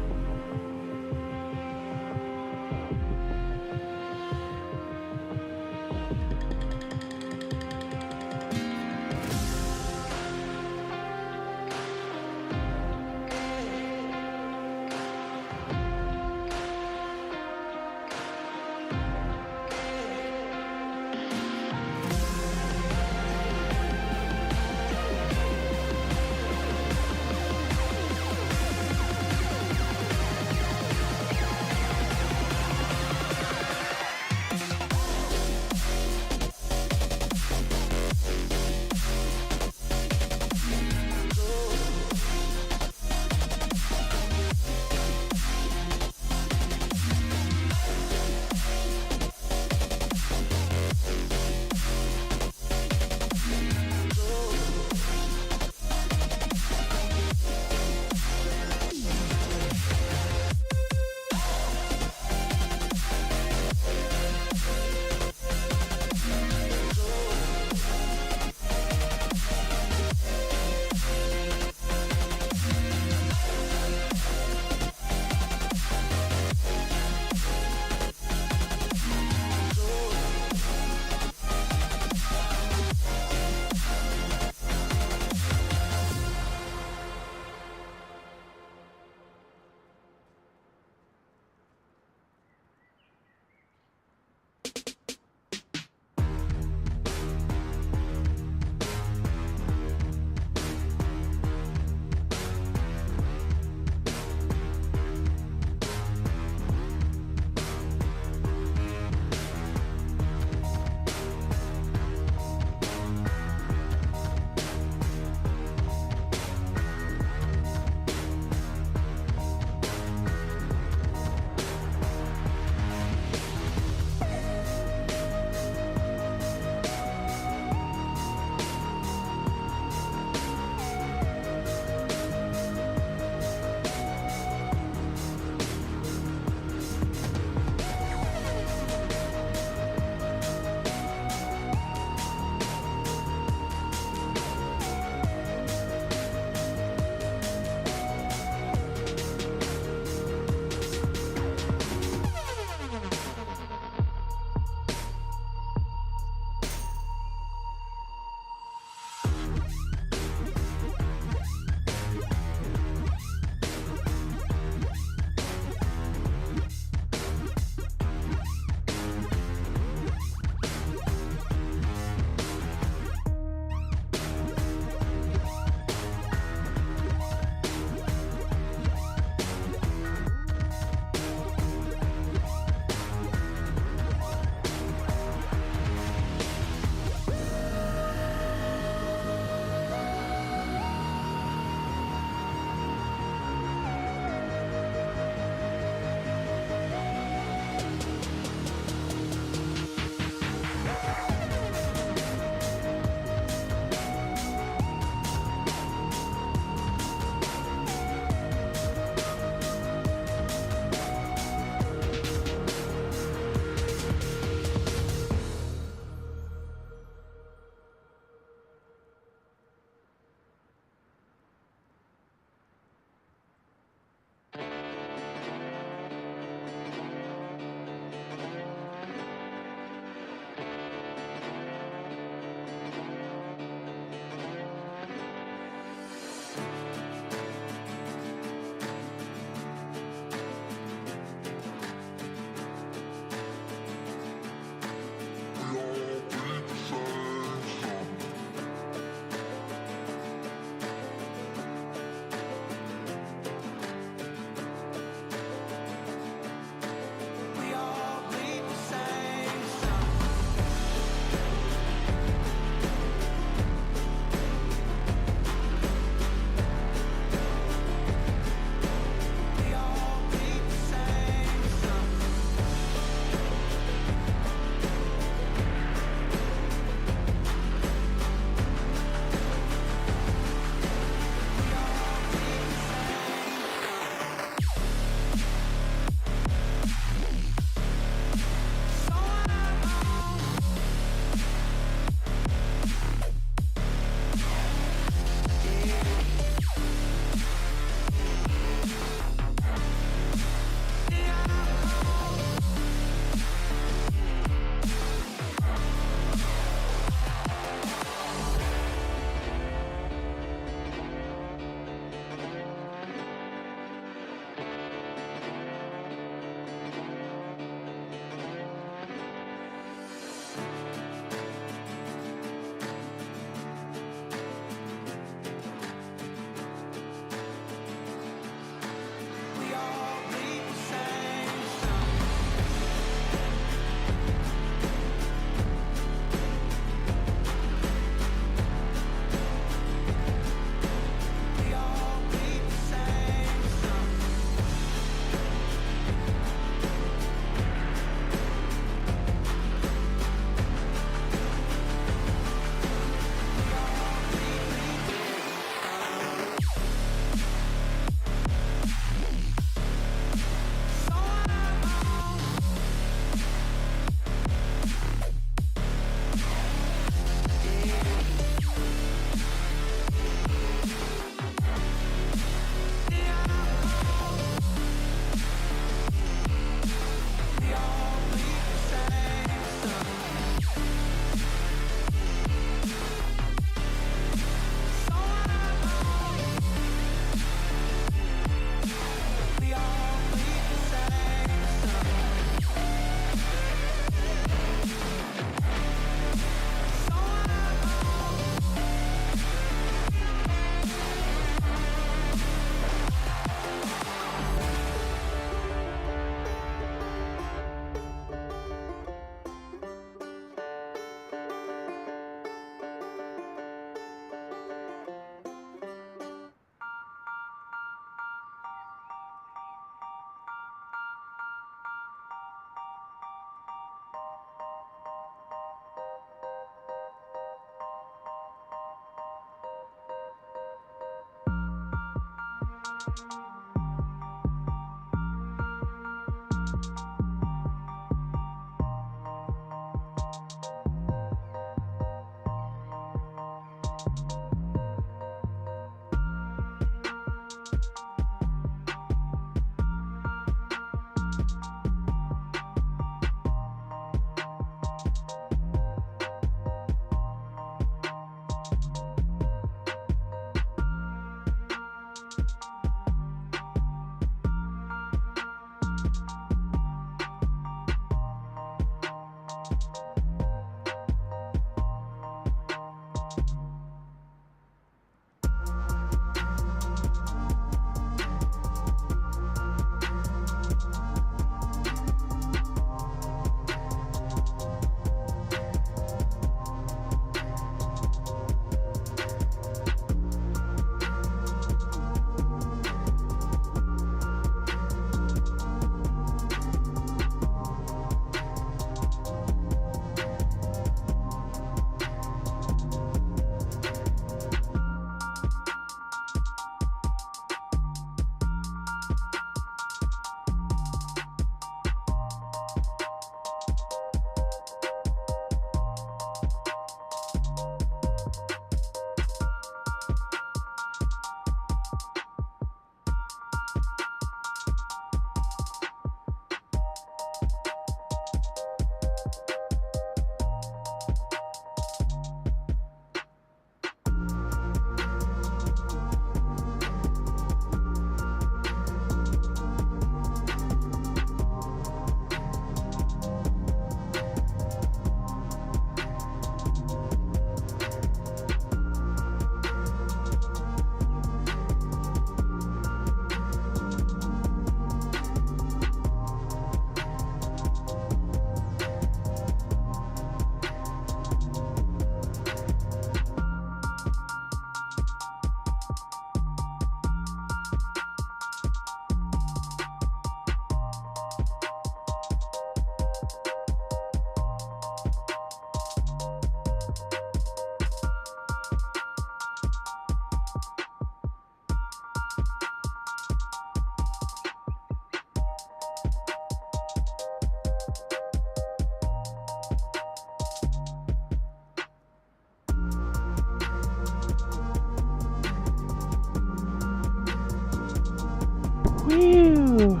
A: Whew.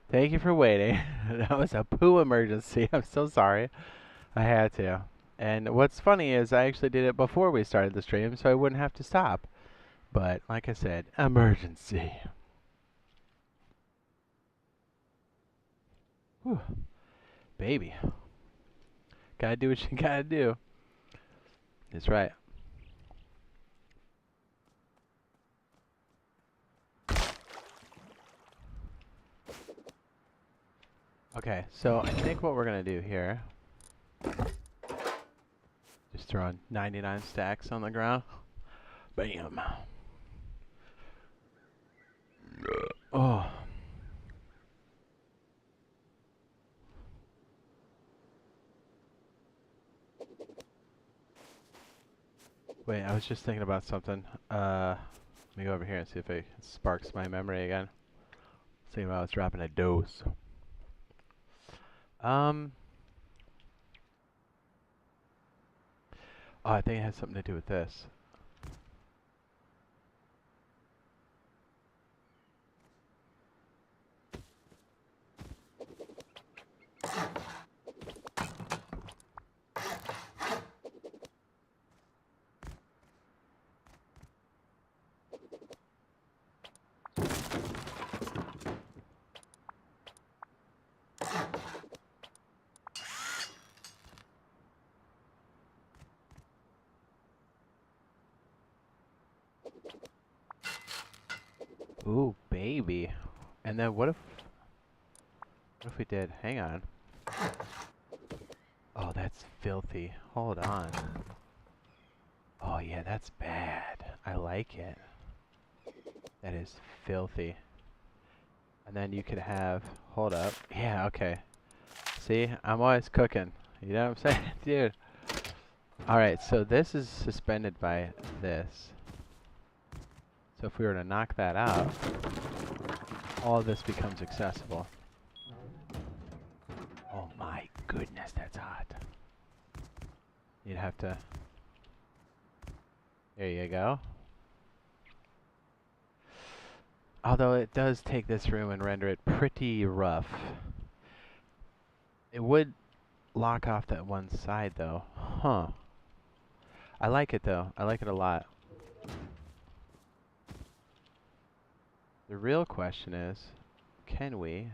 A: Thank you for waiting. That was a poo emergency. I'm so sorry. I had to. And what's funny is I actually did it before we started the stream, so I wouldn't have to stop. But like I said, emergency. Whew. Baby. Gotta do what you gotta do. That's right. Okay, so I think what we're gonna do here, just throwing 99 stacks on the ground. Bam. Oh. Wait, I was just thinking about something. Let me go over here and see if it sparks my memory again. Thinking about I was dropping a dose. Oh, I think it has something to do with this. Ooh, baby. And then what if we did? Hang on. Oh, that's filthy. Hold on. Oh yeah, that's bad. I like it. That is filthy. And then you could have, hold up. Yeah, okay. See, I'm always cooking. You know what I'm saying? Dude. Alright, so this is suspended by this. So if we were to knock that out, all of this becomes accessible. Oh my goodness, that's hot. You'd have to... There you go. Although it does take this room and render it pretty rough. It would lock off that one side though. Huh. I like it though. I like it a lot. The real question is, can we...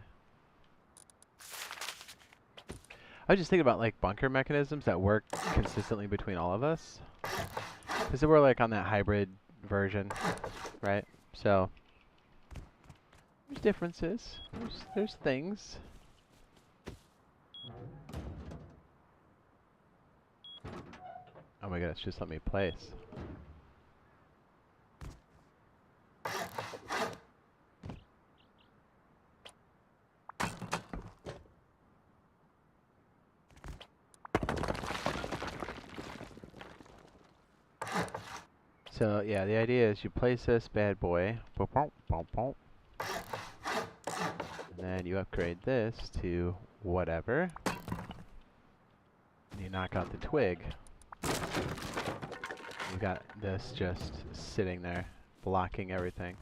A: I was just thinking about like bunker mechanisms that work consistently between all of us. Because we're like on that hybrid version, right? So, there's differences. There's things. Oh my goodness, just let me place. So yeah, the idea is you place this bad boy, and then you upgrade this to whatever, and you knock out the twig. You've got this just sitting there, blocking everything.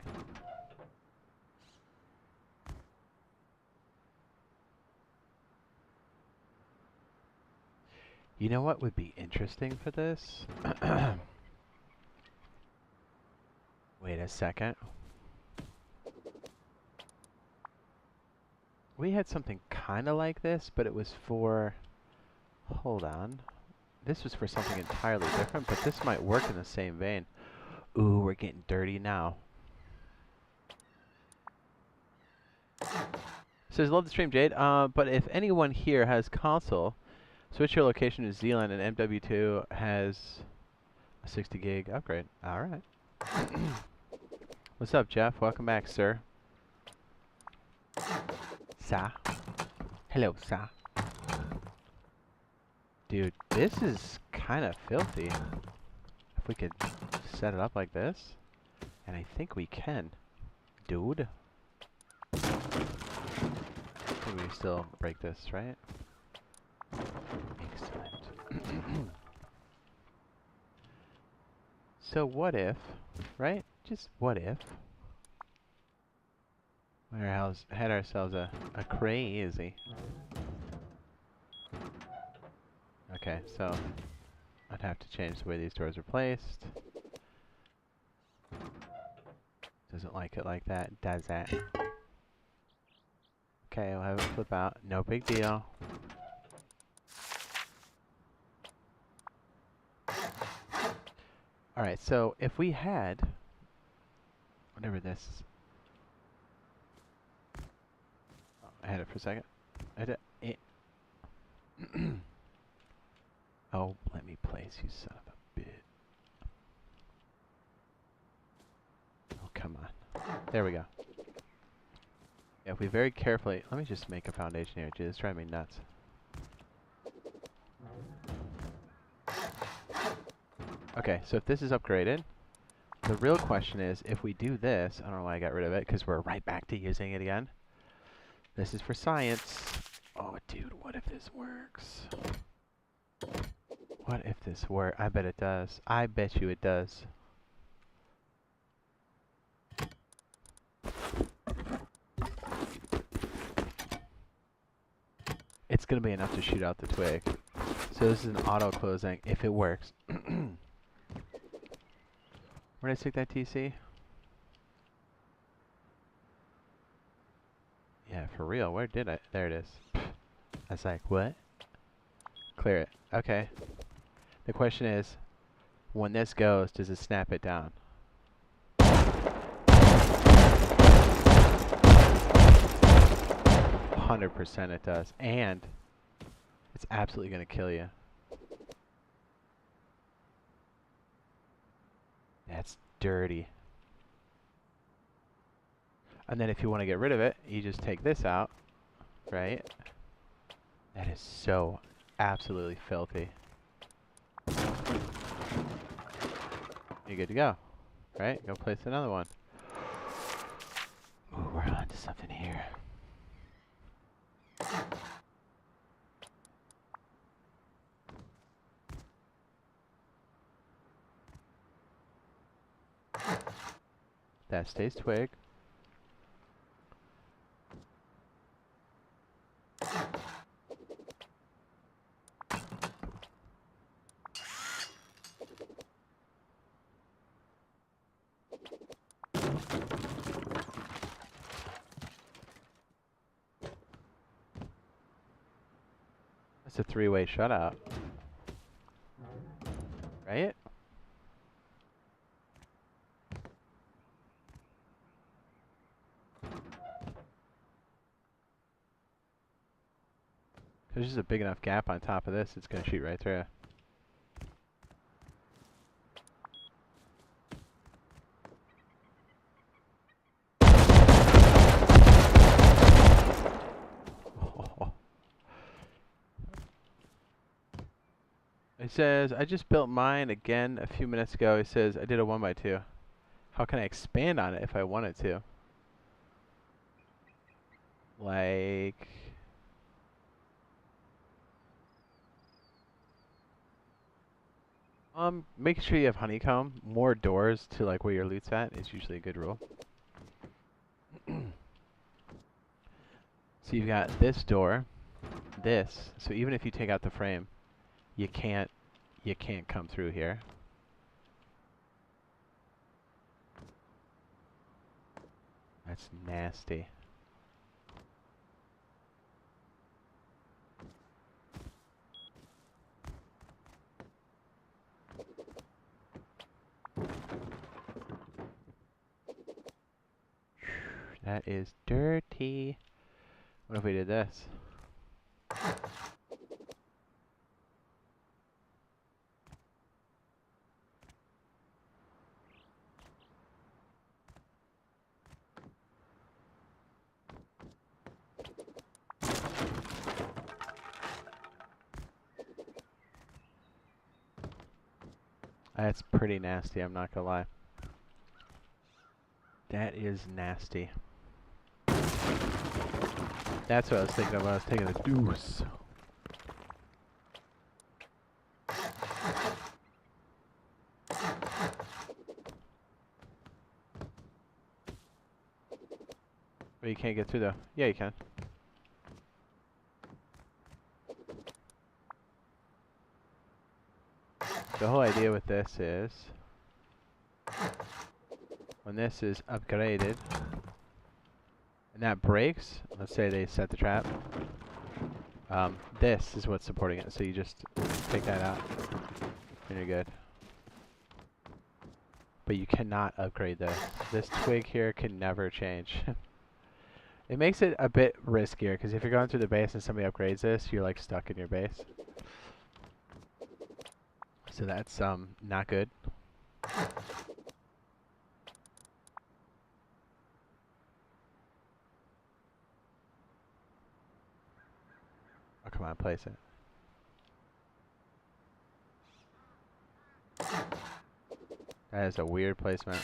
A: You know what would be interesting for this? Wait a second. We had something kind of like this, but it was for... Hold on. This was for something entirely different, but this might work in the same vein. Ooh, we're getting dirty now. Says, love the stream, Jade. But if anyone here has console, switch your location to Zealand, and MW2 has a 60 gig upgrade. Alright. What's up, Jeff? Welcome back, sir. Sa. Hello, Sa. Dude, this is kind of filthy. If we could set it up like this. And I think we can. Dude. Can we still break this, right? Excellent. So what if, right? Just what if We had ourselves a crazy. Okay, so I'd have to change the way these doors are placed. Doesn't like it like that, does it? Okay, we'll have it flip out. No big deal. Alright, so if we had whatever this is. Oh, I had it for a second. I did it. Oh, let me place, you son of a bitch. Oh, come on. There we go. Yeah, if we very carefully... Let me just make a foundation here. Dude, it's driving me nuts. Okay, so if this is upgraded, the real question is, if we do this... I don't know why I got rid of it, because we're right back to using it again. This is for science. Oh, dude, what if this works? What if this works? I bet it does. I bet you it does. It's going to be enough to shoot out the twig. So this is an auto-closing, if it works. Where did I stick that TC? Yeah, for real. Where did I? There it is. I was like, what? Clear it. Okay. The question is, when this goes, does it snap it down? 100% it does. And it's absolutely going to kill you. That's dirty. And then if you want to get rid of it, you just take this out, right? That is so absolutely filthy. You're good to go, right? Go place another one. Ooh, we're on to something here. That stays twig. That's a three-way shutout. Right? There's just a big enough gap on top of this, it's going to shoot right through. It says, I just built mine again a few minutes ago. It says, I did a 1x2. How can I expand on it if I wanted to? Like... make sure you have honeycomb. More doors to like where your loot's at is usually a good rule. So you've got this door, this. So even if you take out the frame, you can't come through here. That's nasty. That is dirty. What if we did this? That's pretty nasty, I'm not gonna lie. That is nasty. That's what I was thinking of when I was taking the deuce. Oh, you can't get through though. Yeah, you can. The whole idea with this is, when this is upgraded, and that breaks, let's say they set the trap, this is what's supporting it. So you just take that out, and you're good. But you cannot upgrade this. This twig here can never change. It makes it a bit riskier, because if you're going through the base and somebody upgrades this, you're like stuck in your base. So that's not good. Oh, come on, place it. That is a weird placement.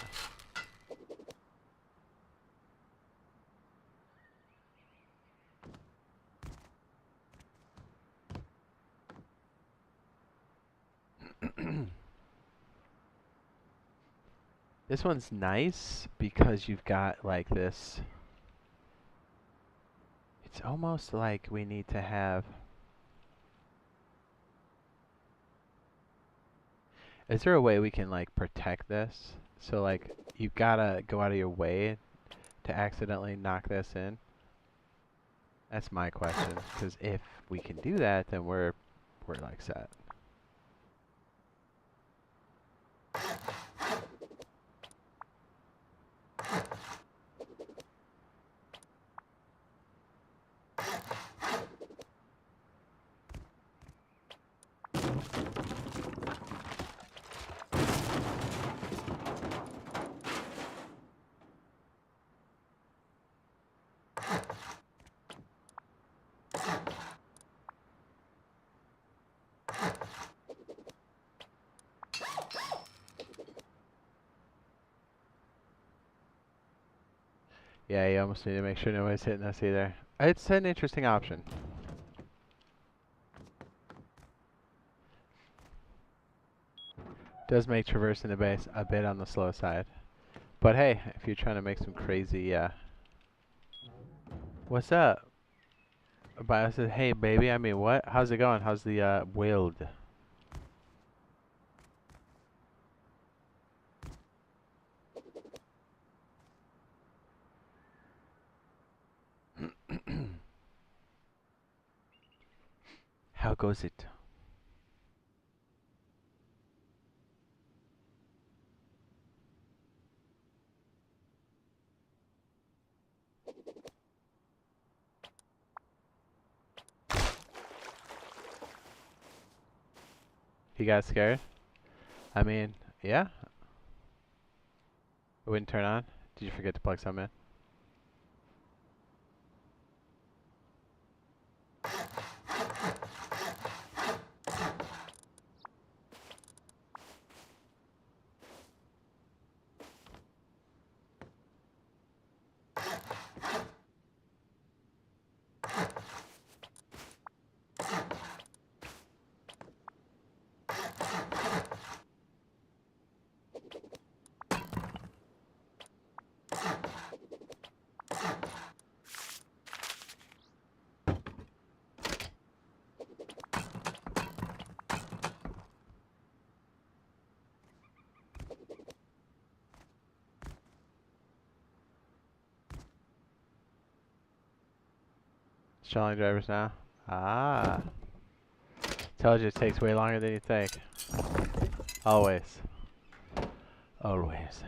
A: This one's nice because you've got like this. It's almost like we need to have. Is there a way we can like protect this? So like you gotta go out of your way to accidentally knock this in? That's my question. Because if we can do that, then we're like set. Yeah, you almost need to make sure nobody's hitting us either. It's an interesting option. Does make traversing the base a bit on the slow side. But hey, if you're trying to make some crazy, what's up? Bio says, hey baby, I mean what? How's it going? How's the, build? How goes it? You got scared? I mean, yeah. It wouldn't turn on? Did you forget to plug some in? Stalling drivers now. Ah. Told you it takes way longer than you think. Always. Always.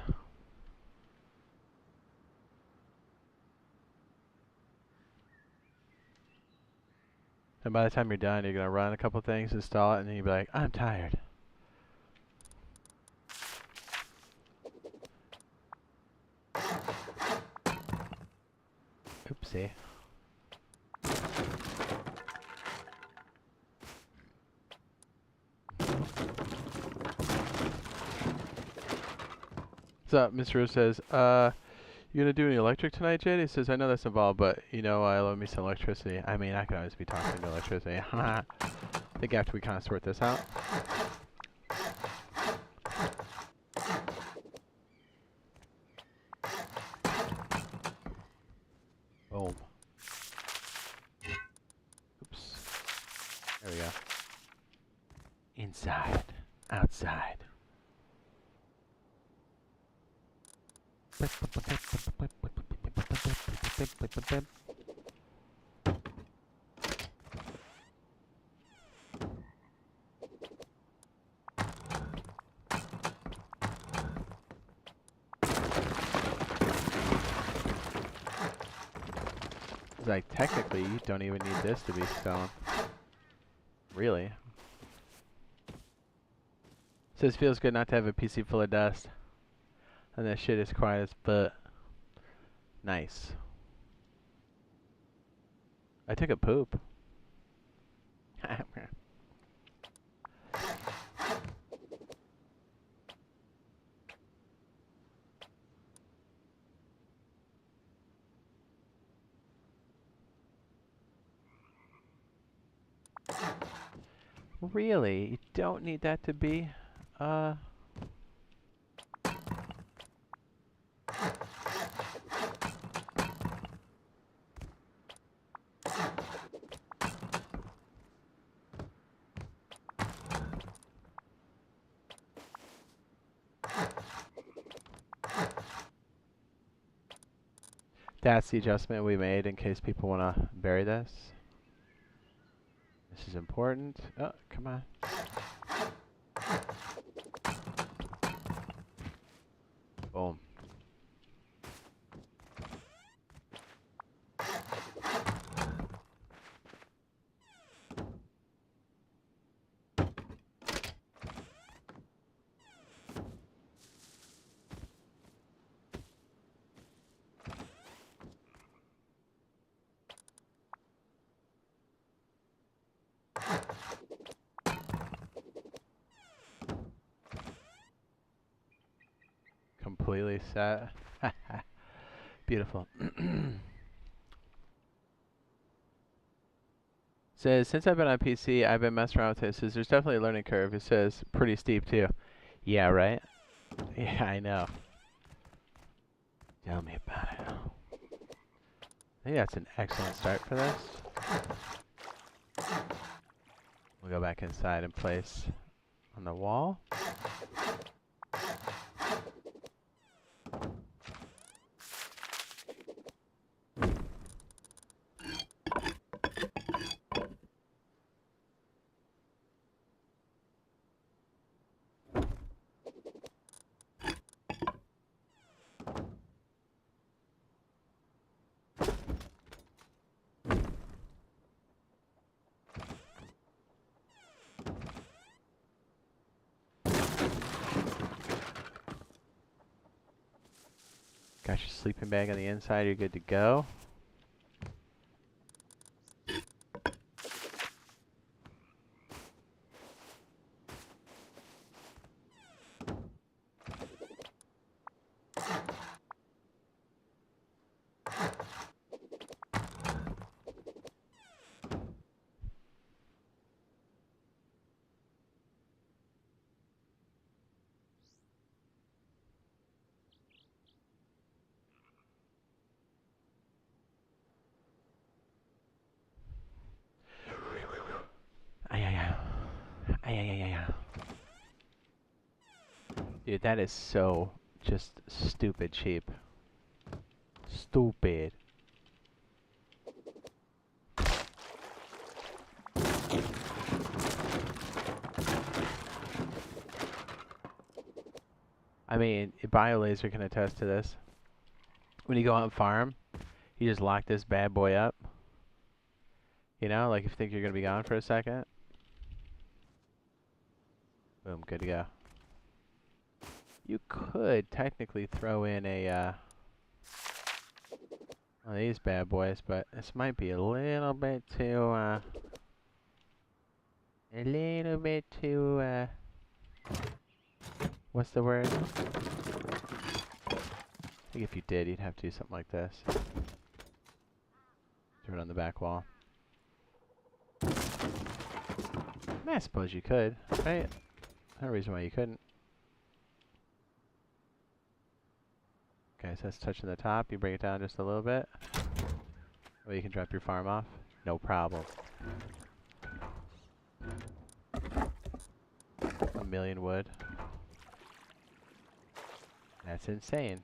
A: And by the time you're done, you're gonna run a couple things, install it, and then you'll be like, I'm tired. Oopsie. What's up? Mr. Rose says, you gonna do any electric tonight, Jade? He says, I know that's involved, but, you know, I love me some electricity. I mean, I can always be talking to electricity. I think after we kind of sort this out. Inside. Outside. Like, technically, you don't even need this to be stone. Really? Says feels good not to have a PC full of dust. And that shit is quiet as but nice. I took a poop. Really? You don't need that to be, That's the adjustment we made in case people want to bury this. This is important. Oh, come on. Boom. Completely set. Beautiful. Says, since I've been on PC, I've been messing around with this. Says, there's definitely a learning curve. It says, pretty steep too. Yeah, right? Yeah, I know. Tell me about it. I think that's an excellent start for this. We'll go back inside and place on the wall. Got your sleeping bag on the inside, you're good to go. Dude, that is so just stupid cheap. Stupid. I mean, BioLazer can attest to this. When you go out and farm, you just lock this bad boy up. You know, like if you think you're going to be gone for a second. Boom, good to go. You could technically throw in a, one of these bad boys, but this might be a little bit too, what's the word? I think if you did, you'd have to do something like this. Throw it on the back wall. I suppose you could, right? No reason why you couldn't. Okay, so that's touching the top. You bring it down just a little bit. Or you can drop your farm off. No problem. A million wood. That's insane.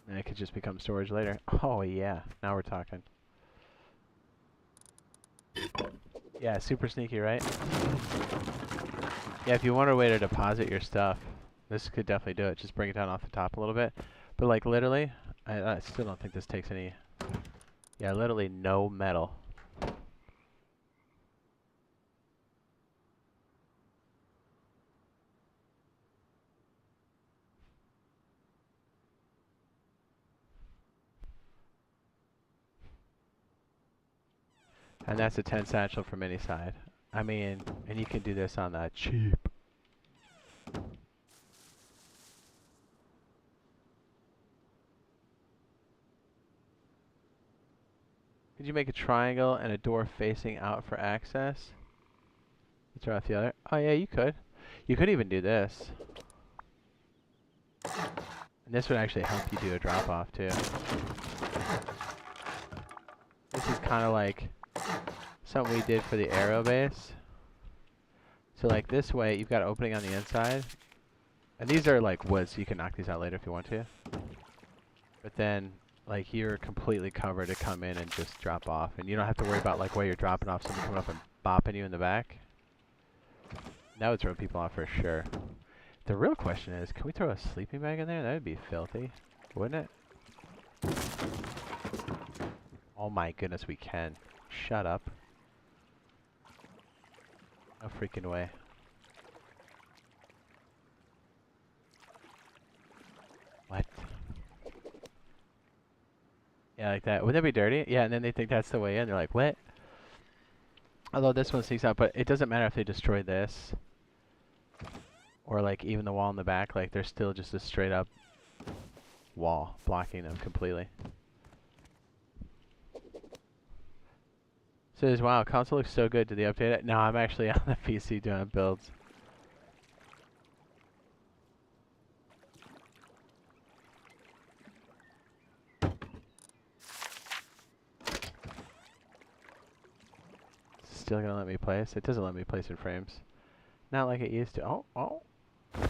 A: And it could just become storage later. Oh yeah, now we're talking. Yeah, super sneaky, right? Yeah, if you want a way to deposit your stuff, this could definitely do it. Just bring it down off the top a little bit. But like literally, I still don't think this takes any... Yeah, literally no metal. And that's a 10 satchel from any side. I mean, and you can do this on the cheap. Could you make a triangle and a door facing out for access? Let's try off the other. Oh yeah, you could. You could even do this. And this would actually help you do a drop off too. This is kind of like something we did for the aero base. So like this way, you've got an opening on the inside. And these are like wood, so you can knock these out later if you want to. But then, like, you're completely covered to come in and just drop off. And you don't have to worry about, like, where you're dropping off, someone coming up and bopping you in the back. That would throw people off for sure. The real question is, can we throw a sleeping bag in there? That would be filthy, wouldn't it? Oh my goodness, we can. Shut up. No freaking way. What? Yeah, like that. Wouldn't that be dirty? Yeah, and then they think that's the way in. They're like, what? Although this one sneaks out, but it doesn't matter if they destroy this. Or like even the wall in the back, like there's still just a straight up wall blocking them completely. Says, wow, console looks so good. Did they update it? No, I'm actually on the PC doing builds. Still gonna let me place? It doesn't let me place in frames. Not like it used to. Oh, oh. I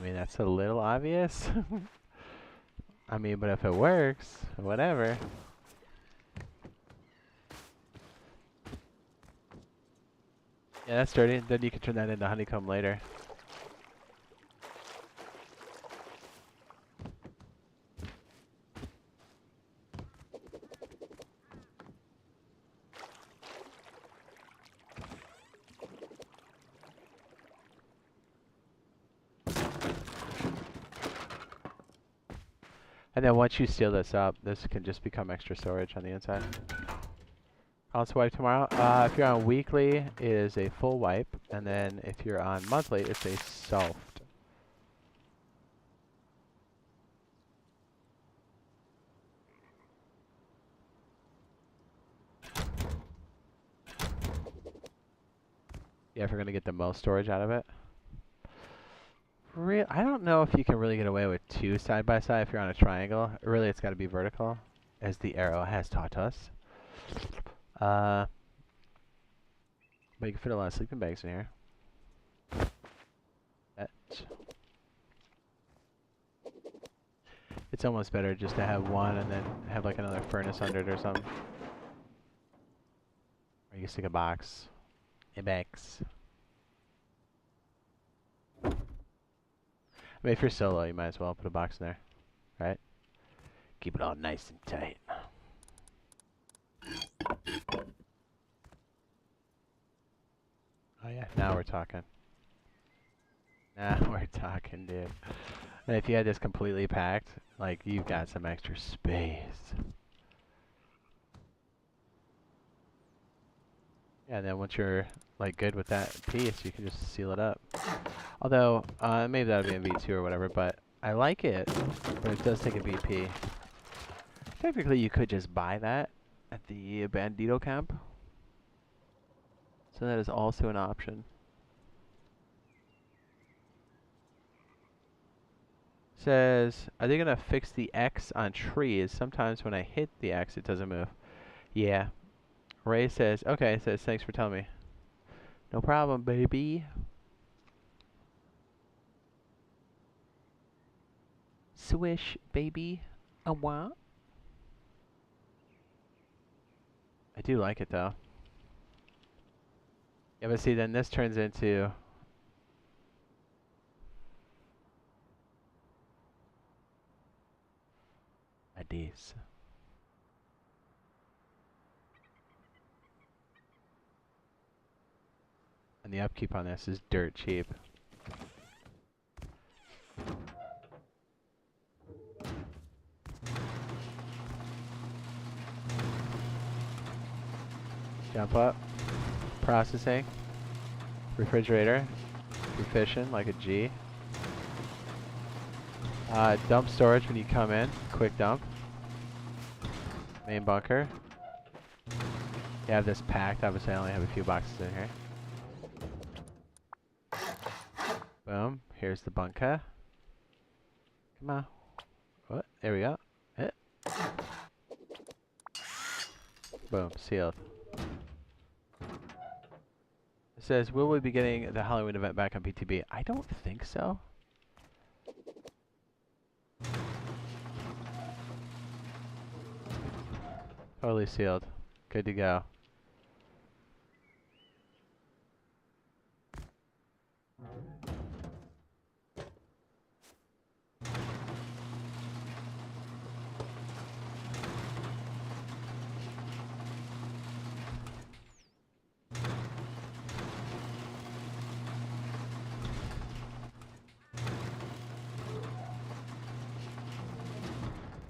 A: mean, that's a little obvious. I mean, but if it works, whatever. Yeah, that's dirty. Then you can turn that into honeycomb later. And then once you seal this up, this can just become extra storage on the inside. Console wipe tomorrow. If you're on weekly, it is a full wipe. And then if you're on monthly, it's a soft. Yeah, if you're going to get the most storage out of it. I don't know if you can really get away with two side by side if you're on a triangle. Really, it's got to be vertical, as the arrow has taught us. But you can fit a lot of sleeping bags in here. It's almost better just to have one and then have like another furnace under it or something. Or you can stick a box. A box. I mean, if you're solo, you might as well put a box in there, right? Keep it all nice and tight. Oh yeah, now we're talking. Now we're talking, dude. And if you had this completely packed, like, you've got some extra space. Yeah, and then once you're, like, good with that piece, you can just seal it up. Although, maybe that would be in V2 or whatever, but I like it, but it does take a BP. Technically, you could just buy that at the Bandito camp. So that is also an option. Says, are they gonna fix the X on trees? Sometimes when I hit the X, it doesn't move. Yeah. Ray says, okay. Says, thanks for telling me. No problem, baby. Swish, baby. A what? I do like it though. Yeah, but see, then this turns into a this. And the upkeep on this is dirt cheap. Jump up. Processing. Refrigerator. Efficient, like a G. Dump storage when you come in. Quick dump. Main bunker. You have this packed. Obviously, I only have a few boxes in here. Boom. Here's the bunker. Come on. What? There we go. Hit. Boom. Sealed. It says, will we be getting the Halloween event back on PTB? I don't think so. Totally sealed. Good to go.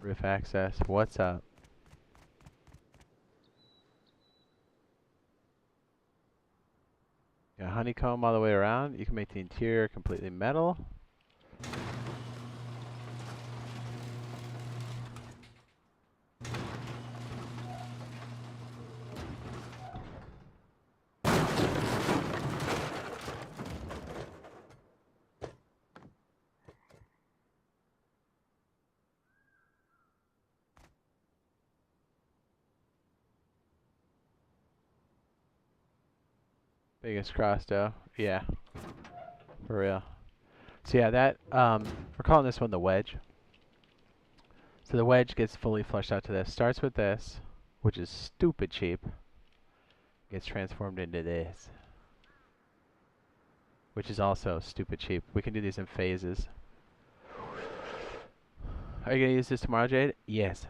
A: Roof access. What's up? Got honeycomb all the way around. You can make the interior completely metal. Biggest cross though. Yeah. For real. So yeah, that we're calling this one the wedge. So the wedge gets fully flushed out to this. Starts with this, which is stupid cheap. Gets transformed into this, which is also stupid cheap. We can do these in phases. Are you gonna use this tomorrow, Jade? Yes.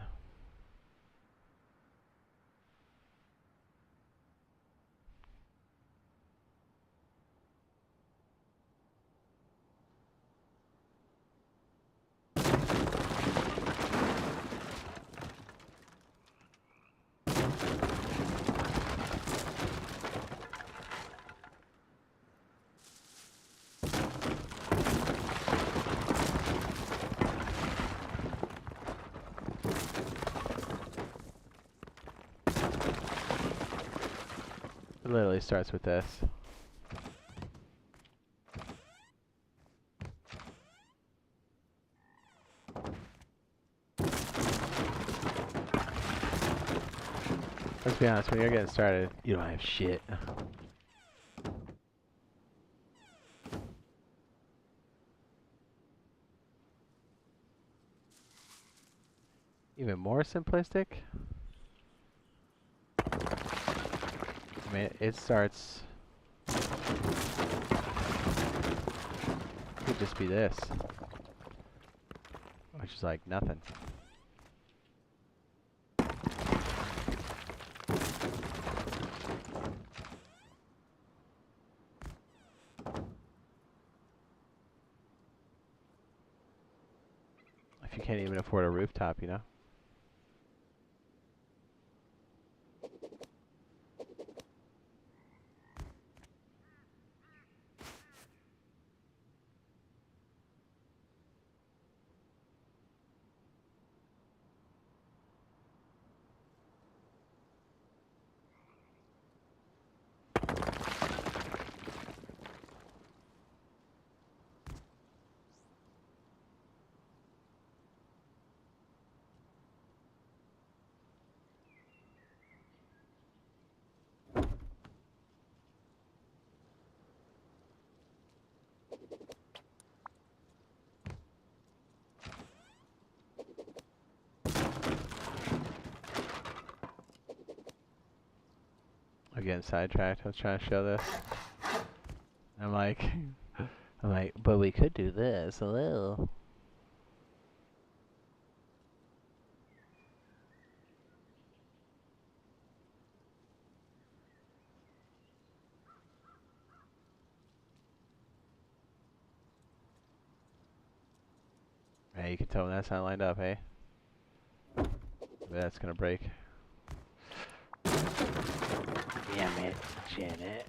A: It literally starts with this. Let's be honest, when you're getting started, you don't have shit. Even more simplistic? I mean, it starts... Could just be this. Which is like nothing. If you can't even afford a rooftop, you know? I'm getting sidetracked. I was trying to show this. I'm like, but we could do this. Hello. Hey, you can tell when that's not lined up, hey? But that's gonna break. Damn it, Janet.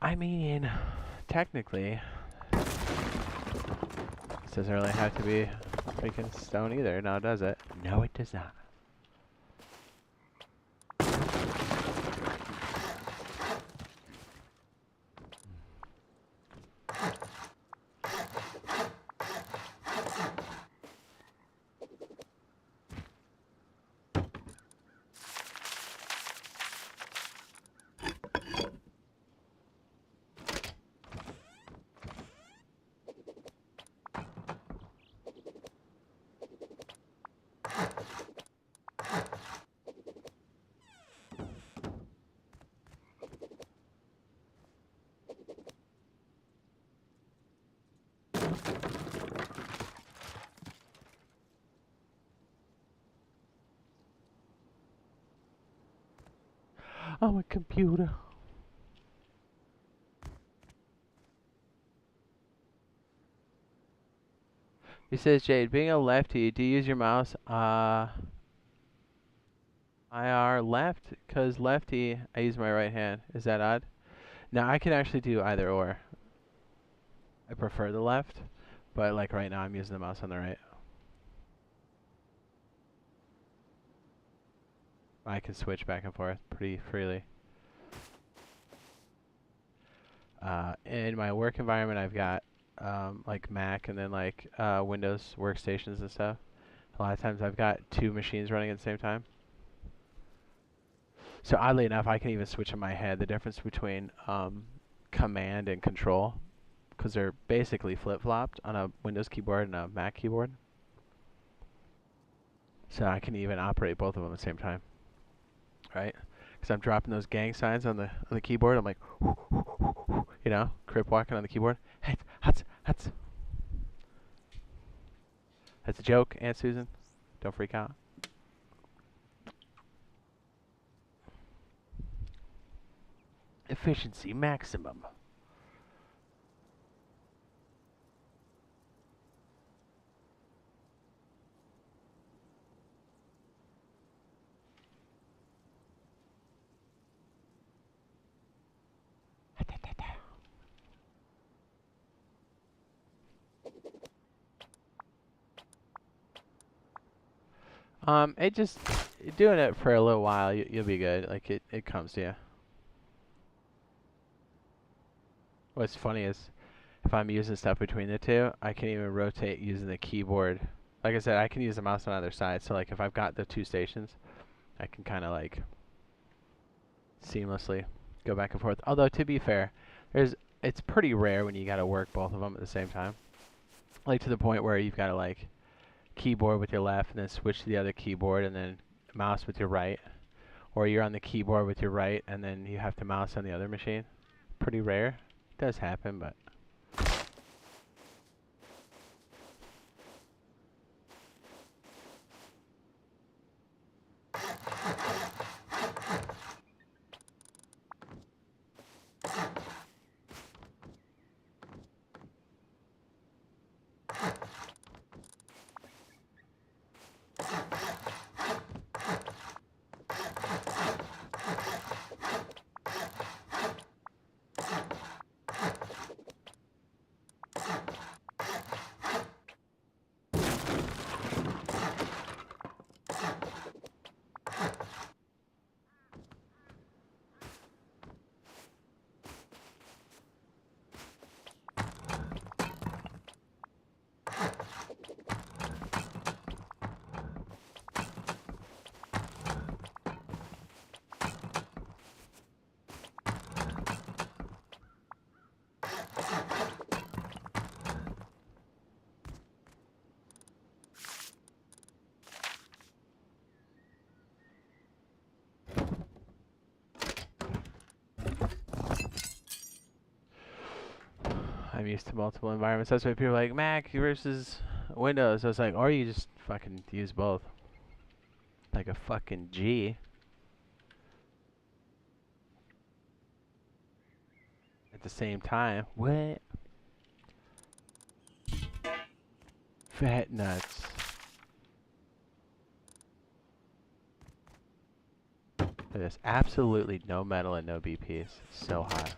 A: I mean, technically, this doesn't really have to be freaking stone either, now does it? No, it does not. I'm a computer. He says, Jade, being a lefty, do you use your mouse IR left? Because lefty, I use my right hand. Is that odd? Now, I can actually do either or. I prefer the left, but like right now, I'm using the mouse on the right. I can switch back and forth pretty freely. In my work environment, I've got like Mac and then like Windows workstations and stuff. A lot of times I've got two machines running at the same time. So oddly enough, I can even switch in my head the difference between command and control, because they're basically flip-flopped on a Windows keyboard and a Mac keyboard. So I can even operate both of them at the same time, right? Because I'm dropping those gang signs on the keyboard. I'm like, you know, crip walking on the keyboard. Hey, huts. That's a joke, Aunt Susan. Don't freak out. Efficiency maximum. It just doing it for a little while, you'll be good. Like it comes to you. What's funny is if I'm using stuff between the two, I can even rotate using the keyboard. Like I said, I can use the mouse on either side. So like if I've got the two stations, I can kind of like seamlessly go back and forth. Although to be fair, it's pretty rare when you got to work both of them at the same time. Like to the point where you've got to like keyboard with your left and then switch to the other keyboard and then mouse with your right, or you're on the keyboard with your right and then you have to mouse on the other machine. Pretty rare. It does happen, but I'm used to multiple environments. That's why people are like Mac versus Windows. I was like, or you just fucking use both. Like a fucking G. At the same time. What? Fat nuts. There's absolutely no metal and no BPs. So hot.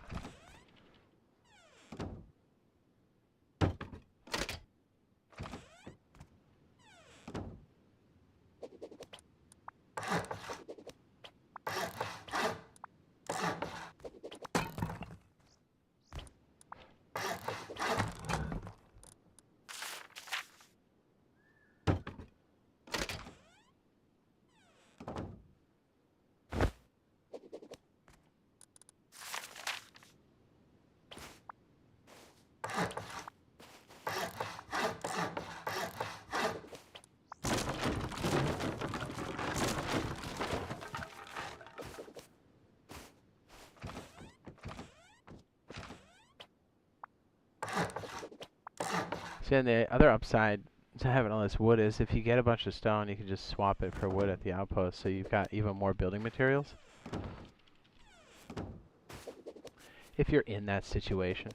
A: See, and the other upside to having all this wood is if you get a bunch of stone, you can just swap it for wood at the outpost, so you've got even more building materials. If you're in that situation.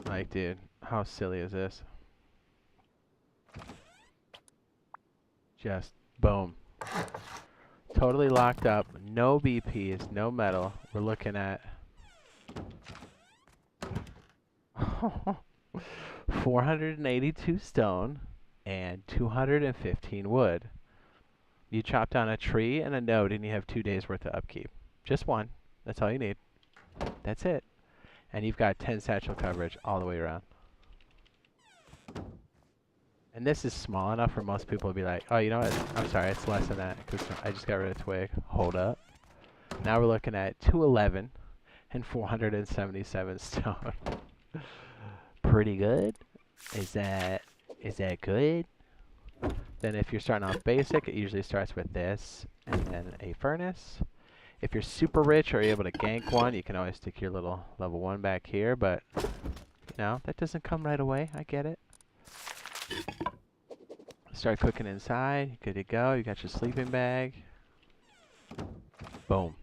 A: Like, dude, how silly is this? Just boom. Totally locked up. No BPs, no metal. We're looking at 482 stone and 215 wood. You chop down a tree and a node and you have 2 days worth of upkeep. Just one. That's all you need. That's it. And you've got 10 satchel coverage all the way around. And this is small enough for most people to be like, oh, you know what? I'm sorry, it's less than that because I just got rid of twig. Hold up. Now we're looking at 211 and 477 stone. Pretty good. Is that good? Then if you're starting off basic, it usually starts with this and then a furnace. If you're super rich or you're able to gank one, you can always stick your little level 1 back here, but you know, that doesn't come right away. I get it. Start cooking inside. Good to go. You got your sleeping bag. Boom.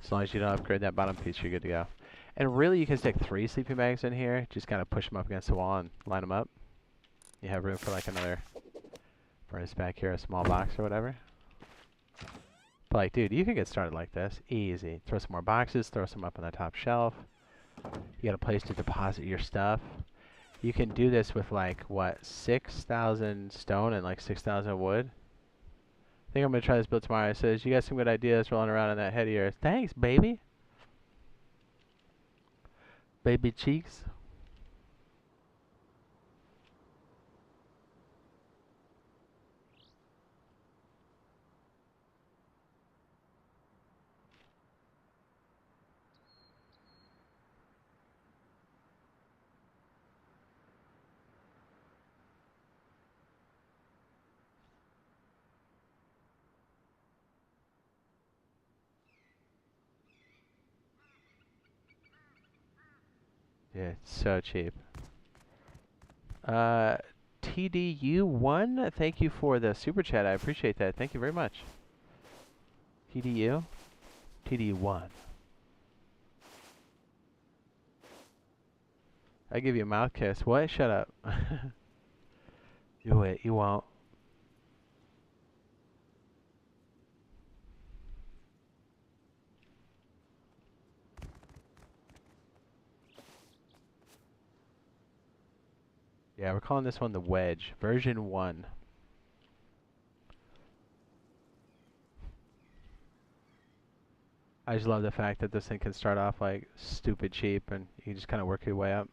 A: As long as you don't upgrade that bottom piece, you're good to go. And really, you can stick 3 sleeping bags in here. Just kind of push them up against the wall and line them up. You have room for like another furnace back here, a small box or whatever. But like, dude, you can get started like this. Easy. Throw some more boxes, throw some up on the top shelf. You got a place to deposit your stuff. You can do this with like, what, 6,000 stone and like 6,000 wood? I think I'm going to try this build tomorrow. It says, you got some good ideas rolling around in that head of yours. Thanks, baby. Baby cheeks. Yeah, it's so cheap. TDU1, thank you for the super chat. I appreciate that. Thank you very much. TDU? TDU1. I give you a mouth kiss. What? Shut up. Do it. You won't. Yeah, we're calling this one the Wedge, version 1. I just love the fact that this thing can start off like stupid cheap and you just kind of work your way up.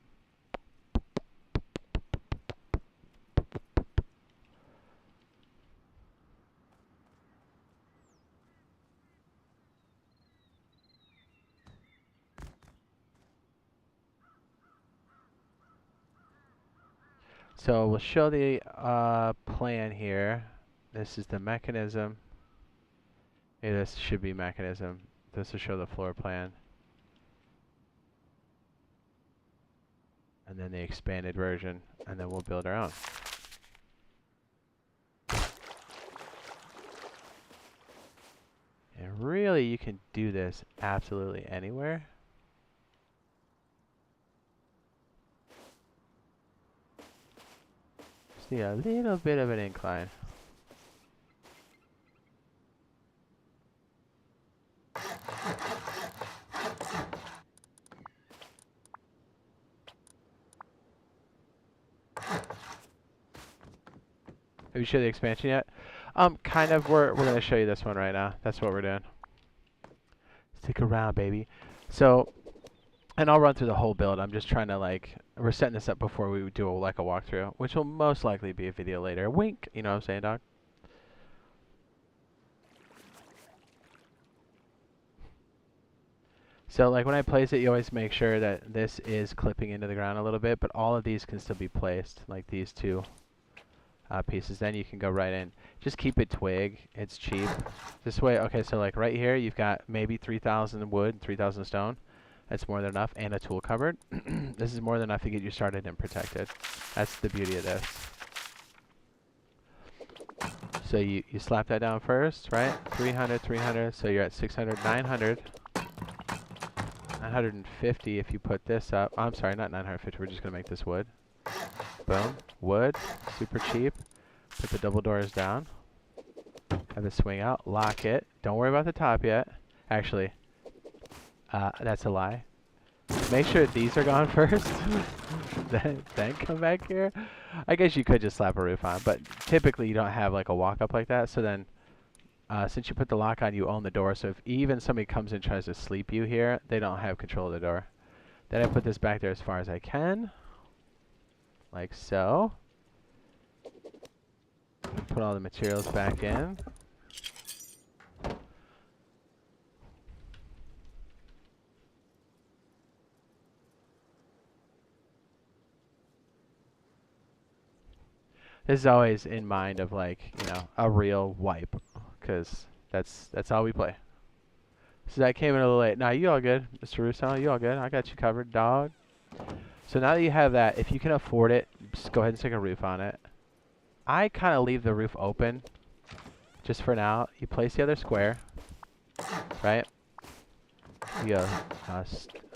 A: So we'll show the plan here. This is the mechanism. Yeah, this should be mechanism. This will show the floor plan. And then the expanded version. And then we'll build our own. And really, you can do this absolutely anywhere. See a little bit of an incline. Have you showed the expansion yet? Kind of. We're gonna show you this one right now. That's what we're doing. Stick around, baby. So, and I'll run through the whole build. I'm just trying to we're setting this up before we do a walkthrough, which will most likely be a video later. Wink. You know what I'm saying, dog? So like when I place it, you always make sure that this is clipping into the ground a little bit, but all of these can still be placed, like these two pieces. Then you can go right in. Just keep it twig. It's cheap. This way, okay, so like right here, you've got maybe 3,000 wood, 3,000 stone. That's more than enough, and a tool cupboard. This is more than enough to get you started and protected. That's the beauty of this. So you slap that down first, right? 300, 300, so you're at 600, 900. 950 if you put this up. Oh, I'm sorry, not 950. We're just going to make this wood. Boom. Wood. Super cheap. Put the double doors down. Have it swing out. Lock it. Don't worry about the top yet. Actually, that's a lie. Make sure these are gone first. then come back here. I guess you could just slap a roof on, but typically you don't have like a walk up like that. So then since you put the lock on, you own the door. So if even somebody comes and tries to sleep you here, they don't have control of the door. Then I put this back there as far as I can. Like so. Put all the materials back in. This is always in mind of like, you know, a real wipe. Because that's all we play. So I came in a little late. Nah, you all good, Mr. Russo. You all good. I got you covered, dog. So now that you have that, if you can afford it, just go ahead and stick a roof on it. I kind of leave the roof open just for now. You place the other square, right? You go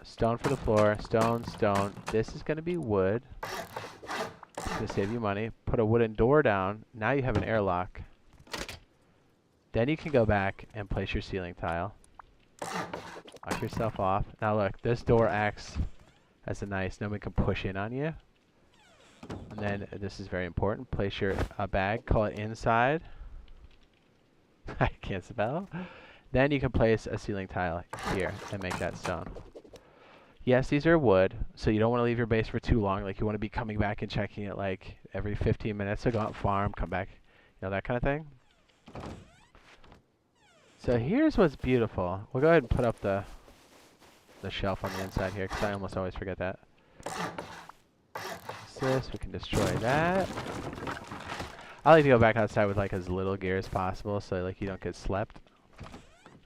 A: stone for the floor, stone, stone. This is going to be wood. It's going to save you money. Put a wooden door down. Now you have an airlock. Then you can go back and place your ceiling tile. Lock yourself off. Now look, this door acts as a nice, nobody can push in on you. And then, this is very important, place your bag, call it inside. I can't spell. Then you can place a ceiling tile here and make that stone. Yes, these are wood, so you don't want to leave your base for too long. Like you want to be coming back and checking it like every 15 minutes to go out farm, come back, you know, that kind of thing. So here's what's beautiful. We'll go ahead and put up the shelf on the inside here, because I almost always forget that. This, we can destroy that. I like to go back outside with like as little gear as possible, so like you don't get slept.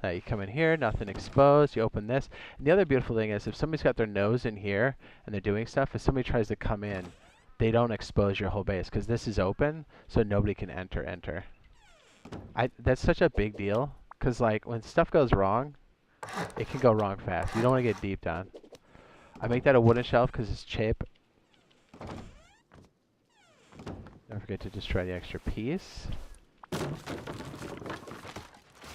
A: You come in here, nothing exposed. You open this, and the other beautiful thing is if somebody's got their nose in here and they're doing stuff, if somebody tries to come in, they don't expose your whole base because this is open, so nobody can enter. That's such a big deal. Because, like, when stuff goes wrong, it can go wrong fast. You don't want to get deep down. I make that a wooden shelf because it's cheap. Don't forget to destroy the extra piece.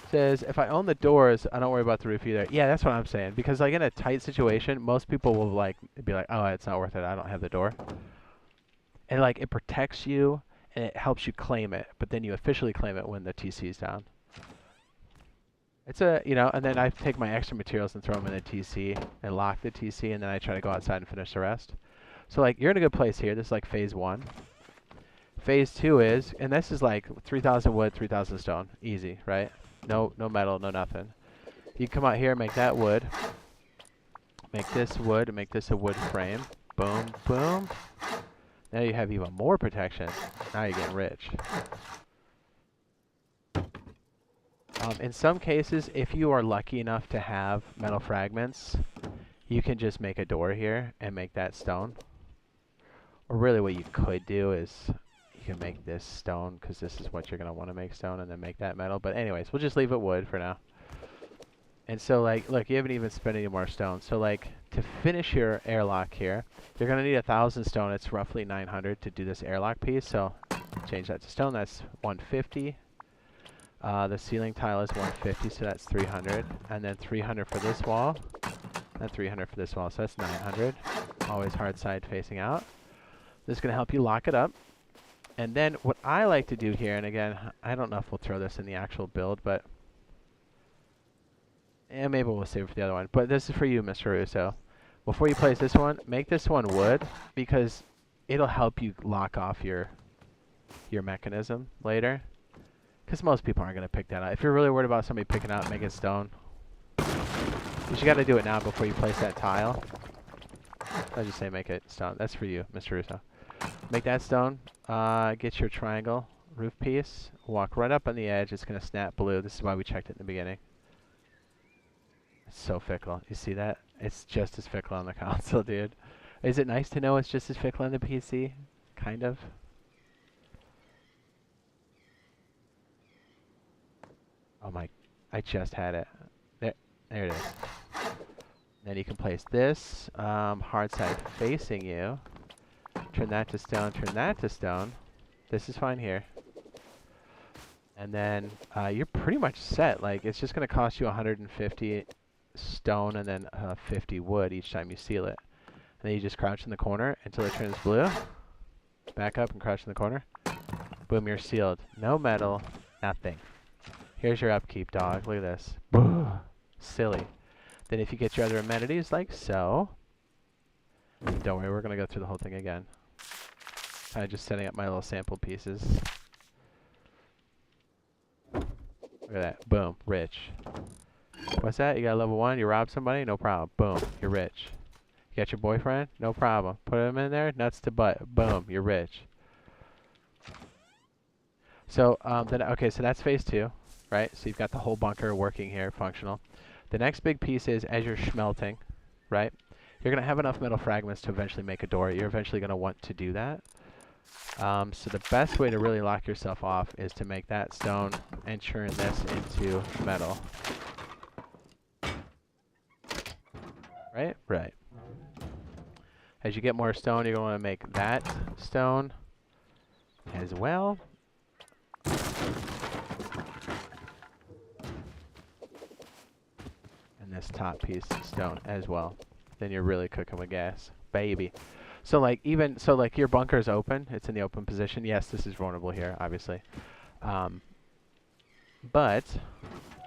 A: Says, if I own the doors, I don't worry about the roof either. Yeah, that's what I'm saying. Because, like, in a tight situation, most people will, like, be like, oh, it's not worth it. I don't have the door. And, like, it protects you, and it helps you claim it. But then you officially claim it when the TC's down. It's a, you know, and then I take my extra materials and throw them in the TC and lock the TC, and then I try to go outside and finish the rest. So, like, you're in a good place here. This is, like, phase 1. Phase 2 is, and this is, like, 3,000 wood, 3,000 stone. Easy, right? No metal, no nothing. You come out here and make that wood. Make this wood, and make this a wood frame. Boom, boom. Now you have even more protection. Now you're getting rich. In some cases, if you are lucky enough to have metal fragments, you can just make a door here and make that stone. Or really what you could do is you can make this stone, because this is what you're going to want to make stone, and then make that metal. But anyways, we'll just leave it wood for now. And so, like, look, you haven't even spent any more stone. So, like, to finish your airlock here, you're going to need 1,000 stone. It's roughly 900 to do this airlock piece. So, change that to stone. That's 150. The ceiling tile is 150, so that's 300. And then 300 for this wall. And 300 for this wall, so that's 900. Always hard side facing out. This is going to help you lock it up. And then what I like to do here, and again, I don't know if we'll throw this in the actual build, but and maybe we'll save it for the other one. But this is for you, Mr. Russo. Before you place this one, make this one wood, because it'll help you lock off your mechanism later. Because most people aren't going to pick that out. If you're really worried about somebody picking out and making stone, you got to do it now before you place that tile. I'll just say make it stone. That's for you, Mr. Russo. Make that stone. Get your triangle roof piece. Walk right up on the edge. It's going to snap blue. This is why we checked it in the beginning. It's so fickle. You see that? It's just as fickle on the console, dude. Is it nice to know it's just as fickle on the PC? Kind of. Oh my, I just had it. There it is. Then you can place this hard side facing you. Turn that to stone, turn that to stone. This is fine here. And then you're pretty much set. Like, it's just going to cost you 150 stone and then 50 wood each time you seal it. And then you just crouch in the corner until it turns blue. Back up and crouch in the corner. Boom, you're sealed. No metal, nothing. Here's your upkeep, dog. Look at this. Silly. Then if you get your other amenities like so, don't worry, we're going to go through the whole thing again. I'm just setting up my little sample pieces. Look at that. Boom. Rich. What's that? You got level 1? You robbed somebody? No problem. Boom. You're rich. You got your boyfriend? No problem. Put him in there? Nuts to butt. Boom. You're rich. So, okay, so that's phase 2, right? So you've got the whole bunker working here, functional. The next big piece is, as you're smelting, right? You're going to have enough metal fragments to eventually make a door. You're eventually going to want to do that. So the best way to really lock yourself off is to make that stone and churn this into metal. Right? Right. As you get more stone, you're going to want to make that stone as well. And this top piece of stone as well. Then you're really cooking with gas. Baby. So like your bunker is open. It's in the open position. Yes, this is vulnerable here, obviously. But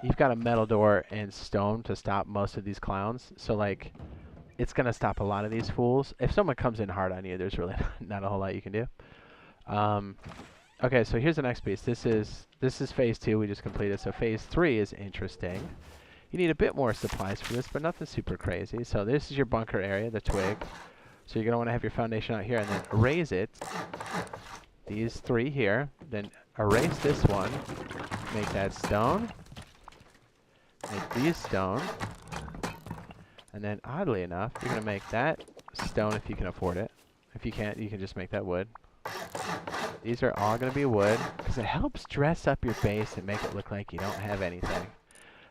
A: you've got a metal door and stone to stop most of these clowns. So like, it's gonna stop a lot of these fools. If someone comes in hard on you, there's really not a whole lot you can do. Okay, so here's the next piece. This is phase 2 we just completed. So phase 3 is interesting. You need a bit more supplies for this, but nothing super crazy. So this is your bunker area, the twig. So you're going to want to have your foundation out here and then raise it. These 3 here. Then erase this one. Make that stone. Make these stone. And then oddly enough, you're going to make that stone if you can afford it. If you can't, you can just make that wood. These are all going to be wood because it helps dress up your base and make it look like you don't have anything.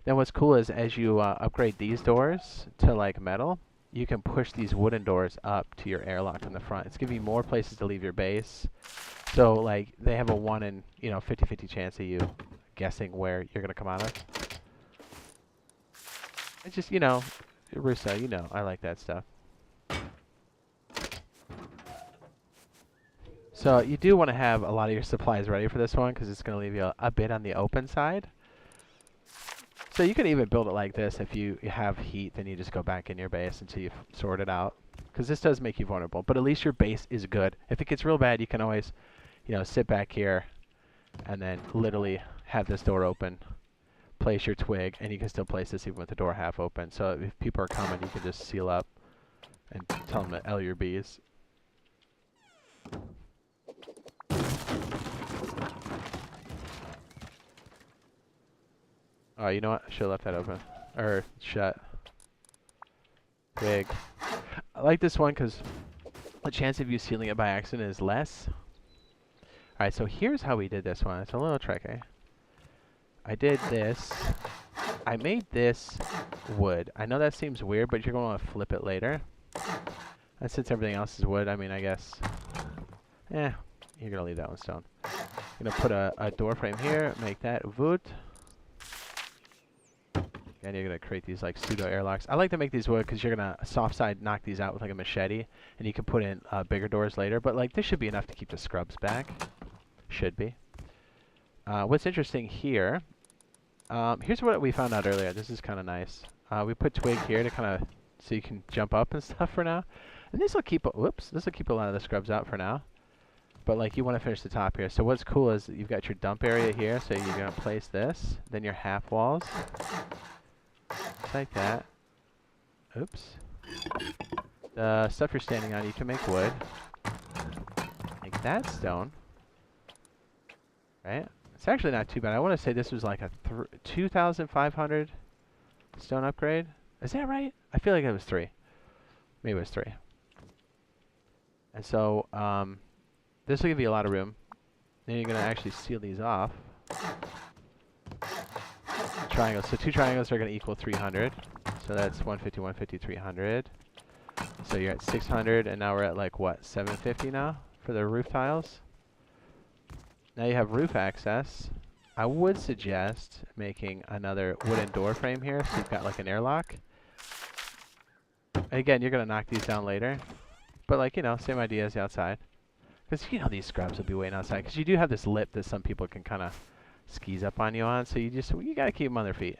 A: Then what's cool is as you upgrade these doors to like metal, you can push these wooden doors up to your airlock in the front. It's giving you more places to leave your base. So like they have a 1 in 50-50 chance of you guessing where you're gonna come out of. It's just Russo, I like that stuff. So you do want to have a lot of your supplies ready for this one because it's going to leave you a bit on the open side. So you can even build it like this. If you have heat, then you just go back in your base until you've sorted out. Because this does make you vulnerable. But at least your base is good. If it gets real bad, you can always, sit back here and then literally have this door open. Place your twig, and you can still place this even with the door half open. So if people are coming, you can just seal up and tell them to L your bees. Oh, you know what? I should have left that open. Or shut. Big. I like this one because the chance of you sealing it by accident is less. Alright, so here's how we did this one. It's a little tricky. I did this. I made this wood. I know that seems weird, but you're going to flip it later. And since everything else is wood, I mean, I guess... you're going to leave that one stone. I'm going to put a door frame here, make that wood. And you're going to create these like pseudo airlocks. I like to make these wood because you're going to soft side knock these out with like a machete. And you can put in bigger doors later. But like this should be enough to keep the scrubs back. Should be. What's interesting here, here's what we found out earlier. This is kind of nice. We put twig here to kind of, so you can jump up and stuff for now. And this will keep, this will keep a lot of the scrubs out for now. But like you want to finish the top here. So what's cool is you've got your dump area here. So you're going to place this, then your half walls. Just like that. Oops. The stuff you're standing on, you can make wood. Make that stone. Right? It's actually not too bad. I want to say this was like a 2,500 stone upgrade. Is that right? I feel like it was 3. Maybe it was 3. And so, this will give you a lot of room. Then you're going to actually seal these off. Triangles. So 2 triangles are going to equal 300. So that's 150, 150, 300. So you're at 600, and now we're at like, what, 750 now for the roof tiles? Now you have roof access. I would suggest making another wooden door frame here so you've got like an airlock. Again, you're going to knock these down later. But like, you know, same idea as the outside. Because, you know, these scrubs will be waiting outside. Because you do have this lip that some people can kind of skis up on you on. So you got to keep them on their feet.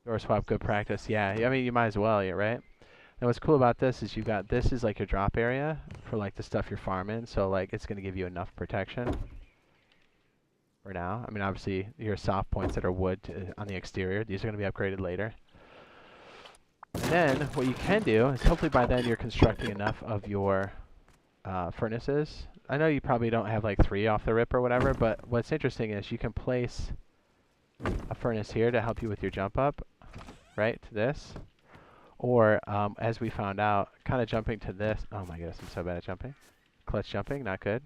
A: Door swap, good practice. Yeah, I mean, you might as well, yeah, right? Now what's cool about this is you've got, this is like your drop area for like the stuff you're farming. So like, it's going to give you enough protection for now. I mean, obviously, your soft points that are wood on the exterior, these are going to be upgraded later. And then what you can do is hopefully by then you're constructing enough of your furnaces. I know you probably don't have like 3 off the rip or whatever, but what's interesting is you can place a furnace here to help you with your jump up, right, to this. Or, as we found out, kind of jumping to this. Oh my goodness, I'm so bad at jumping. Clutch jumping, not good.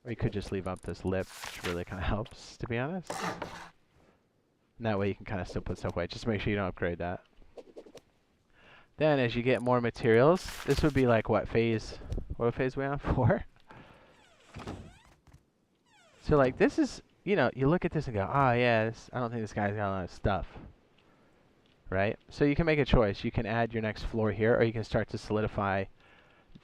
A: Or you could just leave up this lip, which really kind of helps, to be honest. And that way you can kind of still put stuff away. Just make sure you don't upgrade that. Then as you get more materials, this would be like what phase are we on? 4? So like this is, you know, you look at this and go, oh yeah, I don't think this guy's got a lot of stuff. Right? So you can make a choice. You can add your next floor here, or you can start to solidify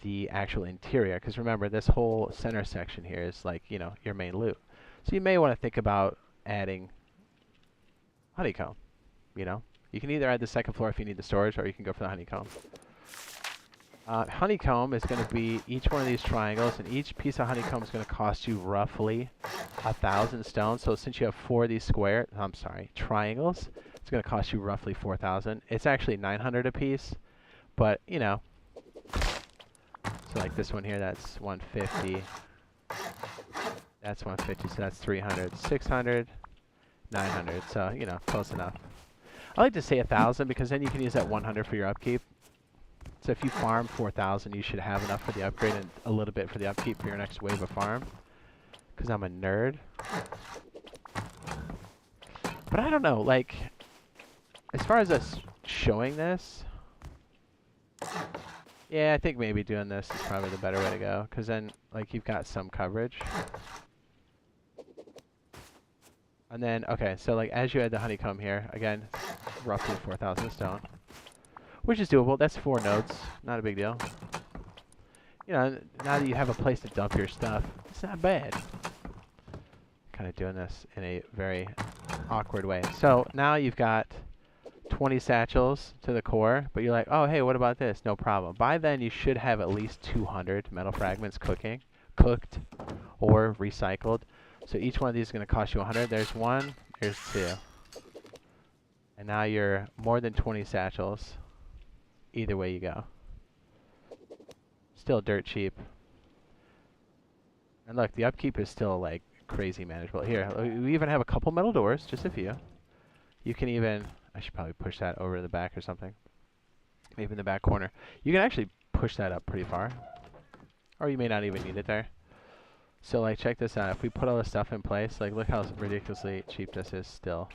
A: the actual interior. Because remember, this whole center section here is like, you know, your main loot. So you may want to think about adding honeycomb, you know? You can either add the second floor if you need the storage, or you can go for the honeycomb. Honeycomb is going to be each one of these triangles, and each piece of honeycomb is going to cost you roughly 1,000 stones. So since you have 4 of these triangles, it's going to cost you roughly 4,000. It's actually 900 a piece, but, you know. So like this one here, that's 150. That's 150, so that's 300. 600, 900, so, you know, close enough. I like to say 1,000 because then you can use that 100 for your upkeep. So if you farm 4,000, you should have enough for the upgrade and a little bit for the upkeep for your next wave of farm. Because I'm a nerd. But I don't know, like, as far as us showing this, yeah, I think maybe doing this is probably the better way to go. Because then, like, you've got some coverage. And then, okay, so like as you add the honeycomb here, again, roughly 4,000 stone. Which is doable. That's 4 nodes. Not a big deal. You know, now that you have a place to dump your stuff, it's not bad. Kind of doing this in a very awkward way. So now you've got 20 satchels to the core, but you're like, oh, hey, what about this? No problem. By then, you should have at least 200 metal fragments cooked, or recycled. So each one of these is going to cost you 100. There's 1. There's 2. And now you're more than 20 satchels. Either way you go. Still dirt cheap. And look, the upkeep is still like crazy manageable. Here, we even have a couple metal doors, just a few. You can even, I should probably push that over to the back or something. Maybe in the back corner. You can actually push that up pretty far. Or you may not even need it there. So like, check this out. If we put all this stuff in place, like look how ridiculously cheap this is still.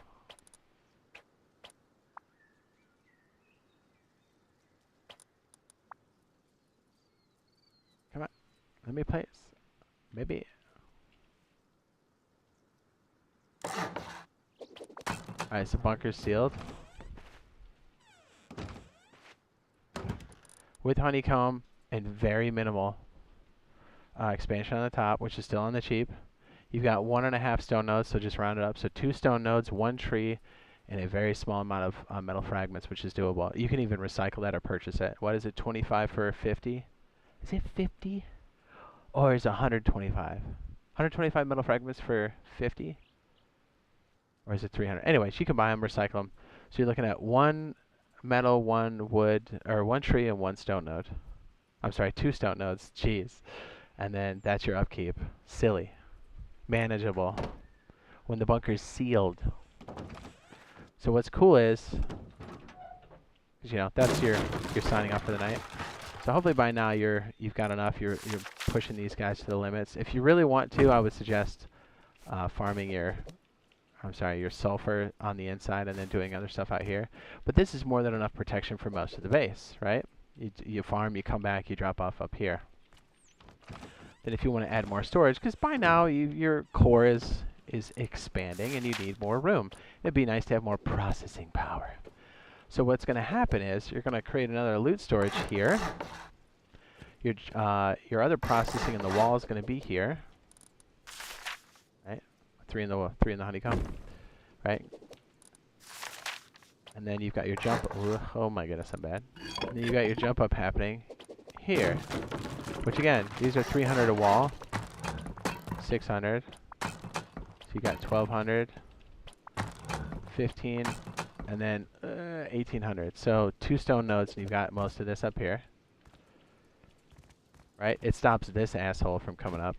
A: Come on, let me place. Maybe. Alright, so bunker's sealed. With honeycomb and very minimal expansion on the top, which is still on the cheap. You've got 1.5 stone nodes, so just round it up. So 2 stone nodes, 1 tree, and a very small amount of metal fragments, which is doable. You can even recycle that or purchase it. What is it, 25 for 50? Is it 50? Or is it 125? 125 metal fragments for 50? Or is it 300? Anyways, you can buy them, recycle them. So you're looking at 1 metal, 1 wood, or 1 tree and 1 stone node. I'm sorry, 2 stone nodes. Jeez. And then that's your upkeep. Silly. Manageable. When the bunker's sealed. So what's cool is, you know, that's your signing off for the night. So hopefully by now you've got enough. You're pushing these guys to the limits. If you really want to, I would suggest farming your sulfur on the inside and then doing other stuff out here. But this is more than enough protection for most of the base, right? You farm, you come back, you drop off up here. Then if you want to add more storage, because by now your core is expanding and you need more room. It'd be nice to have more processing power. So what's going to happen is you're going to create another loot storage here. Your other processing in the wall is going to be here, right? 3 in the honeycomb, right? And then you've got your jump. Oh my goodness, I'm bad. And then you've got your jump up happening here, which again, these are 300 a wall, 600. So you got 1200, 15, and then 1800. So 2 stone nodes, and you've got most of this up here. Right? It stops this asshole from coming up.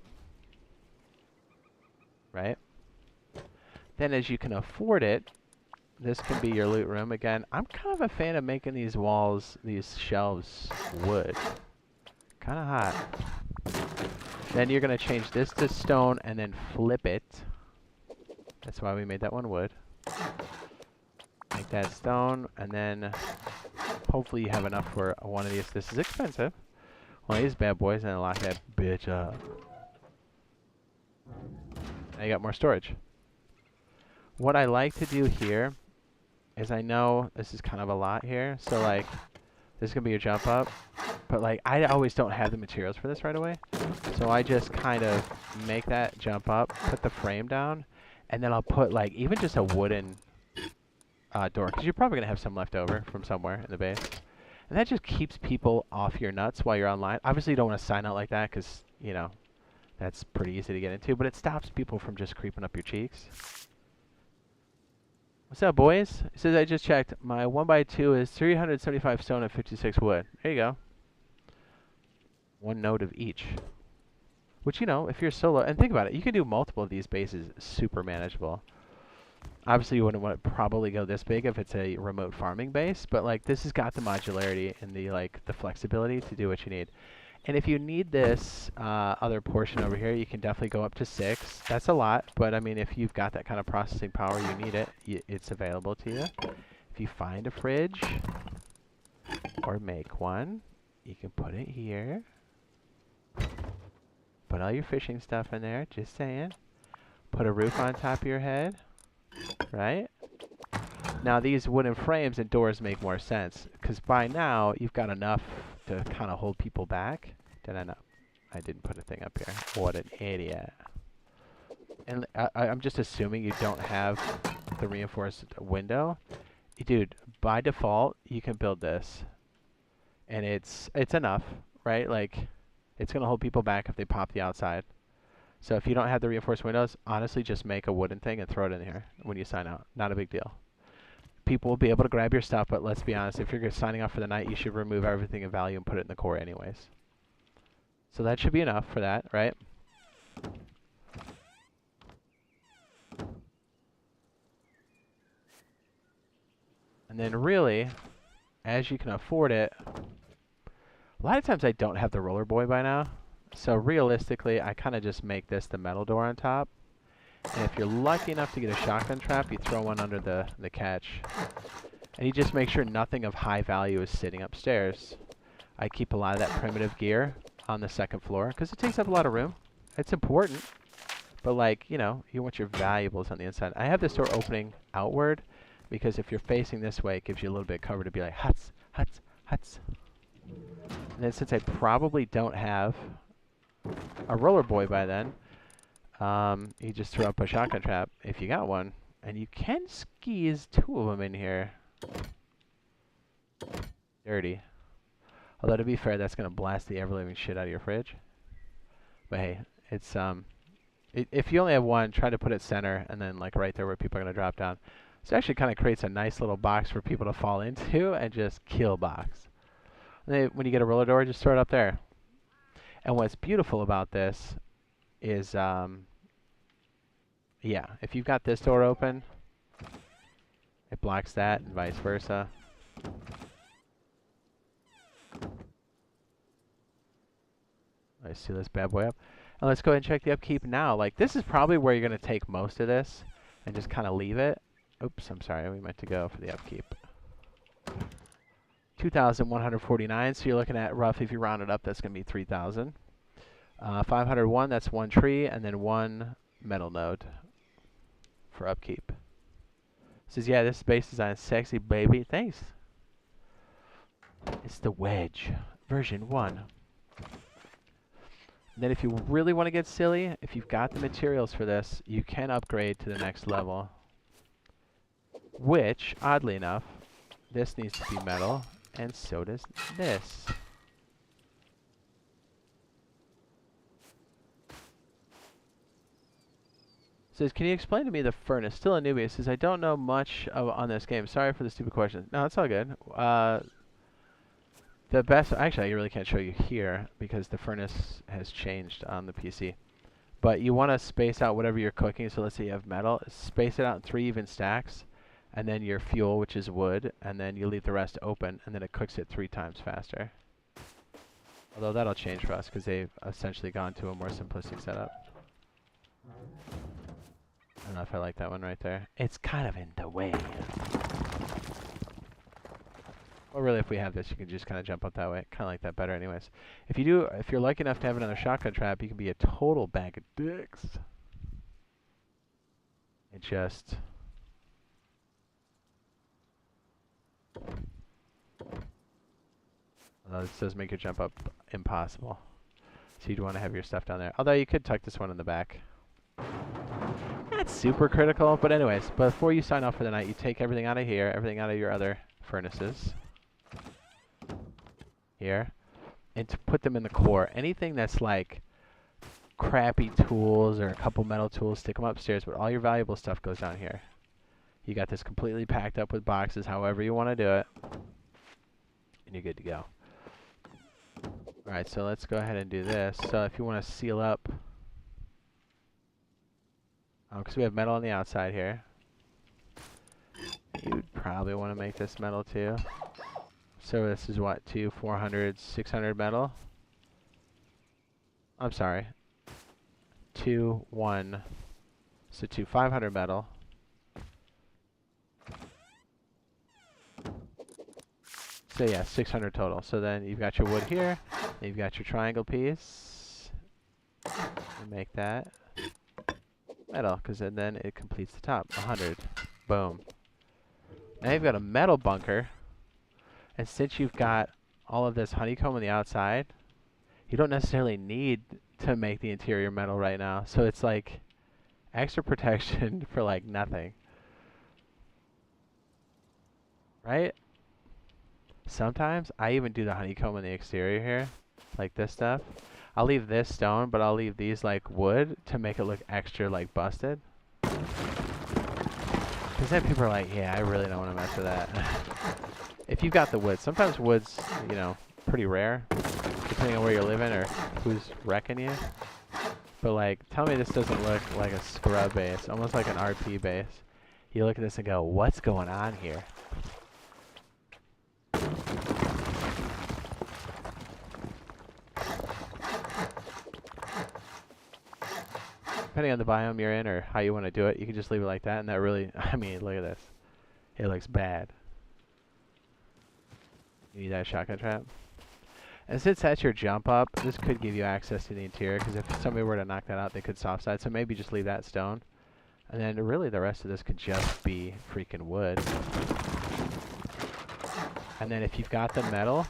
A: Right? Then as you can afford it, this can be your loot room. Again, I'm kind of a fan of making these walls, these shelves, wood. Kind of hot. Then you're going to change this to stone and then flip it. That's why we made that one wood. Make that stone, and then hopefully you have enough for one of these. This is expensive. One of these bad boys, and then lock that bitch up. Now you got more storage. What I like to do here is, I know this is kind of a lot here, so like this is gonna be your jump up, but like I always don't have the materials for this right away, so I just kind of make that jump up, put the frame down, and then I'll put like even just a wooden door, because you're probably gonna have some left over from somewhere in the base. And that just keeps people off your nuts while you're online. Obviously, you don't want to sign out like that because, you know, that's pretty easy to get into. But it stops people from just creeping up your cheeks. What's up, boys? It says I just checked. My 1x2 is 375 stone and 56 wood. There you go. 1 node of each. Which, you know, if you're solo... And think about it. You can do multiple of these bases super manageable. Obviously, you wouldn't want to probably go this big if it's a remote farming base, but like this has got the modularity and the flexibility to do what you need. And if you need this other portion over here, you can definitely go up to 6. That's a lot, but I mean, if you've got that kind of processing power, you need it. It's available to you. If you find a fridge or make one, you can put it here. Put all your fishing stuff in there. Just saying. Put a roof on top of your head. Right? Now these wooden frames and doors make more sense, because by now you've got enough to kind of hold people back. Did I not? I didn't put a thing up here. What an idiot. And I'm just assuming you don't have the reinforced window. Dude, by default, you can build this. And it's enough, right? Like, it's going to hold people back if they pop the outside. So if you don't have the reinforced windows, honestly, just make a wooden thing and throw it in here when you sign out. Not a big deal. People will be able to grab your stuff, but let's be honest, if you're signing off for the night, you should remove everything of value and put it in the core anyways. So that should be enough for that, right? And then really, as you can afford it, a lot of times I don't have the roller boy by now. So realistically, I kind of just make this the metal door on top. And if you're lucky enough to get a shotgun trap, you throw one under the catch. And you just make sure nothing of high value is sitting upstairs. I keep a lot of that primitive gear on the second floor because it takes up a lot of room. It's important. But like, you know, you want your valuables on the inside. I have this door opening outward because if you're facing this way, it gives you a little bit of cover to be like, huts, huts, huts. And then since I probably don't have a roller boy by then, you just throw up a shotgun trap if you got one. And you can squeeze 2 of them in here. Dirty. Although to be fair, that's going to blast the ever-living shit out of your fridge. But hey, it's if you only have one, try to put it center and then like right there where people are going to drop down. So it actually kind of creates a nice little box for people to fall into and just kill box. And then when you get a roller door, just throw it up there. And what's beautiful about this is, yeah, if you've got this door open, it blocks that and vice versa. Let's see this bad boy up. And let's go ahead and check the upkeep now. Like, this is probably where you're going to take most of this and just kind of leave it. Oops, I'm sorry. We meant to go for the upkeep. 2,149. So you're looking at roughly, if you round it up, that's going to be 3,000. 501, that's 1 tree, and then 1 metal node for upkeep. Says, yeah, this base design is sexy, baby. Thanks. It's the wedge, version 1. And then if you really want to get silly, if you've got the materials for this, you can upgrade to the next level. Which, oddly enough, this needs to be metal, and so does this. Says, can you explain to me the furnace? Still a newbie. Says, I don't know much on this game. Sorry for the stupid question. No, it's all good. The best, actually, I really can't show you here because the furnace has changed on the PC. But you want to space out whatever you're cooking. So let's say you have metal. Space it out in 3 even stacks. And then your fuel, which is wood. And then you leave the rest open. And then it cooks it 3 times faster. Although that'll change for us because they've essentially gone to a more simplistic setup. I don't know if I like that one right there. It's kind of in the way. Well, really, if we have this, you can just kind of jump up that way. Kind of like that better anyways. If you're lucky enough to have another shotgun trap, you can be a total bag of dicks. It just... Although this does make your jump up impossible. So you'd want to have your stuff down there. Although you could tuck this one in the back. Not super critical, but anyways, before you sign off for the night, you take everything out of here, everything out of your other furnaces. Here. And to put them in the core. Anything that's like crappy tools or a couple metal tools, stick them upstairs, but all your valuable stuff goes down here. You got this completely packed up with boxes, however you want to do it. And you're good to go. Alright, so let's go ahead and do this. So if you want to seal up, because we have metal on the outside here. You'd probably want to make this metal too. So this is what, 2, 400, 600 metal? I'm sorry. 2, 1. So 2, 500 metal. So yeah, 600 total. So then you've got your wood here. You've got your triangle piece. And make that metal, because then it completes the top. 100. Boom. Now you've got a metal bunker. And since you've got all of this honeycomb on the outside, you don't necessarily need to make the interior metal right now. So it's like extra protection for like nothing. Right? Sometimes I even do the honeycomb on the exterior here. Like this stuff. I'll leave this stone, but I'll leave these like wood to make it look extra like busted. Because then people are like, yeah, I really don't want to mess with that. If you've got the wood, sometimes wood's, you know, pretty rare, depending on where you're living or who's wrecking you. But like, tell me this doesn't look like a scrub base, almost like an RP base. You look at this and go, what's going on here? Depending on the biome you're in or how you want to do it, you can just leave it like that, and that really, I mean, look at this. It looks bad. You need that shotgun trap. And since that's your jump up, this could give you access to the interior, because if somebody were to knock that out, they could soft side. So maybe just leave that stone. And then really the rest of this could just be freaking wood. And then if you've got the metal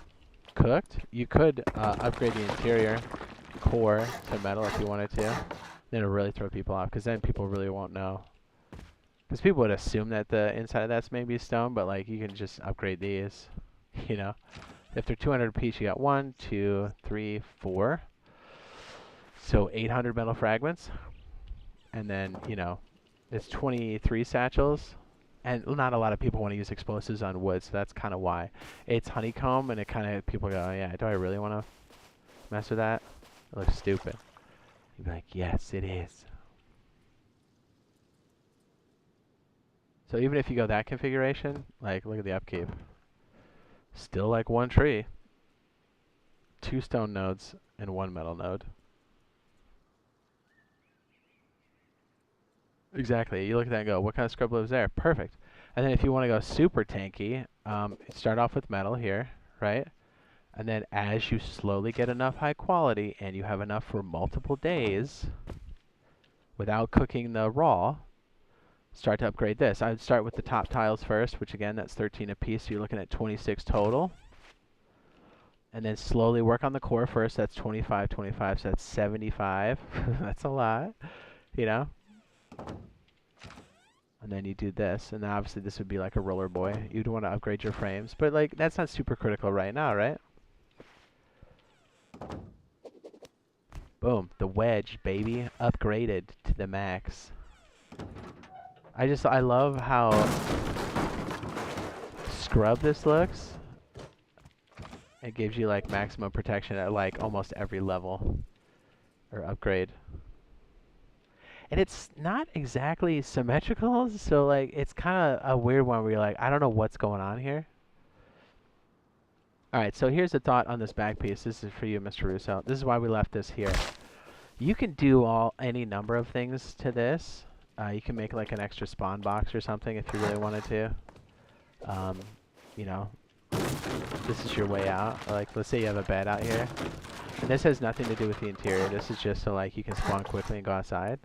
A: cooked, you could upgrade the interior core to metal if you wanted to. Then it'll really throw people off, because then people really won't know. Because people would assume that the inside of that's maybe stone, but like you can just upgrade these, you know. If they're 200 apiece, you got 1, 2, 3, 4. So 800 metal fragments. And then, you know, it's 23 satchels. And not a lot of people want to use explosives on wood, so that's kind of why. It's honeycomb, and it kind of, people go, oh, yeah, do I really want to mess with that? It looks stupid. You'd be like, yes, it is. So even if you go that configuration, like, look at the upkeep. Still like 1 tree. 2 stone nodes and 1 metal node. Exactly. You look at that and go, what kind of scrub lives there? Perfect. And then if you want to go super tanky, start off with metal here, right? And then as you slowly get enough high quality and you have enough for multiple days without cooking the raw, start to upgrade this. I would start with the top tiles first, which again, that's 13 apiece, so you're looking at 26 total. And then slowly work on the core first, that's 25, 25, so that's 75. That's a lot, you know? And then you do this, and then obviously this would be like a roller boy. You'd want to upgrade your frames, but like that's not super critical right now, right? Boom, the wedge, baby, upgraded to the max. I love how scrub this looks. It gives you like maximum protection at like almost every level or upgrade. And it's not exactly symmetrical, so like it's kind of a weird one where you're like, I don't know what's going on here. All right, so here's a thought on this back piece. This is for you, Mr. Russo. This is why we left this here. You can do any number of things to this. You can make like an extra spawn box or something if you really wanted to. You know, this is your way out. Like, let's say you have a bed out here. And this has nothing to do with the interior. This is just so like you can spawn quickly and go outside.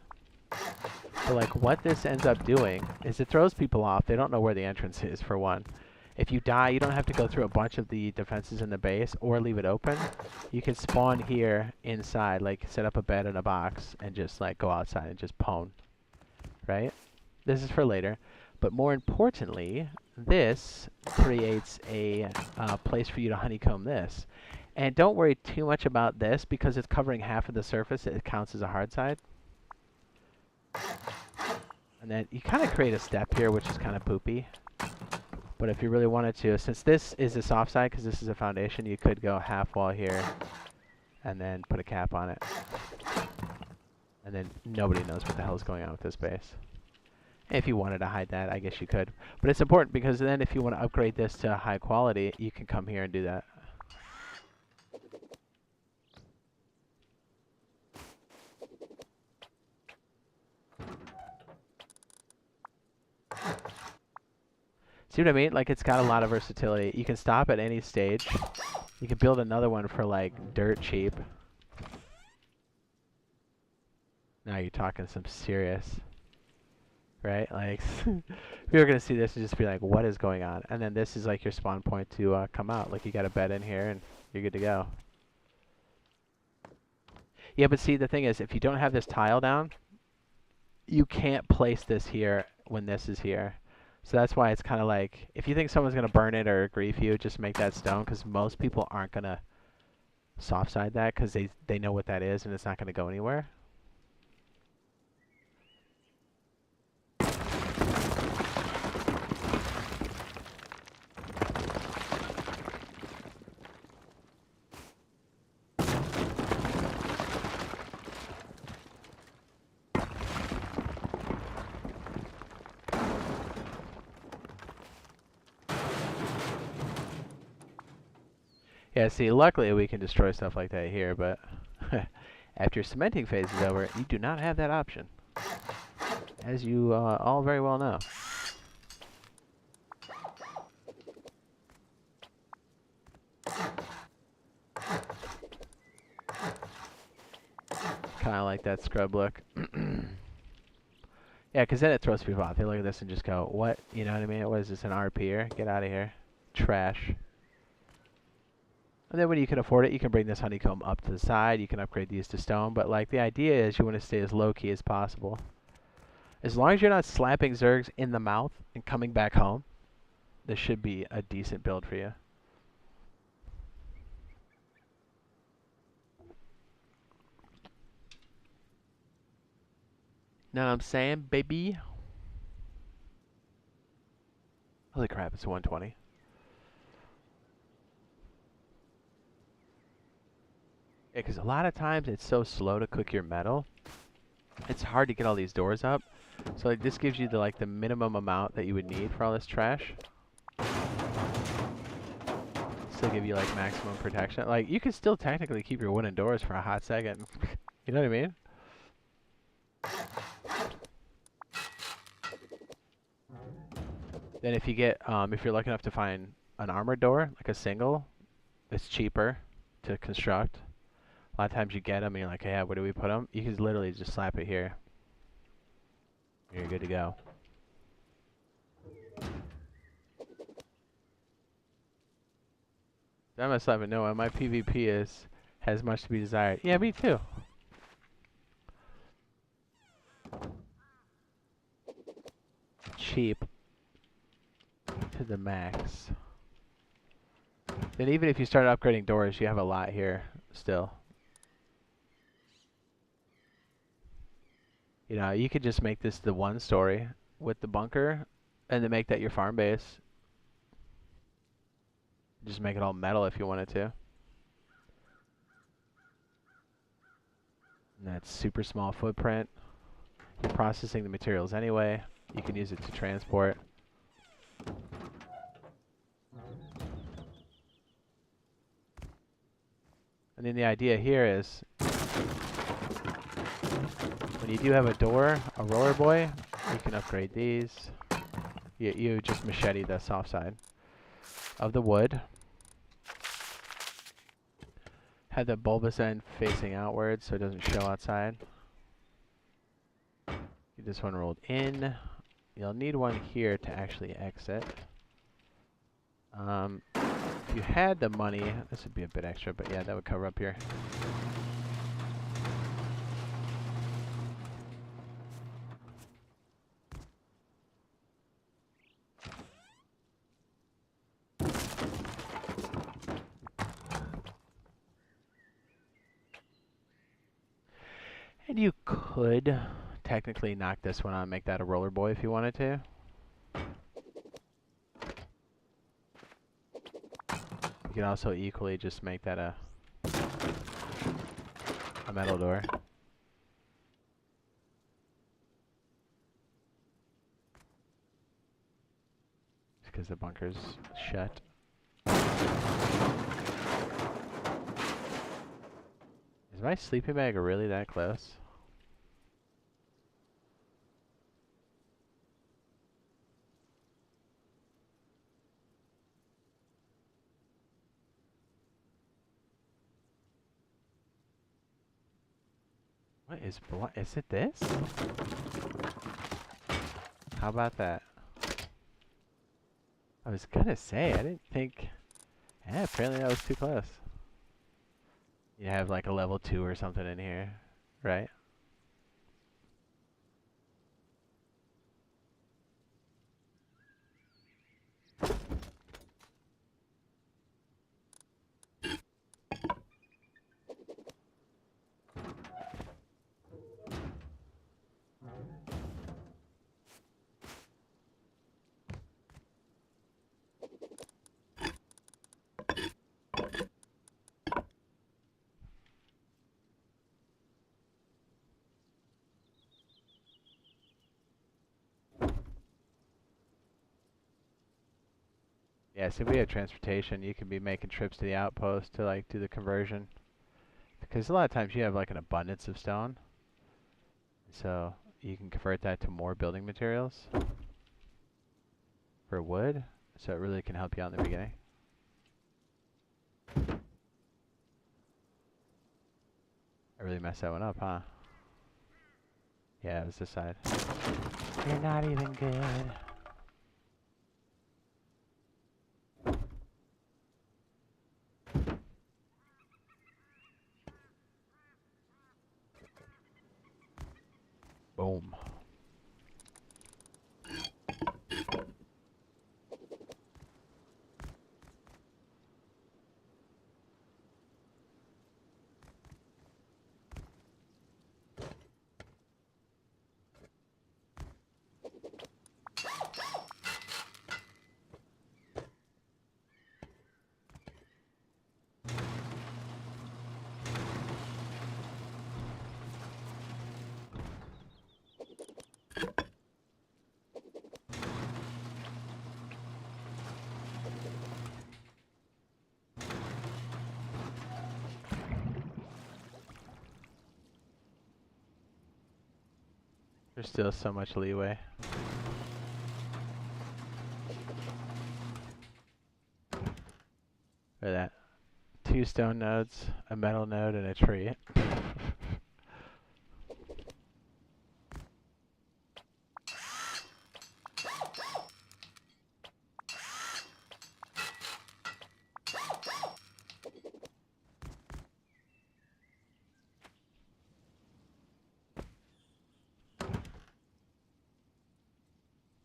A: But like what this ends up doing is it throws people off. They don't know where the entrance is, for one. If you die, you don't have to go through a bunch of the defenses in the base or leave it open. You can spawn here inside, like set up a bed and a box and just like go outside and just pwn. Right? This is for later. But more importantly, this creates a place for you to honeycomb this. And don't worry too much about this because it's covering half of the surface. It counts as a hard side. And then you kind of create a step here, which is kind of poopy. But if you really wanted to, since this is a soft side, because this is a foundation, you could go half wall here and then put a cap on it. And then nobody knows what the hell is going on with this base. If you wanted to hide that, I guess you could. But it's important because then if you want to upgrade this to high quality, you can come here and do that. See what I mean? Like, it's got a lot of versatility. You can stop at any stage. You can build another one for, like, dirt cheap. Now you're talking some serious, right? Like, people are going to see this and just be like, what is going on? And then this is, like, your spawn point to come out. Like, you got a bed in here, and you're good to go. Yeah, but see, the thing is, if you don't have this tile down, you can't place this here when this is here. So that's why it's kind of like, if you think someone's going to burn it or grief you, just make that stone, because most people aren't going to soft side that because they know what that is and it's not going to go anywhere. Yeah, see, luckily we can destroy stuff like that here, but after your cementing phase is over, you do not have that option. As you all very well know. Kind of like that scrub look. Yeah, because then it throws people off. They look at this and just go, what? You know what I mean? What is this, an RP'er? Get out of here. Trash. And then when you can afford it, you can bring this honeycomb up to the side. You can upgrade these to stone. But like the idea is you want to stay as low-key as possible. As long as you're not slapping zergs in the mouth and coming back home, this should be a decent build for you. Know what I'm saying, baby? Holy crap, it's a 120. Yeah, because a lot of times it's so slow to cook your metal. It's hard to get all these doors up. So like this gives you the minimum amount that you would need for all this trash. Still give you like maximum protection. Like you can still technically keep your wooden doors for a hot second. You know what I mean? Then if you get, if you're lucky enough to find an armored door, like a single, it's cheaper to construct. A lot of times you get them and you're like, yeah, where do we put them? You can literally just slap it here. You're good to go. I'm gonna slap it. No, my PvP has much to be desired. Yeah, me too. Cheap to the max. Then even if you start upgrading doors, you have a lot here still. You know, you could just make this the one story with the bunker and then make that your farm base. Just make it all metal if you wanted to. And that's super small footprint. You're processing the materials anyway. You can use it to transport. And then the idea here is when you do have a door, a roller boy, you can upgrade these. You just machete the soft side of the wood. Have the bulbous end facing outward so it doesn't show outside. Get this one rolled in. You'll need one here to actually exit. If you had the money, this would be a bit extra, but yeah, that would cover up here. And you could technically knock this one out and make that a roller boy if you wanted to. You can also equally just make that a metal door. Just because the bunker's shut. Is my sleeping bag really that close? What is it this? How about that? I was gonna say, I didn't think... Yeah, apparently that was too close. You have like a level 2 or something in here, right? Yeah, so if we had transportation, you could be making trips to the outpost to like do the conversion. Because a lot of times you have like an abundance of stone. So you can convert that to more building materials for wood. So it really can help you out in the beginning. I really messed that one up, huh? Yeah, it was this side. You're not even good. Boom. There's still so much leeway. Look at that. 2 stone nodes, a metal node, and a tree.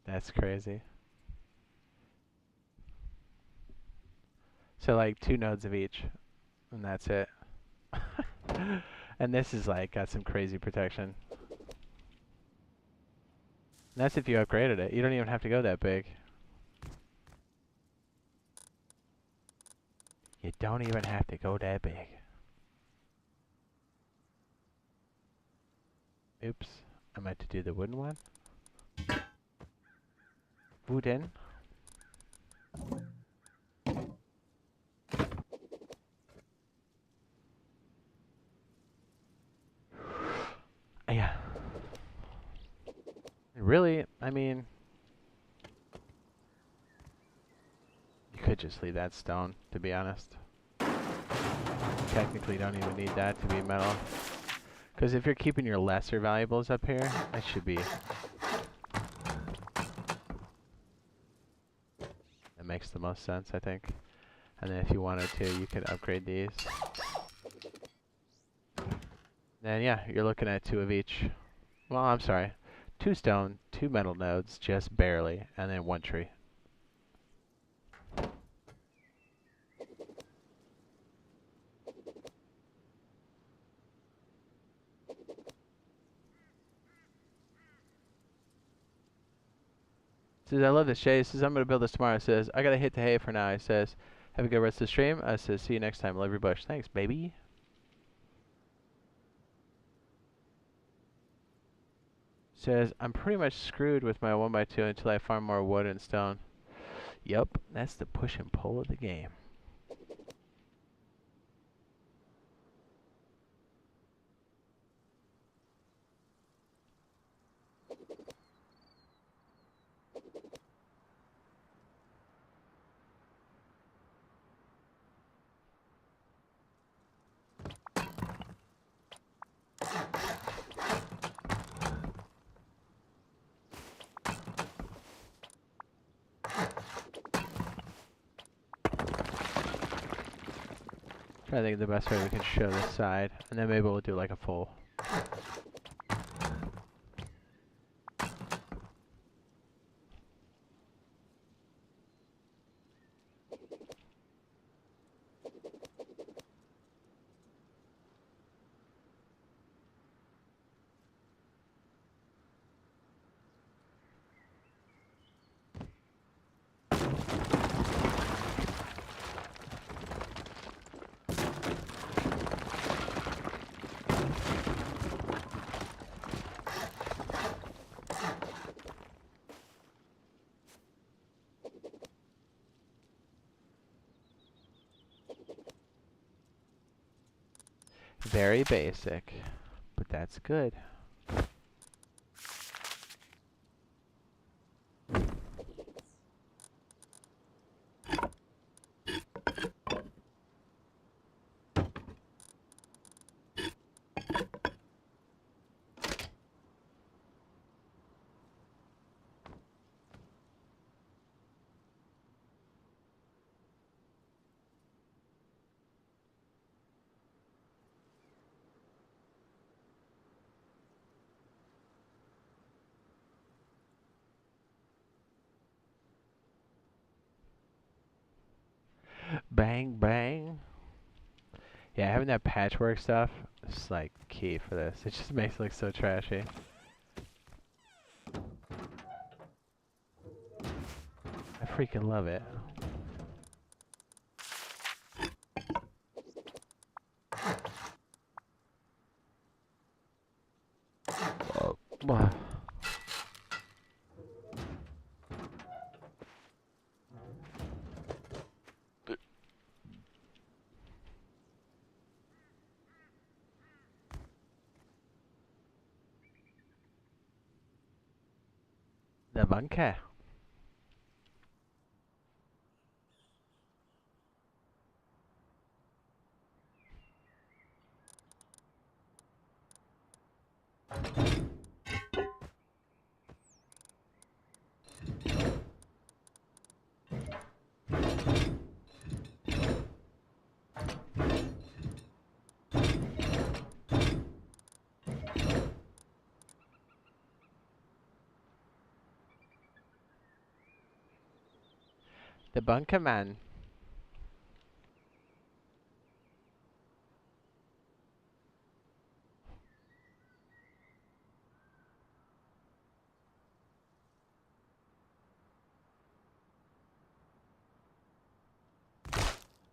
A: That's crazy. So like 2 nodes of each, and that's it. And this is like got some crazy protection. And that's if you upgraded it. You don't even have to go that big. You don't even have to go that big. Oops, I meant to do the wooden one. Wooden. Yeah. Really, I mean, you could just leave that stone, to be honest. Technically don't even need that to be metal. Because if you're keeping your lesser valuables up here, that should be... That makes the most sense, I think. And then if you wanted to, you could upgrade these. Then yeah, you're looking at 2 of each. Well, I'm sorry. 2 stone, 2 metal nodes, just barely, and then 1 tree. Says, I love this. Jade says, I'm going to build this tomorrow. Says, I got to hit the hay for now. He says, have a good rest of the stream. I says, see you next time. Love your bush. Thanks, baby. Says, I'm pretty much screwed with my 1x2 until I farm more wood and stone. Yup, that's the push and pull of the game. I think the best way we can show this side, and then maybe we'll do like a full. Very basic, but that's good. Bang, bang. Yeah, having that patchwork stuff is like key for this. It just makes it look so trashy. I freaking love it. Whoa. The bunker. The bunker man.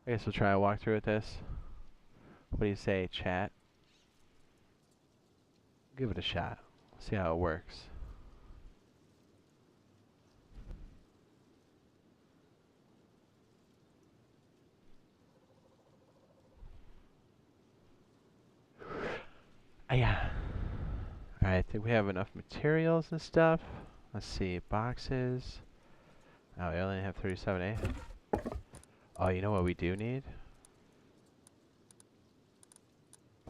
A: I guess we'll try a walkthrough with this. What do you say, chat? Give it a shot. See how it works. Yeah. Alright, I think we have enough materials and stuff. Let's see, boxes. Oh, we only have 37, eh? Oh, you know what we do need?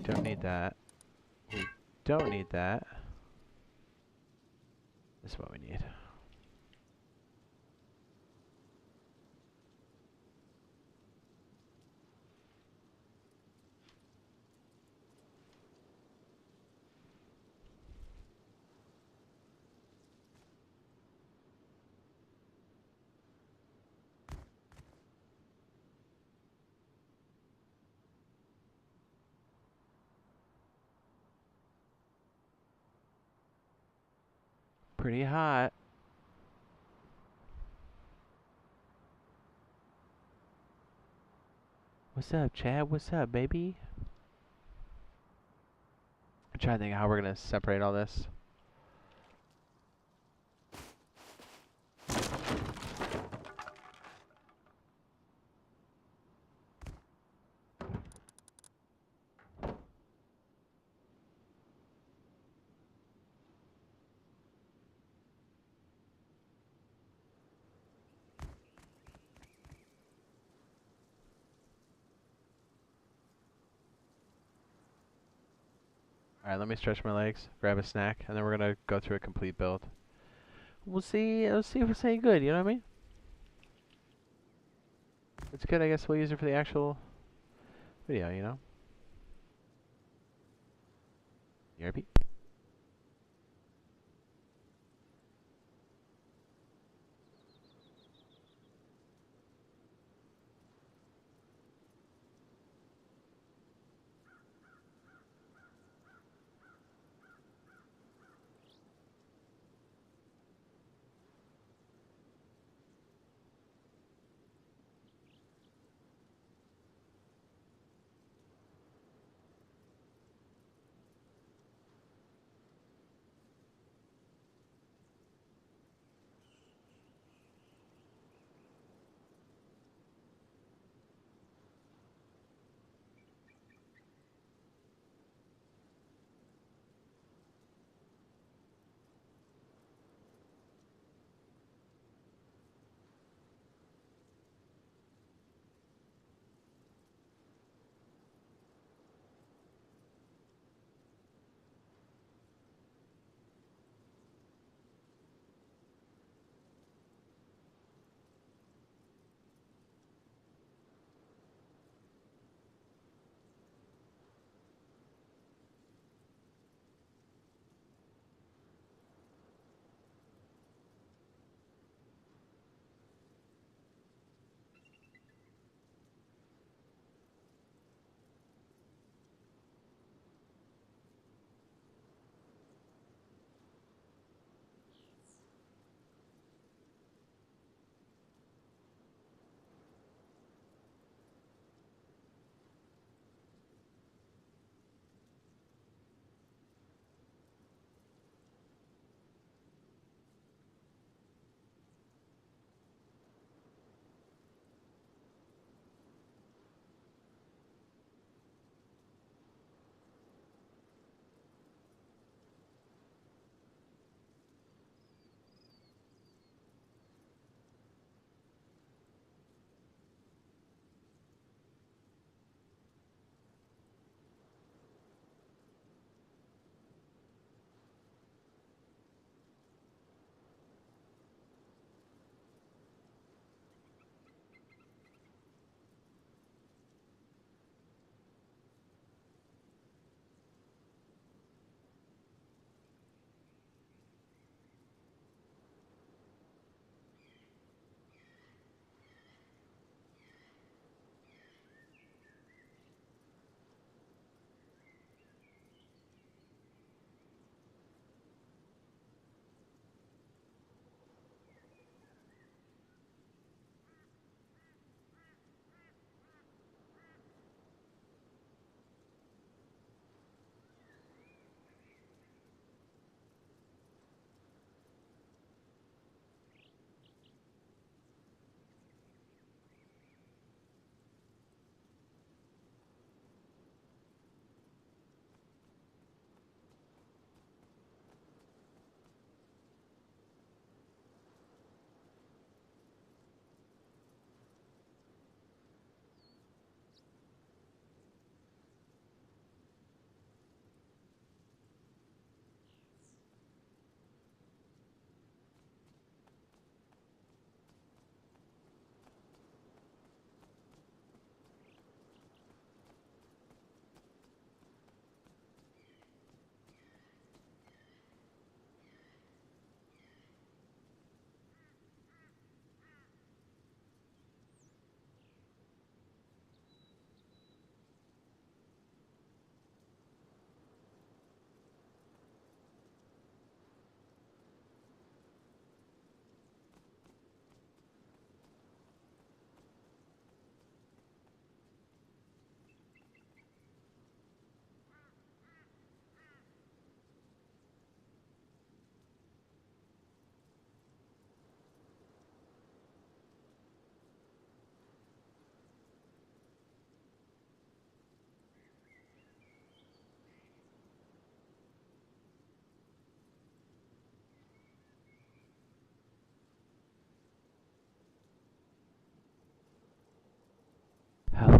A: Don't need that. We don't need that. This is what we need. Pretty hot. What's up, Chad? What's up, baby? I'm trying to think how we're gonna separate all this. Alright, let me stretch my legs, grab a snack, and then we're gonna go through a complete build. We'll see if it's any good, you know what I mean? If it's good, I guess we'll use it for the actual video, you know? ERP.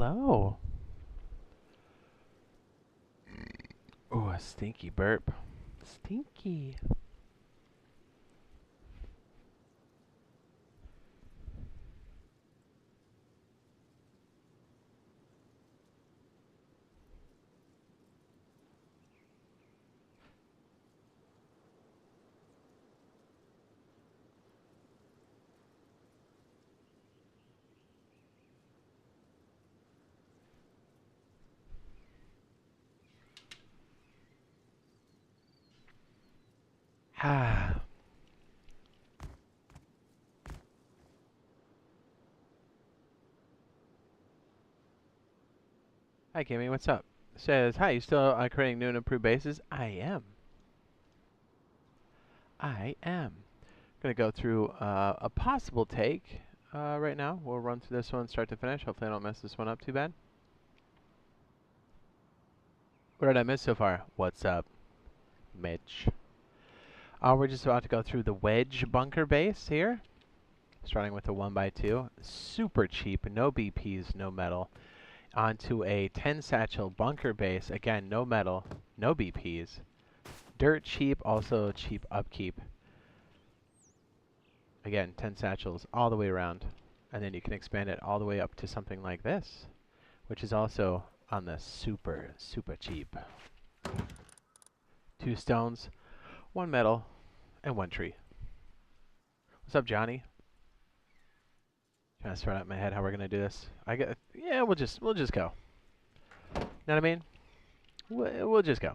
A: hello. Ooh, a stinky burp. Stinky. Ah. Hi, Kimmy. What's up? Says, hi, you still creating new and improved bases? I am. I am. Gonna go through a possible take right now. We'll run through this one start to finish. Hopefully I don't mess this one up too bad. What did I miss so far? What's up, Mitch? We're just about to go through the wedge bunker base here. Starting with a 1x2. Super cheap, no BPs, no metal. Onto a 10 satchel bunker base. Again, no metal, no BPs. Dirt cheap, also cheap upkeep. Again, 10 satchels all the way around. And then you can expand it all the way up to something like this, which is also on the super, super cheap. 2 stones, 1 metal, and 1 tree. What's up, Johnny? Trying to sort out in my head how we're gonna do this. Yeah, we'll just go. Know what I mean? We'll just go.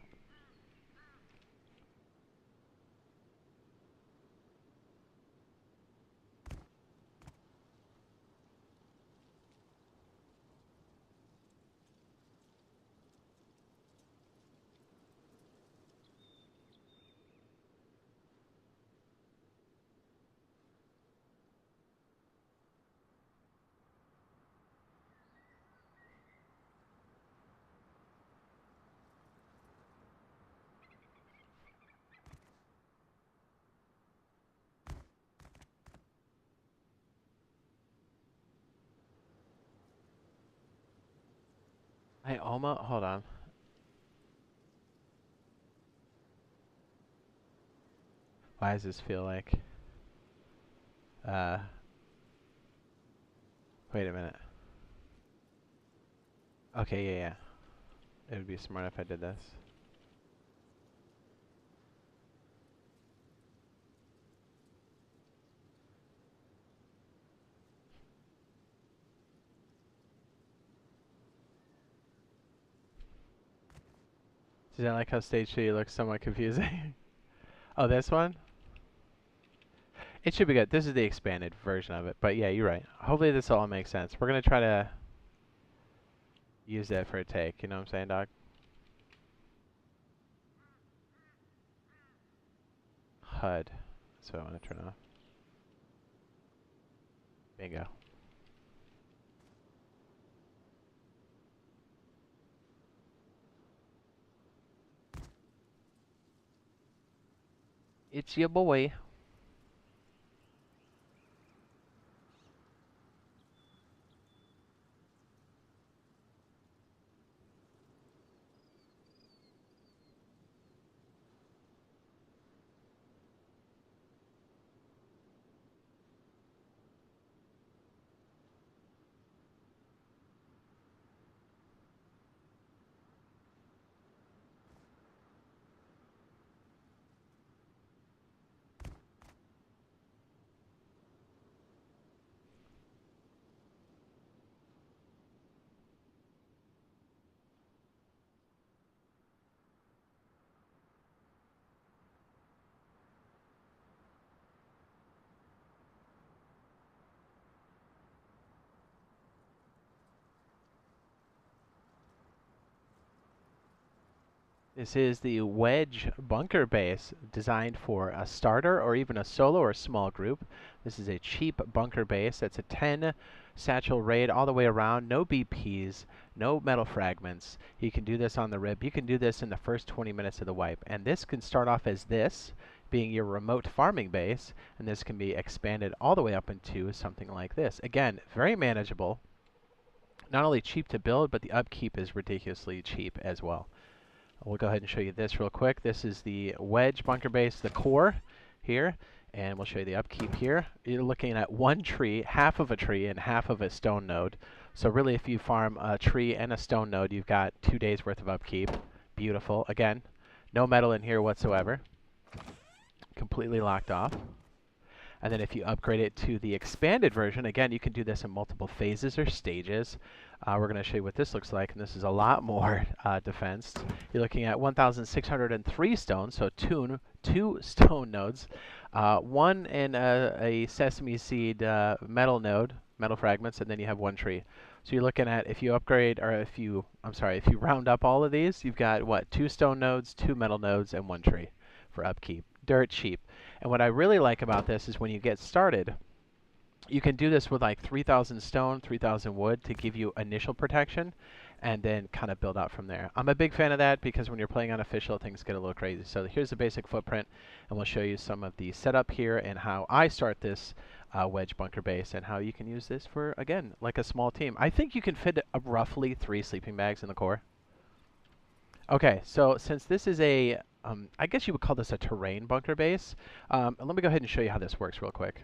A: Hold on. Why does this feel like, wait a minute. Okay, yeah. It would be smart if I did this. Does that like how stage 3 looks somewhat confusing? Oh, this one? It should be good. This is the expanded version of it. But yeah, you're right. Hopefully this all makes sense. We're going to try to use that for a take. You know what I'm saying, dog? HUD. That's what I want to turn off. Bingo. It's your boy. This is the wedge bunker base designed for a starter or even a solo or small group. This is a cheap bunker base. That's a 10 satchel raid all the way around. No BPs, no metal fragments. You can do this on the rib. You can do this in the first 20 minutes of the wipe. And this can start off as this, being your remote farming base. And this can be expanded all the way up into something like this. Again, very manageable. not only cheap to build, but the upkeep is ridiculously cheap as well. We'll go ahead and show you this real quick. This is the wedge bunker base, the core here, and we'll show you the upkeep here. You're looking at one tree, half of a tree, and half of a stone node. So really, if you farm a tree and a stone node, you've got 2 days worth of upkeep. Beautiful. Again, no metal in here whatsoever. Completely locked off. And then if you upgrade it to the expanded version, again, you can do this in multiple phases or stages. We're going to show you what this looks like, and this is a lot more defense. You're looking at 1,603 stones, so two stone nodes, one in a sesame seed metal node, metal fragments, and then you have one tree. So you're looking at, if you upgrade, or if you round up all of these, you've got, what, 2 stone nodes, 2 metal nodes, and 1 tree for upkeep. Dirt cheap. And what I really like about this is when you get started, you can do this with like 3,000 stone, 3,000 wood to give you initial protection, and then kind of build out from there. I'm a big fan of that because when you're playing unofficial, things get a little crazy. So here's the basic footprint, and we'll show you some of the setup here and how I start this wedge bunker base and how you can use this for, again, like a small team. I think you can fit roughly 3 sleeping bags in the core. Okay, so since this is a, I guess you would call this a terrain bunker base, let me go ahead and show you how this works real quick.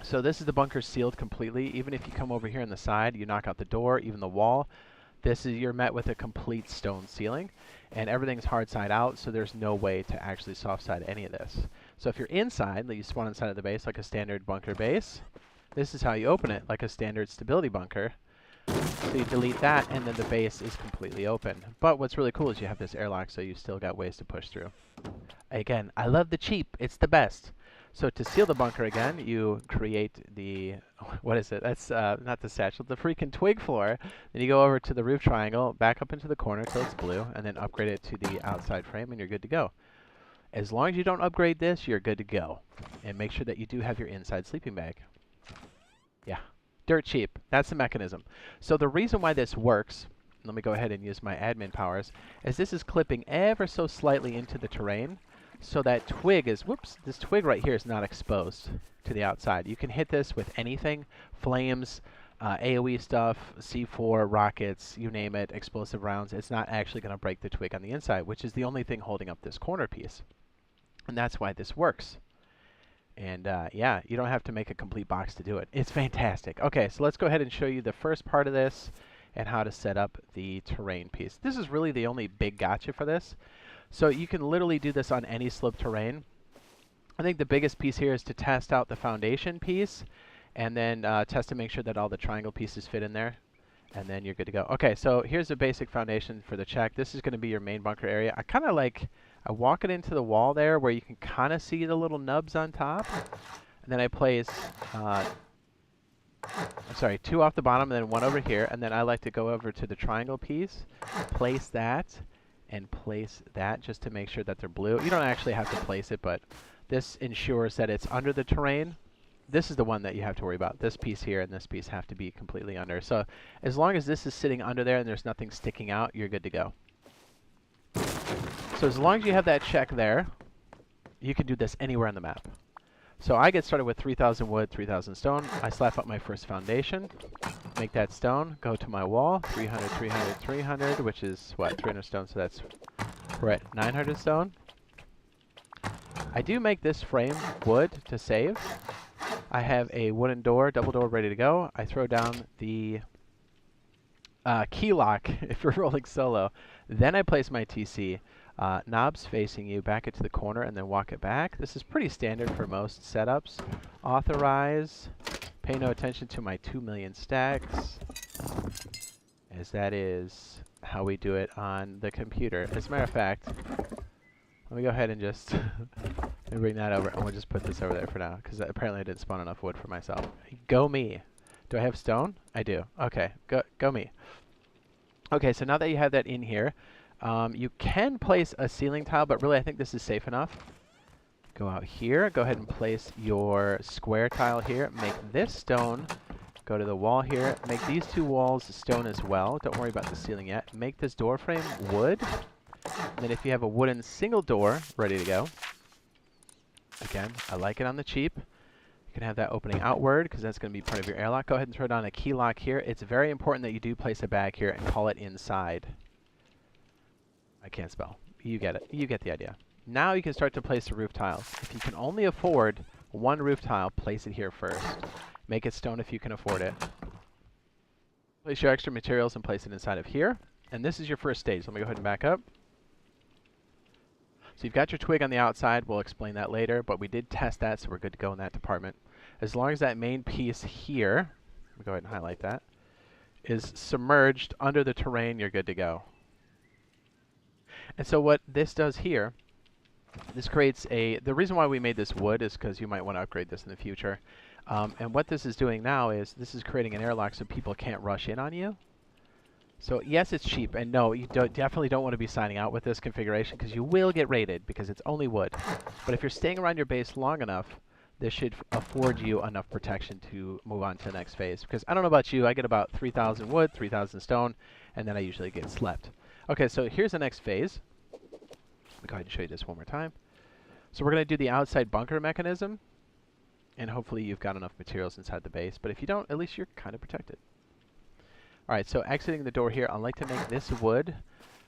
A: So this is the bunker sealed completely. Even if you come over here on the side, you knock out the door, even the wall, you're met with a complete stone ceiling, and everything's hard side out, so there's no way to actually soft side any of this. So if you're inside, you spawn inside of the base like a standard bunker base. This is how you open it, like a standard stability bunker. So you delete that, and then the base is completely open. But what's really cool is you have this airlock, so you still got ways to push through. Again, I love the cheap. It's the best. So to seal the bunker again, you create the, what is it? That's not the satchel, the freaking twig floor. Then you go over to the roof triangle, back up into the corner till it's blue, and then upgrade it to the outside frame, and you're good to go. As long as you don't upgrade this, you're good to go. And make sure that you do have your inside sleeping bag. Yeah. Dirt cheap. That's the mechanism. So the reason why this works, let me go ahead and use my admin powers, is this is clipping ever so slightly into the terrain, so that twig is, whoops, this twig right here is not exposed to the outside. You can hit this with anything, flames, AoE stuff, C4, rockets, you name it, explosive rounds. It's not actually going to break the twig on the inside, which is the only thing holding up this corner piece. And that's why this works. And yeah, you don't have to make a complete box to do it. It's fantastic. Okay, so let's go ahead and show you the first part of this and how to set up the terrain piece. This is really the only big gotcha for this. So you can literally do this on any slope terrain. I think the biggest piece here is to test out the foundation piece, and then test to make sure that all the triangle pieces fit in there, and then you're good to go. Okay, so here's the basic foundation for the check. This is going to be your main bunker area. I walk it into the wall there where you can kind of see the little nubs on top, and then I place, sorry, 2 off the bottom and then 1 over here, and then I like to go over to the triangle piece, place that, and place that just to make sure that they're blue. You don't actually have to place it, but this ensures that it's under the terrain. This is the one that you have to worry about. This piece here and this piece have to be completely under. So as long as this is sitting under there and there's nothing sticking out, you're good to go. So as long as you have that check there, you can do this anywhere on the map. So I get started with 3,000 wood, 3,000 stone. I slap up my first foundation, make that stone, go to my wall, 300, 300, 300, which is, what, 300 stone, so that's, we're at 900 stone. I do make this frame wood to save. I have a wooden door, double door ready to go. I throw down the key lock if you're rolling solo. Then I place my TC. Knobs facing you, back it to the corner, and then walk it back. This is pretty standard for most setups. Authorize. Pay no attention to my 2 million stacks, as that is how we do it on the computer. As a matter of fact, let me go ahead and just let me bring that over, and we'll just put this over there for now, because apparently I didn't spawn enough wood for myself. Go me. Do I have stone? I do. Okay, go me. Okay, so now that you have that in here, you can place a ceiling tile, but really I think this is safe enough. Go out here, go ahead and place your square tile here, make this stone, go to the wall here, make these 2 walls stone as well. Don't worry about the ceiling yet. Make this door frame wood. And then if you have a wooden single door ready to go, again, I like it on the cheap, can have that opening outward because that's going to be part of your airlock. Go ahead and throw down a key lock here. It's very important that you do place a bag here and call it inside. I can't spell. You get it. You get the idea. Now you can start to place the roof tiles. If you can only afford one roof tile, place it here first. Make it stone if you can afford it. Place your extra materials and place it inside of here. And this is your first stage. Let me go ahead and back up. So you've got your twig on the outside. We'll explain that later, but we did test that, so we're good to go in that department. As long as that main piece here, let me go ahead and highlight that, is submerged under the terrain, you're good to go. And so what this does here, this creates a, the reason why we made this wood is because you might want to upgrade this in the future. And what this is doing now is this is creating an airlock so people can't rush in on you. So yes, it's cheap, and no, you definitely don't want to be signing out with this configuration because you will get raided because it's only wood. But if you're staying around your base long enough, this should afford you enough protection to move on to the next phase. Because I don't know about you, I get about 3,000 wood, 3,000 stone, and then I usually get slept. Okay, so here's the next phase. Let me go ahead and show you this one more time. So we're going to do the outside bunker mechanism, and hopefully you've got enough materials inside the base. But if you don't, at least you're kind of protected. All right, so exiting the door here, I like to make this wood.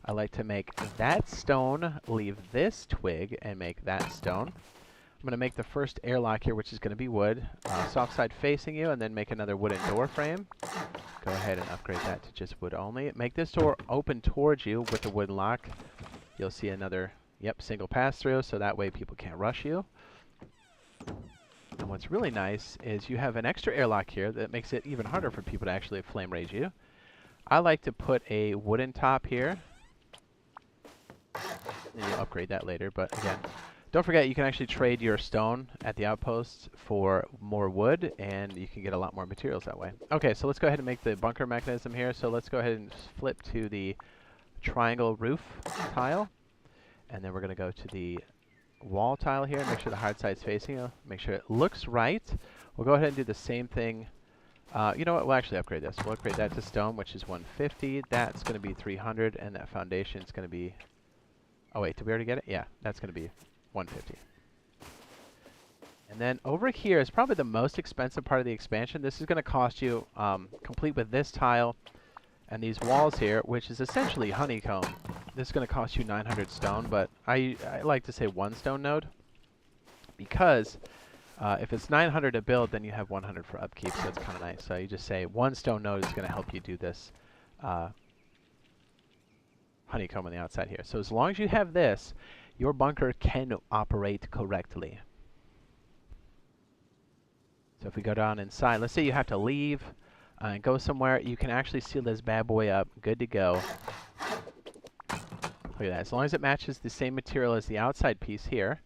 A: I like to make that stone, leave this twig, and make that stone. I'm going to make the first airlock here, which is going to be wood. Soft side facing you, and then make another wooden door frame. Go ahead and upgrade that to just wood only. Make this door open towards you with the wooden lock. You'll see another, yep, single pass-through, so that way people can't rush you. And what's really nice is you have an extra airlock here that makes it even harder for people to actually flame raise you. I like to put a wooden top here. And you'll upgrade that later, but again, don't forget you can actually trade your stone at the outposts for more wood, and you can get a lot more materials that way. Okay, so let's go ahead and make the bunker mechanism here. So let's go ahead and flip to the triangle roof tile, and then we're going to go to the wall tile here. Make sure the hard side's facing you. Make sure it looks right. We'll go ahead and do the same thing. You know what? We'll actually upgrade this. We'll upgrade that to stone, which is 150. That's going to be 300, and that foundation is going to be... Oh, wait. Did we already get it? Yeah, that's going to be 150. And then over here is probably the most expensive part of the expansion. This is going to cost you, complete with this tile and these walls here, which is essentially honeycomb. This is going to cost you 900 stone, but I like to say 1 stone node because... if it's 900 to build, then you have 100 for upkeep, so that's kind of nice. So you just say 1 stone node is going to help you do this honeycomb on the outside here. So as long as you have this, your bunker can operate correctly. So if we go down inside, let's say you have to leave and go somewhere, you can actually seal this bad boy up, good to go. Look at that. As long as it matches the same material as the outside piece here,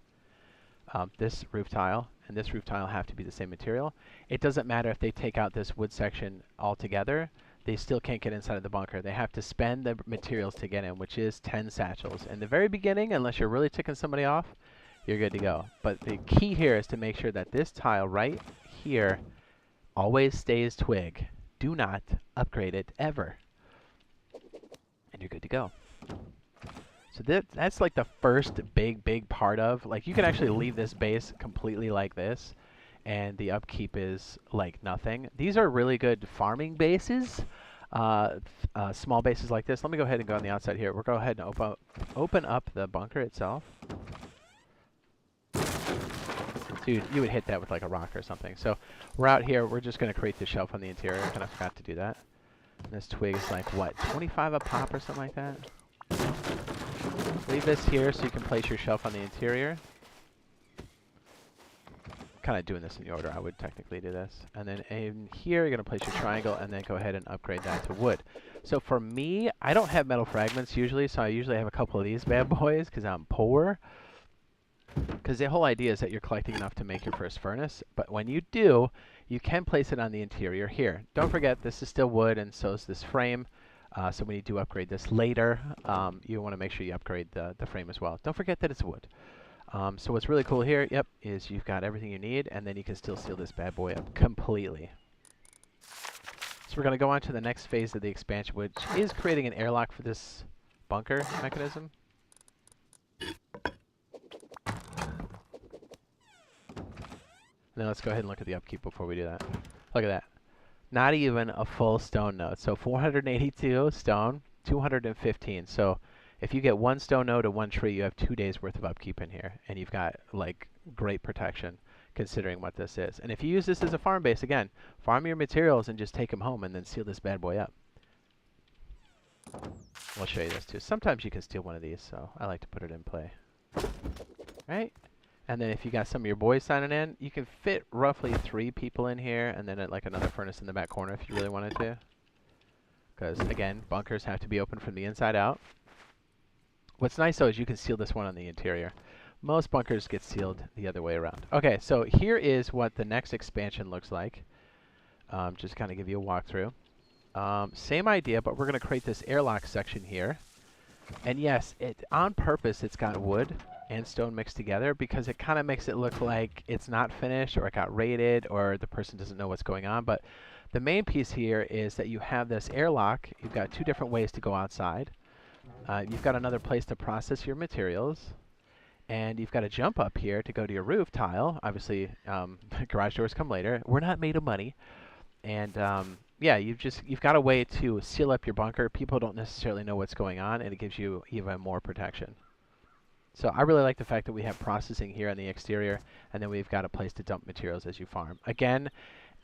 A: this roof tile and this roof tile have to be the same material. It doesn't matter if they take out this wood section altogether. They still can't get inside of the bunker. They have to spend the materials to get in, which is 10 satchels. In the very beginning, unless you're really ticking somebody off, you're good to go. But the key here is to make sure that this tile right here always stays twig. Do not upgrade it ever. And you're good to go. So that's like the first big part of, like, you can actually leave this base completely like this, and the upkeep is like nothing. These are really good farming bases, small bases like this. Let me go ahead and go on the outside here. We'll go ahead and open up the bunker itself. Dude, you would hit that with like a rock or something. So we're out here. We're just going to create the shelf on the interior. I kind of forgot to do that. And this twig is like, what, 25 a pop or something like that? Leave this here so you can place your shelf on the interior. Kind of doing this in the order I would technically do this. And then in here, you're going to place your triangle and then go ahead and upgrade that to wood. So for me, I don't have metal fragments usually, so I usually have a couple of these bad boys because I'm poor. Because the whole idea is that you're collecting enough to make your first furnace. But when you do, you can place it on the interior here. Don't forget, this is still wood and so is this frame. So when you do upgrade this later, you want to make sure you upgrade the frame as well. Don't forget that it's wood. So what's really cool here, yep, is you've got everything you need, and then you can still seal this bad boy up completely. So we're going to go on to the next phase of the expansion, which is creating an airlock for this bunker mechanism. Now let's go ahead and look at the upkeep before we do that. Look at that. Not even a full stone node. So 482 stone, 215. So if you get one stone node and one tree, you have 2 days worth of upkeep in here. And you've got like great protection considering what this is. And if you use this as a farm base, again, farm your materials and just take them home and then seal this bad boy up. We'll show you this too. Sometimes you can steal one of these, so I like to put it in play. Right? And then if you got some of your boys signing in, you can fit roughly 3 people in here, and then like another furnace in the back corner if you really wanted to. Because again, bunkers have to be open from the inside out. What's nice though is you can seal this one on the interior. Most bunkers get sealed the other way around. Okay, so here is what the next expansion looks like. Just kind of give you a walkthrough. Same idea, but we're going to create this airlock section here. And yes, on purpose it's got wood and stone mixed together because it kind of makes it look like it's not finished or it got raided or the person doesn't know what's going on. But the main piece here is that you have this airlock. You've got 2 different ways to go outside. You've got another place to process your materials. And you've got a jump up here to go to your roof tile. Obviously, garage doors come later. We're not made of money. And yeah, you've got a way to seal up your bunker. People don't necessarily know what's going on, and it gives you even more protection. So I really like the fact that we have processing here on the exterior, and then we've got a place to dump materials as you farm. Again,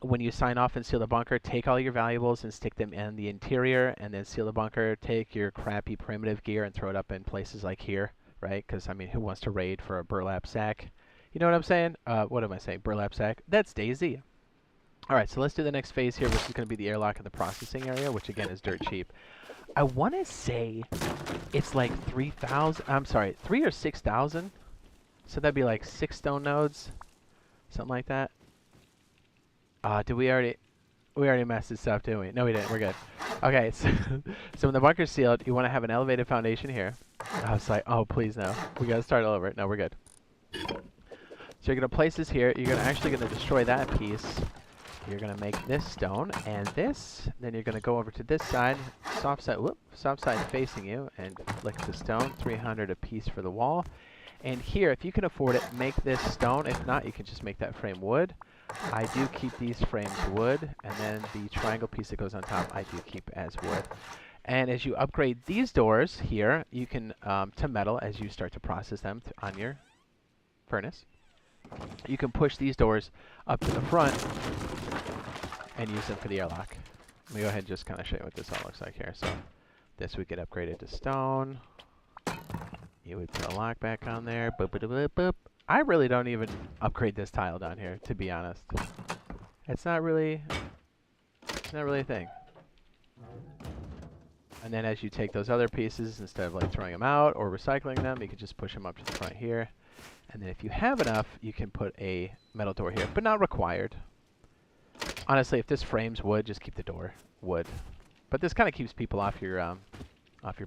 A: when you sign off and seal the bunker, take all your valuables and stick them in the interior, and then seal the bunker. Take your crappy primitive gear and throw it up in places like here, right? Because, I mean, who wants to raid for a burlap sack? You know what I'm saying? What am I saying? Burlap sack? That's Daisy. All right, so let's do the next phase here, which is going to be the airlock and the processing area, which again is dirt cheap. I want to say it's like 3,000. I'm sorry, 3 or 6,000. So that'd be like 6 stone nodes, something like that. Did we already messed this up, didn't we? No, we didn't. We're good. Okay, so when the bunker's sealed, you want to have an elevated foundation here. I was like, oh, please no. We got to start all over. No, we're good. So you're going to place this here. You're actually going to destroy that piece. You're going to make this stone and this. Then you're going to go over to this side, soft side facing you, and flick the stone. 300 a piece for the wall. And here, if you can afford it, make this stone. If not, you can just make that frame wood. I do keep these frames wood, and then the triangle piece that goes on top, I do keep as wood. And as you upgrade these doors here, you can to metal as you start to process them on your furnace. You can push these doors up to the front and use them for the airlock. Let me go ahead and just kind of show you what this all looks like here. So this would get upgraded to stone. You would put a lock back on there. Boop, boop, boop, boop. I really don't even upgrade this tile down here, to be honest. It's not really a thing. And then as you take those other pieces, instead of like throwing them out or recycling them, you can just push them up to the front here. And then if you have enough, you can put a metal door here, but not required. Honestly, if this frame's wood, just keep the door wood. But this kind of keeps people off your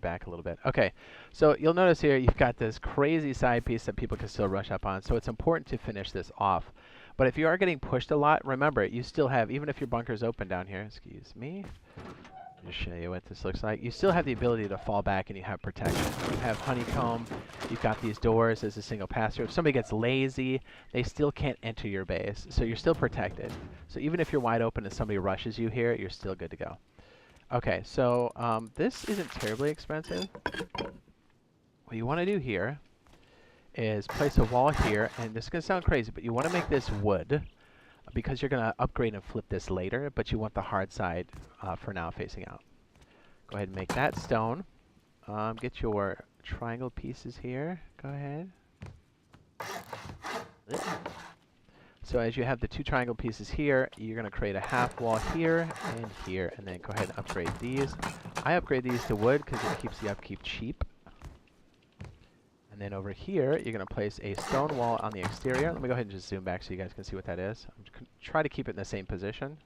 A: back a little bit. Okay, so you'll notice here you've got this crazy side piece that people can still rush up on. So it's important to finish this off. But if you are getting pushed a lot, remember, you still have, even if your bunker's open down here, excuse me, just show you what this looks like. You still have the ability to fall back and you have protection. You have honeycomb. You've got these doors as a single pass-through. If somebody gets lazy, they still can't enter your base. So you're still protected. So even if you're wide open and somebody rushes you here, you're still good to go. Okay, so this isn't terribly expensive. What you want to do here is place a wall here. And this is going to sound crazy, but you want to make this wood, because you're going to upgrade and flip this later, but you want the hard side for now facing out. Go ahead and make that stone. Get your triangle pieces here. Go ahead. So as you have the 2 triangle pieces here, you're going to create a half wall here, and then go ahead and upgrade these. I upgrade these to wood because it keeps the upkeep cheap. And then over here, you're going to place a stone wall on the exterior. Let me go ahead and just zoom back so you guys can see what that is. I'm going to try to keep it in the same position.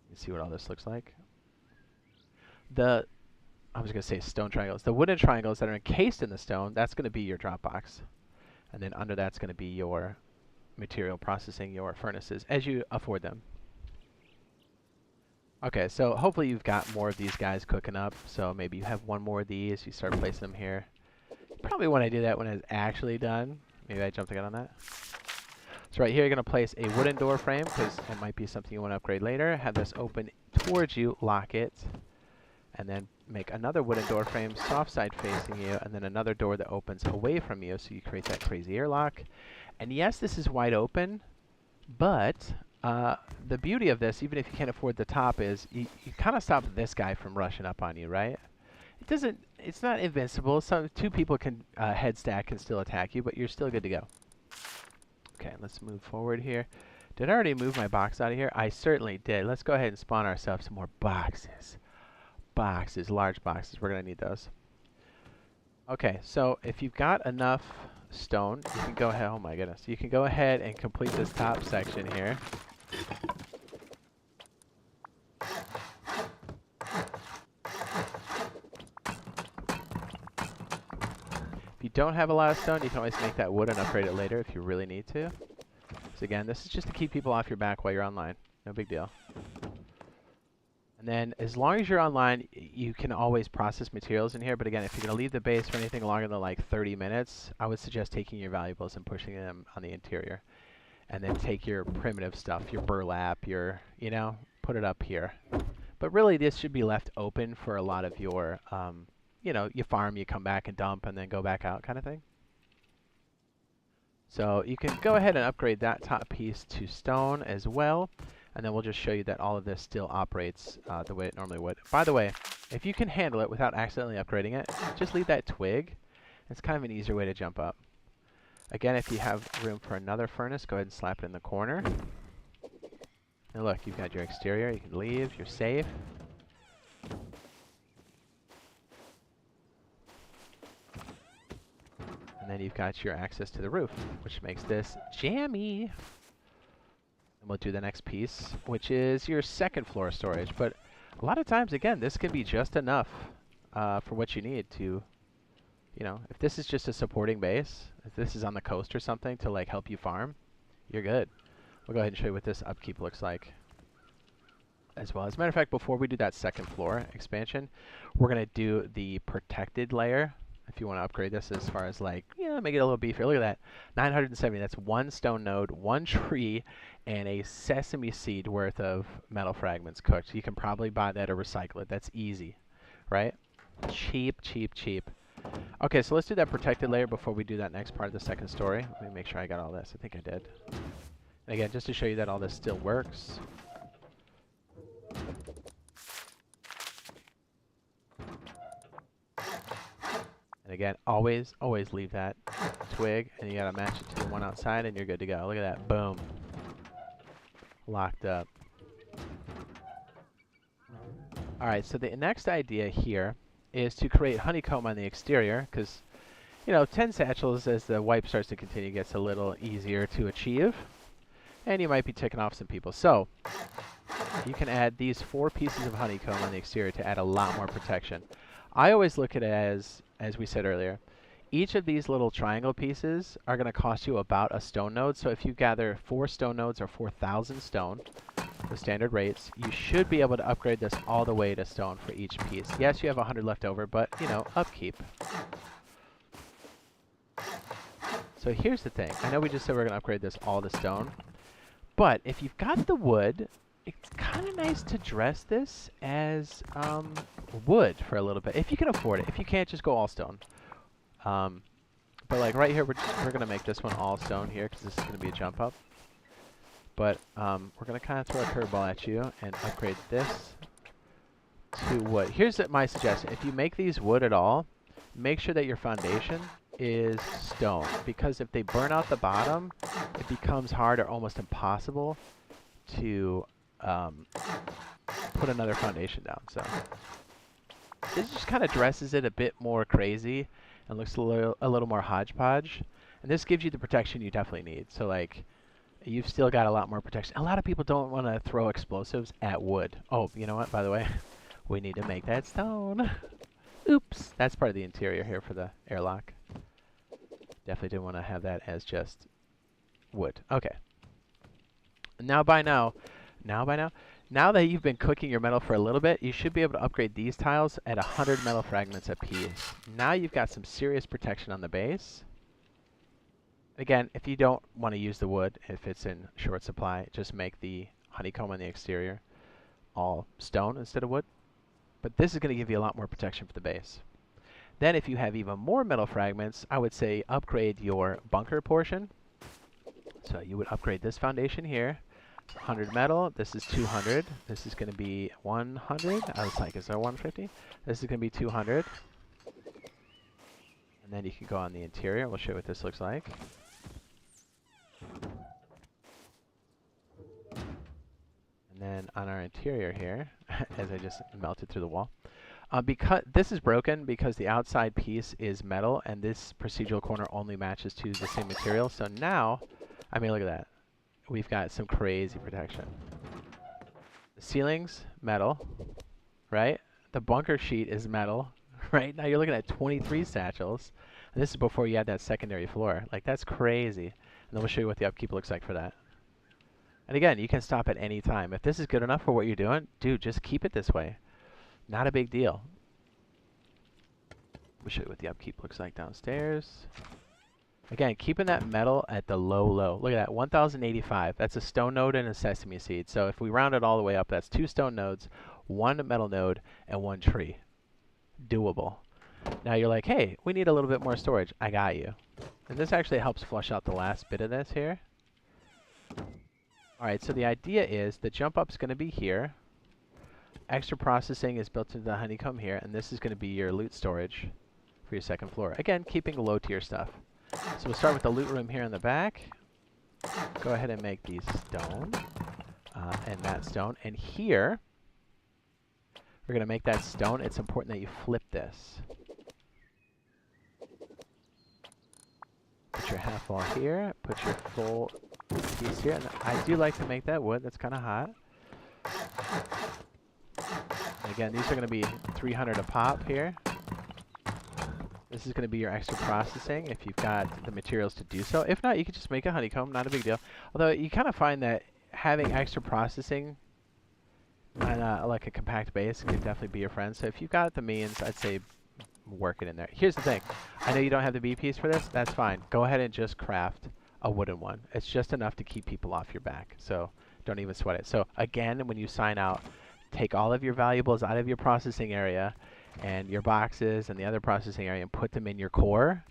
A: You see what all this looks like. I was going to say stone triangles. The wooden triangles that are encased in the stone, that's going to be your drop box. And then under that's going to be your material processing, your furnaces, as you afford them. Okay, so hopefully you've got more of these guys cooking up. So maybe you have one more of these. You start placing them here. Probably when I do that when it's actually done. Maybe I jumped the gun on that. So So right here, you're going to place a wooden door frame because it might be something you want to upgrade later. Have this open towards you, lock it, and then make another wooden door frame soft side facing you, and then another door that opens away from you, so you create that crazy airlock. And yes, this is wide open, but the beauty of this, even if you can't afford the top, is you kind of stop this guy from rushing up on you, right? It's not invincible. Two people can head stack and still attack you, but you're still good to go. Okay, let's move forward here. Did I already move my box out of here? I certainly did. Let's go ahead and spawn ourselves some more boxes. Large boxes. We're going to need those. Okay, so if you've got enough stone, you can go ahead. Oh my goodness. You can go ahead and complete this top section here. If you don't have a lot of stone, you can always make that wood and upgrade it later if you really need to. So again, this is just to keep people off your back while you're online. No big deal. And then as long as you're online, you can always process materials in here. But again, if you're going to leave the base for anything longer than like 30 minutes, I would suggest taking your valuables and pushing them on the interior. And then take your primitive stuff, your burlap, your, put it up here. But really, this should be left open for a lot of your, you farm, you come back and dump, and then go back out kind of thing. So you can go ahead and upgrade that top piece to stone as well. And then we'll just show you that all of this still operates the way it normally would. By the way, if you can handle it without accidentally upgrading it, just leave that twig. It's kind of an easier way to jump up. Again, if you have room for another furnace, go ahead and slap it in the corner. And look, you've got your exterior. You can leave. You're safe. And then you've got your access to the roof, which makes this jammy. And we'll do the next piece, which is your second floor storage. But a lot of times, again, this can be just enough for what you need to, if this is just a supporting base, if this is on the coast or something to like help you farm, you're good. We'll go ahead and show you what this upkeep looks like as well. As a matter of fact, before we do that second floor expansion, we're going to do the protected layer. If you want to upgrade this as far as like, make it a little beefier. Look at that. 970. That's one stone node, one tree, and a sesame seed worth of metal fragments cooked. You can probably buy that or recycle it. That's easy, right? Cheap, cheap, cheap. Okay, so let's do that protected layer before we do that next part of the second story. Let me make sure I got all this. I think I did. And again, just to show you that all this still works. And again, always leave that twig, and you gotta match it to the one outside, and you're good to go. Look at that, boom. Locked up. Alright, so the next idea here is to create honeycomb on the exterior, because, 10 satchels as the wipe starts to continue gets a little easier to achieve. And you might be ticking off some people. So, you can add these 4 pieces of honeycomb on the exterior to add a lot more protection. I always look at it as we said earlier, each of these little triangle pieces are going to cost you about a stone node. So if you gather 4 stone nodes or 4,000 stone, the standard rates, you should be able to upgrade this all the way to stone for each piece. Yes, you have 100 left over, but, upkeep. So here's the thing. I know we just said we're going to upgrade this all to stone, but if you've got the wood, it's kind of nice to dress this as wood for a little bit, if you can afford it. If you can't, just go all stone. But like right here, we're going to make this one all stone here because this is going to be a jump up. But we're going to kind of throw a curveball at you and upgrade this to wood. Here's my suggestion. If you make these wood at all, make sure that your foundation is stone. Because if they burn out the bottom, it becomes hard or almost impossible to put another foundation down. So this just kind of dresses it a bit more crazy and looks a little more hodgepodge. And this gives you the protection you definitely need. So like, you've still got a lot more protection. A lot of people don't want to throw explosives at wood. Oh, you know what? By the way, we need to make that stone. Oops. That's part of the interior here for the airlock. Definitely didn't want to have that as just wood. Okay. Now that you've been cooking your metal for a little bit, you should be able to upgrade these tiles at 100 metal fragments apiece. Now you've got some serious protection on the base. Again, if you don't want to use the wood, if it's in short supply, just make the honeycomb on the exterior all stone instead of wood. But this is going to give you a lot more protection for the base. Then if you have even more metal fragments, I would say upgrade your bunker portion. So you would upgrade this foundation here. 100 metal. This is 200. This is going to be 100. I was like, is there 150? This is going to be 200. And then you can go on the interior. We'll show you what this looks like. And then on our interior here, as I just melted through the wall. Because this is broken because the outside piece is metal and this procedural corner only matches to the same material. So now, I mean, look at that. We've got some crazy protection. The ceiling's metal, right? The bunker sheet is metal, right? Now you're looking at 23 satchels. And this is before you add that secondary floor. Like, that's crazy. And then we'll show you what the upkeep looks like for that. And again, you can stop at any time. If this is good enough for what you're doing, dude, just keep it this way. Not a big deal. We'll show you what the upkeep looks like downstairs. Again, keeping that metal at the low. Look at that, 1,085. That's a stone node and a sesame seed. So if we round it all the way up, that's 2 stone nodes, 1 metal node, and 1 tree. Doable. Now you're like, hey, we need a little bit more storage. I got you. And this actually helps flush out the last bit of this here. Alright, so the idea is the jump up's going to be here. Extra processing is built into the honeycomb here, and this is going to be your loot storage for your second floor. Again, keeping low tier stuff. So we'll start with the loot room here in the back. Go ahead and make these stone, and that stone. And here, we're going to make that stone. It's important that you flip this. Put your half wall here. Put your full piece here. And I do like to make that wood. That's kind of hot. And again, these are going to be 300 a pop here. This is going to be your extra processing if you've got the materials to do so. If not, you could just make a honeycomb, not a big deal. Although you kind of find that having extra processing on like a compact base could definitely be your friend. So if you've got the means, I'd say work it in there. Here's the thing. I know you don't have the B piece for this. That's fine. Go ahead and just craft a wooden one. It's just enough to keep people off your back. So don't even sweat it. So again, when you sign out, take all of your valuables out of your processing area and your boxes and the other processing area and put them in your core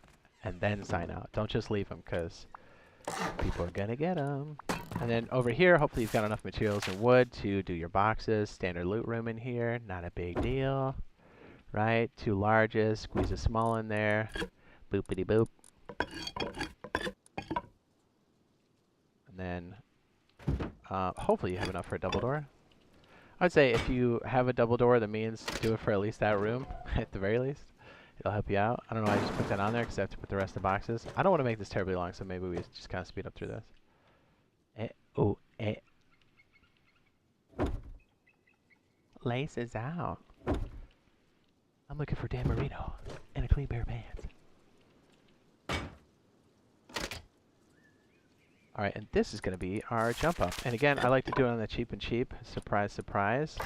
A: and then sign out. Don't just leave them because people are going to get them. And then over here, hopefully you've got enough materials and wood to do your boxes. Standard loot room in here, not a big deal, right? 2 larges, squeeze a small in there, boopity boop. And then hopefully you have enough for a double door. I'd say if you have a double door, that means do it for at least that room, at the very least. It'll help you out. I don't know why I just put that on there because I have to put the rest of the boxes. I don't want to make this terribly long, so maybe we just kind of speed up through this. Laces out. I'm looking for Dan Marino and a clean pair of pants. Alright, and this is going to be our jump up. And again, I like to do it on the cheap and cheap. Surprise, surprise.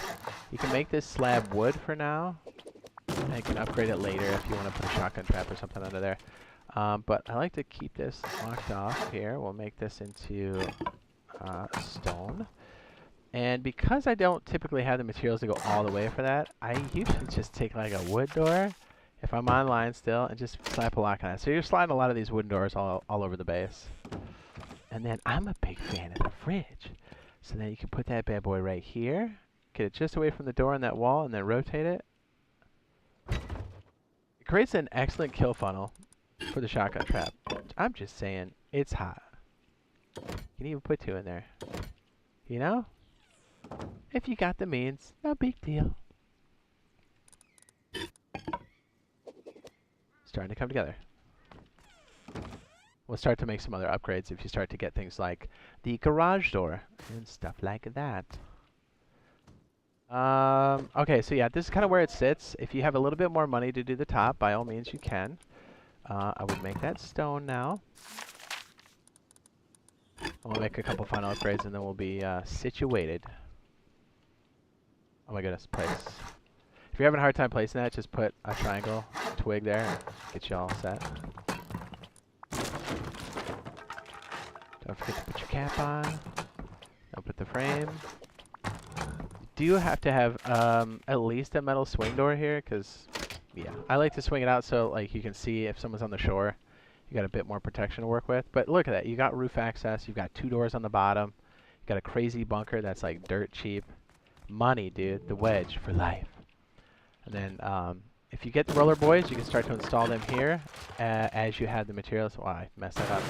A: You can make this slab wood for now. And you can upgrade it later if you want to put a shotgun trap or something under there. But I like to keep this locked off here. We'll make this into stone. And because I don't typically have the materials to go all the way for that, I usually just take like a wood door, if I'm online still, and just slap a lock on it. So you're sliding a lot of these wooden doors all over the base. And then I'm a big fan of the fridge. So then you can put that bad boy right here, get it just away from the door on that wall, and then rotate it. It creates an excellent kill funnel for the shotgun trap. I'm just saying, it's hot. You can even put 2 in there. You know? If you got the means, no big deal. Starting to come together. We'll start to make some other upgrades if you start to get things like the garage door and stuff like that. Okay, so yeah, this is kind of where it sits. If you have a little bit more money to do the top, by all means you can. I would make that stone now. We'll make a couple final upgrades and then we'll be situated. Oh my goodness, place. If you're having a hard time placing that, just put a triangle twig there and get you all set. Don't forget to put your cap on. Don't put the frame. Do you have to have at least a metal swing door here? Because, yeah, I like to swing it out so like you can see if someone's on the shore. You got a bit more protection to work with. But look at that. You got roof access. You've got 2 doors on the bottom. You got a crazy bunker that's like dirt cheap. Money, dude. The wedge for life. And then if you get the roller boys, you can start to install them here as you have the materials. Oh, I messed that up.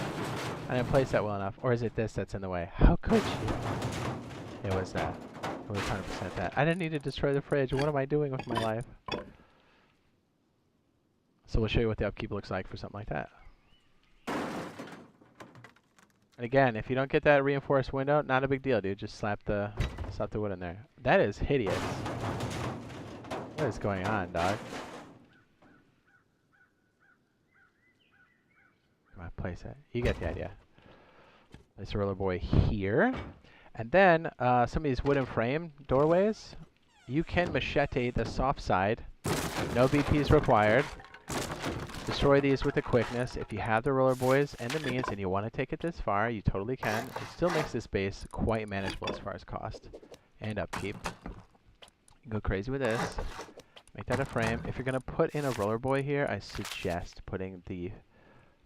A: I didn't place that well enough. Or is it this that's in the way? How could you? It was that. It was 100% that. I didn't need to destroy the fridge. What am I doing with my life? So we'll show you what the upkeep looks like for something like that. And again, if you don't get that reinforced window, not a big deal, dude. Just slap the wood in there. That is hideous. What is going on, dog? Come on, place it. You get the idea. Place a roller boy here. And then some of these wooden frame doorways, you can machete the soft side. No BPs required. Destroy these with the quickness. If you have the roller boys and the means and you want to take it this far, you totally can. It still makes this base quite manageable as far as cost and upkeep. You can go crazy with this. Make that a frame. If you're going to put in a roller boy here, I suggest putting the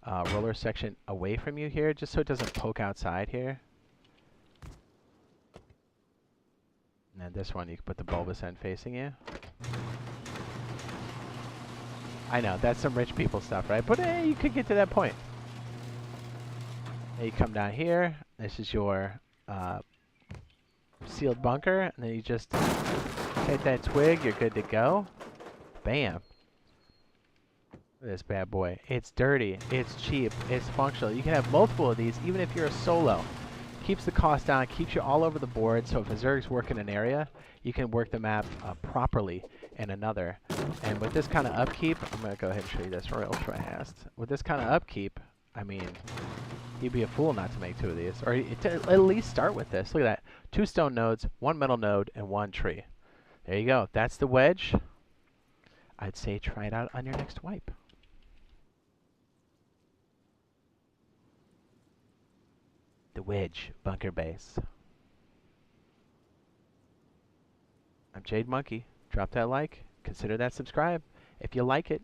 A: roller section away from you here, just so it doesn't poke outside here. And then this one, you can put the bulbous end facing you. I know, that's some rich people stuff, right? But hey, you could get to that point. Then you come down here. This is your sealed bunker. And then you just hit that twig. You're good to go. Bam. Look at this bad boy. It's dirty. It's cheap. It's functional. You can have multiple of these, even if you're a solo. Keeps the cost down. Keeps you all over the board. So if a Zerg's work in an area, you can work the map properly in another. And with this kind of upkeep, I'm going to go ahead and show you this real fast. With this kind of upkeep, I mean, you'd be a fool not to make 2 of these. Or at least start with this. Look at that. 2 stone nodes, 1 metal node, and 1 tree. There you go. That's the wedge. I'd say try it out on your next wipe. The wedge bunker base. I'm Jade Monkey. Drop that like. Consider that subscribe if you like it.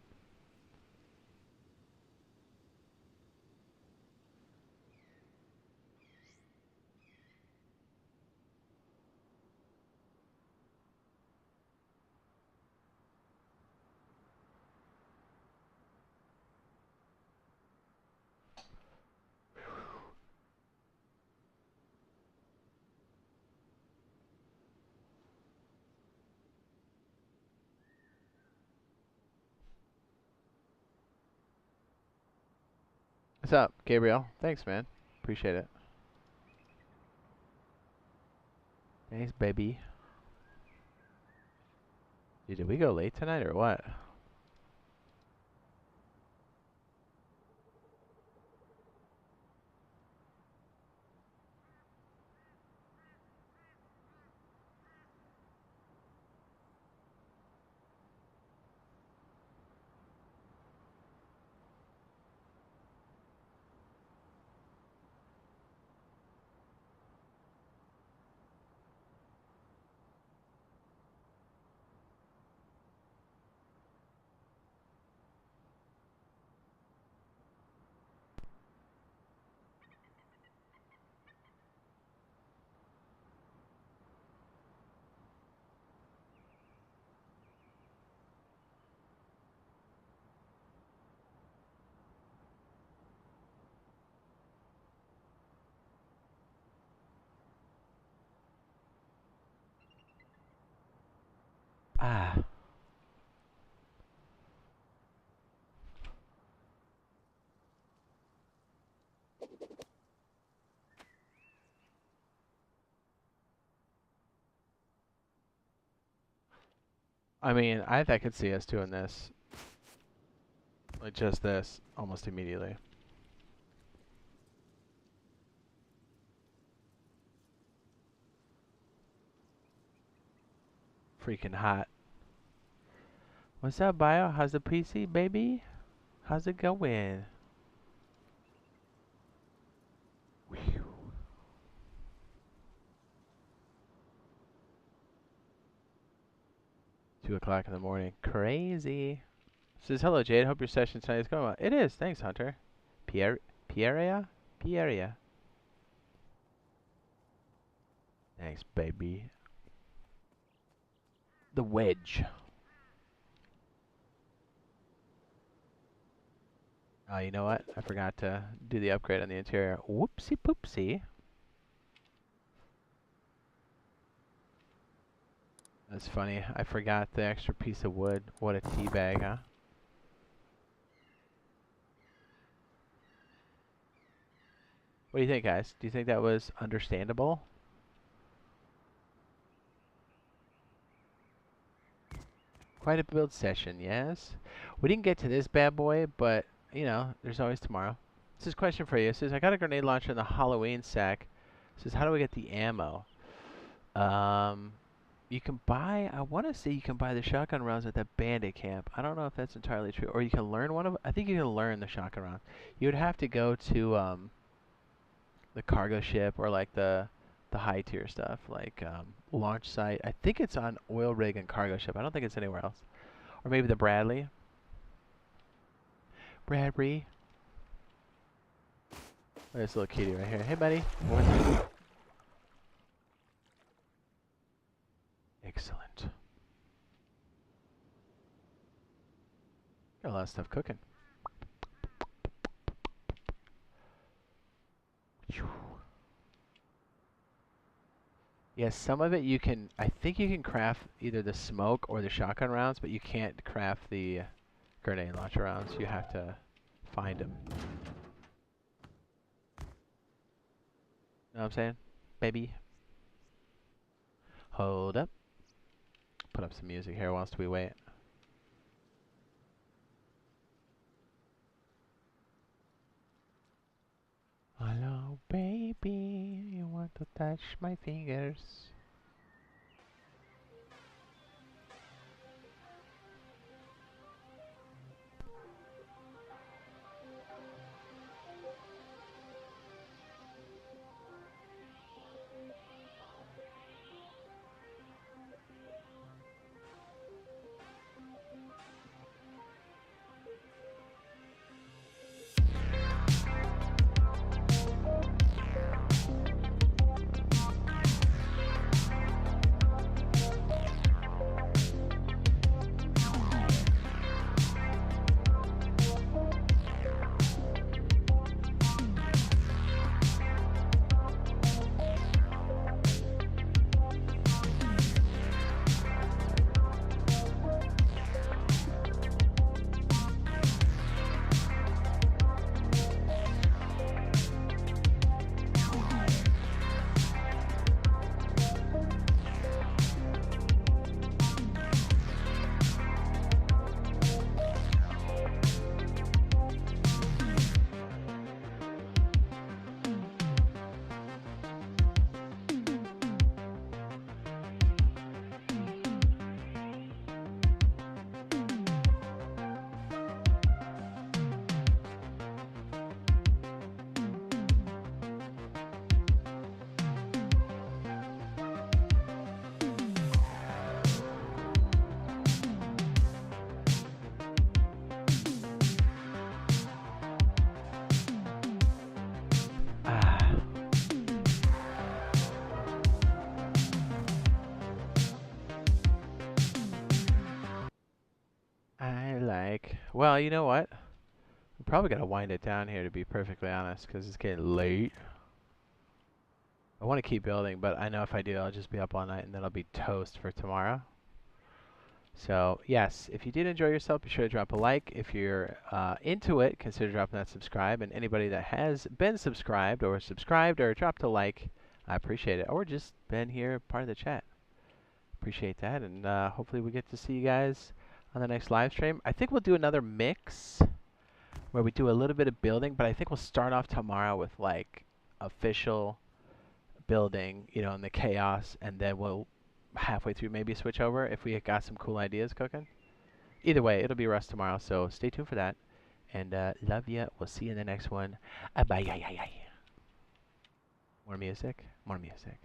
A: What's up, Gabriel? Thanks, man. Appreciate it. Thanks, baby. Dude, did we go late tonight or what? Ah. I mean, I could see us doing this. Like just this, almost immediately. Freaking hot. What's up, Bio? How's the PC, baby? How's it going? Whew. 2 o'clock in the morning. Crazy. Says, hello, Jade. Hope your session tonight is going well. It is. Thanks, Hunter. Pieria? Pieria. Thanks, baby. The wedge. Oh, you know what? I forgot to do the upgrade on the interior. Whoopsie poopsie. That's funny. I forgot the extra piece of wood. What a tea bag, huh? What do you think, guys? Do you think that was understandable? Quite a build session, yes. We didn't get to this bad boy, but, you know, there's always tomorrow. This is a question for you. It says, I got a grenade launcher in the Halloween sack. It says, how do we get the ammo? You can buy, I want to say you can buy the shotgun rounds at that bandit camp. I don't know if that's entirely true. Or you can learn one of I think you can learn the shotgun round. You would have to go to the cargo ship or like the high tier stuff, like launch site. I think it's on oil rig and cargo ship. I don't think it's anywhere else. Or maybe the Bradley. Bradbury. There's a little kitty right here. Hey, buddy. Excellent. Got a lot of stuff cooking. Yes, some of it you can, I think you can craft either the smoke or the shotgun rounds, but you can't craft the grenade launcher rounds. You have to find them. Know what I'm saying? Baby. Hold up. Put up some music here whilst we wait. Hello, baby. You want to touch my fingers? Well, you know what? I'm probably gonna wind it down here to be perfectly honest, because it's getting late. I want to keep building, but I know if I do, I'll just be up all night and then I'll be toast for tomorrow. So, yes, if you did enjoy yourself, be sure to drop a like. If you're into it, consider dropping that subscribe. And anybody that has been subscribed or dropped a like, I appreciate it. Or just been here, part of the chat. Appreciate that. And hopefully we get to see you guys on the next live stream. I think we'll do another mix where we do a little bit of building, but I think we'll start off tomorrow with like official building, you know, in the chaos, and then we'll halfway through maybe switch over if we got some cool ideas cooking. Either way, it'll be Rust tomorrow, so stay tuned for that. And love ya. We'll see you in the next one. Bye. More music. More music.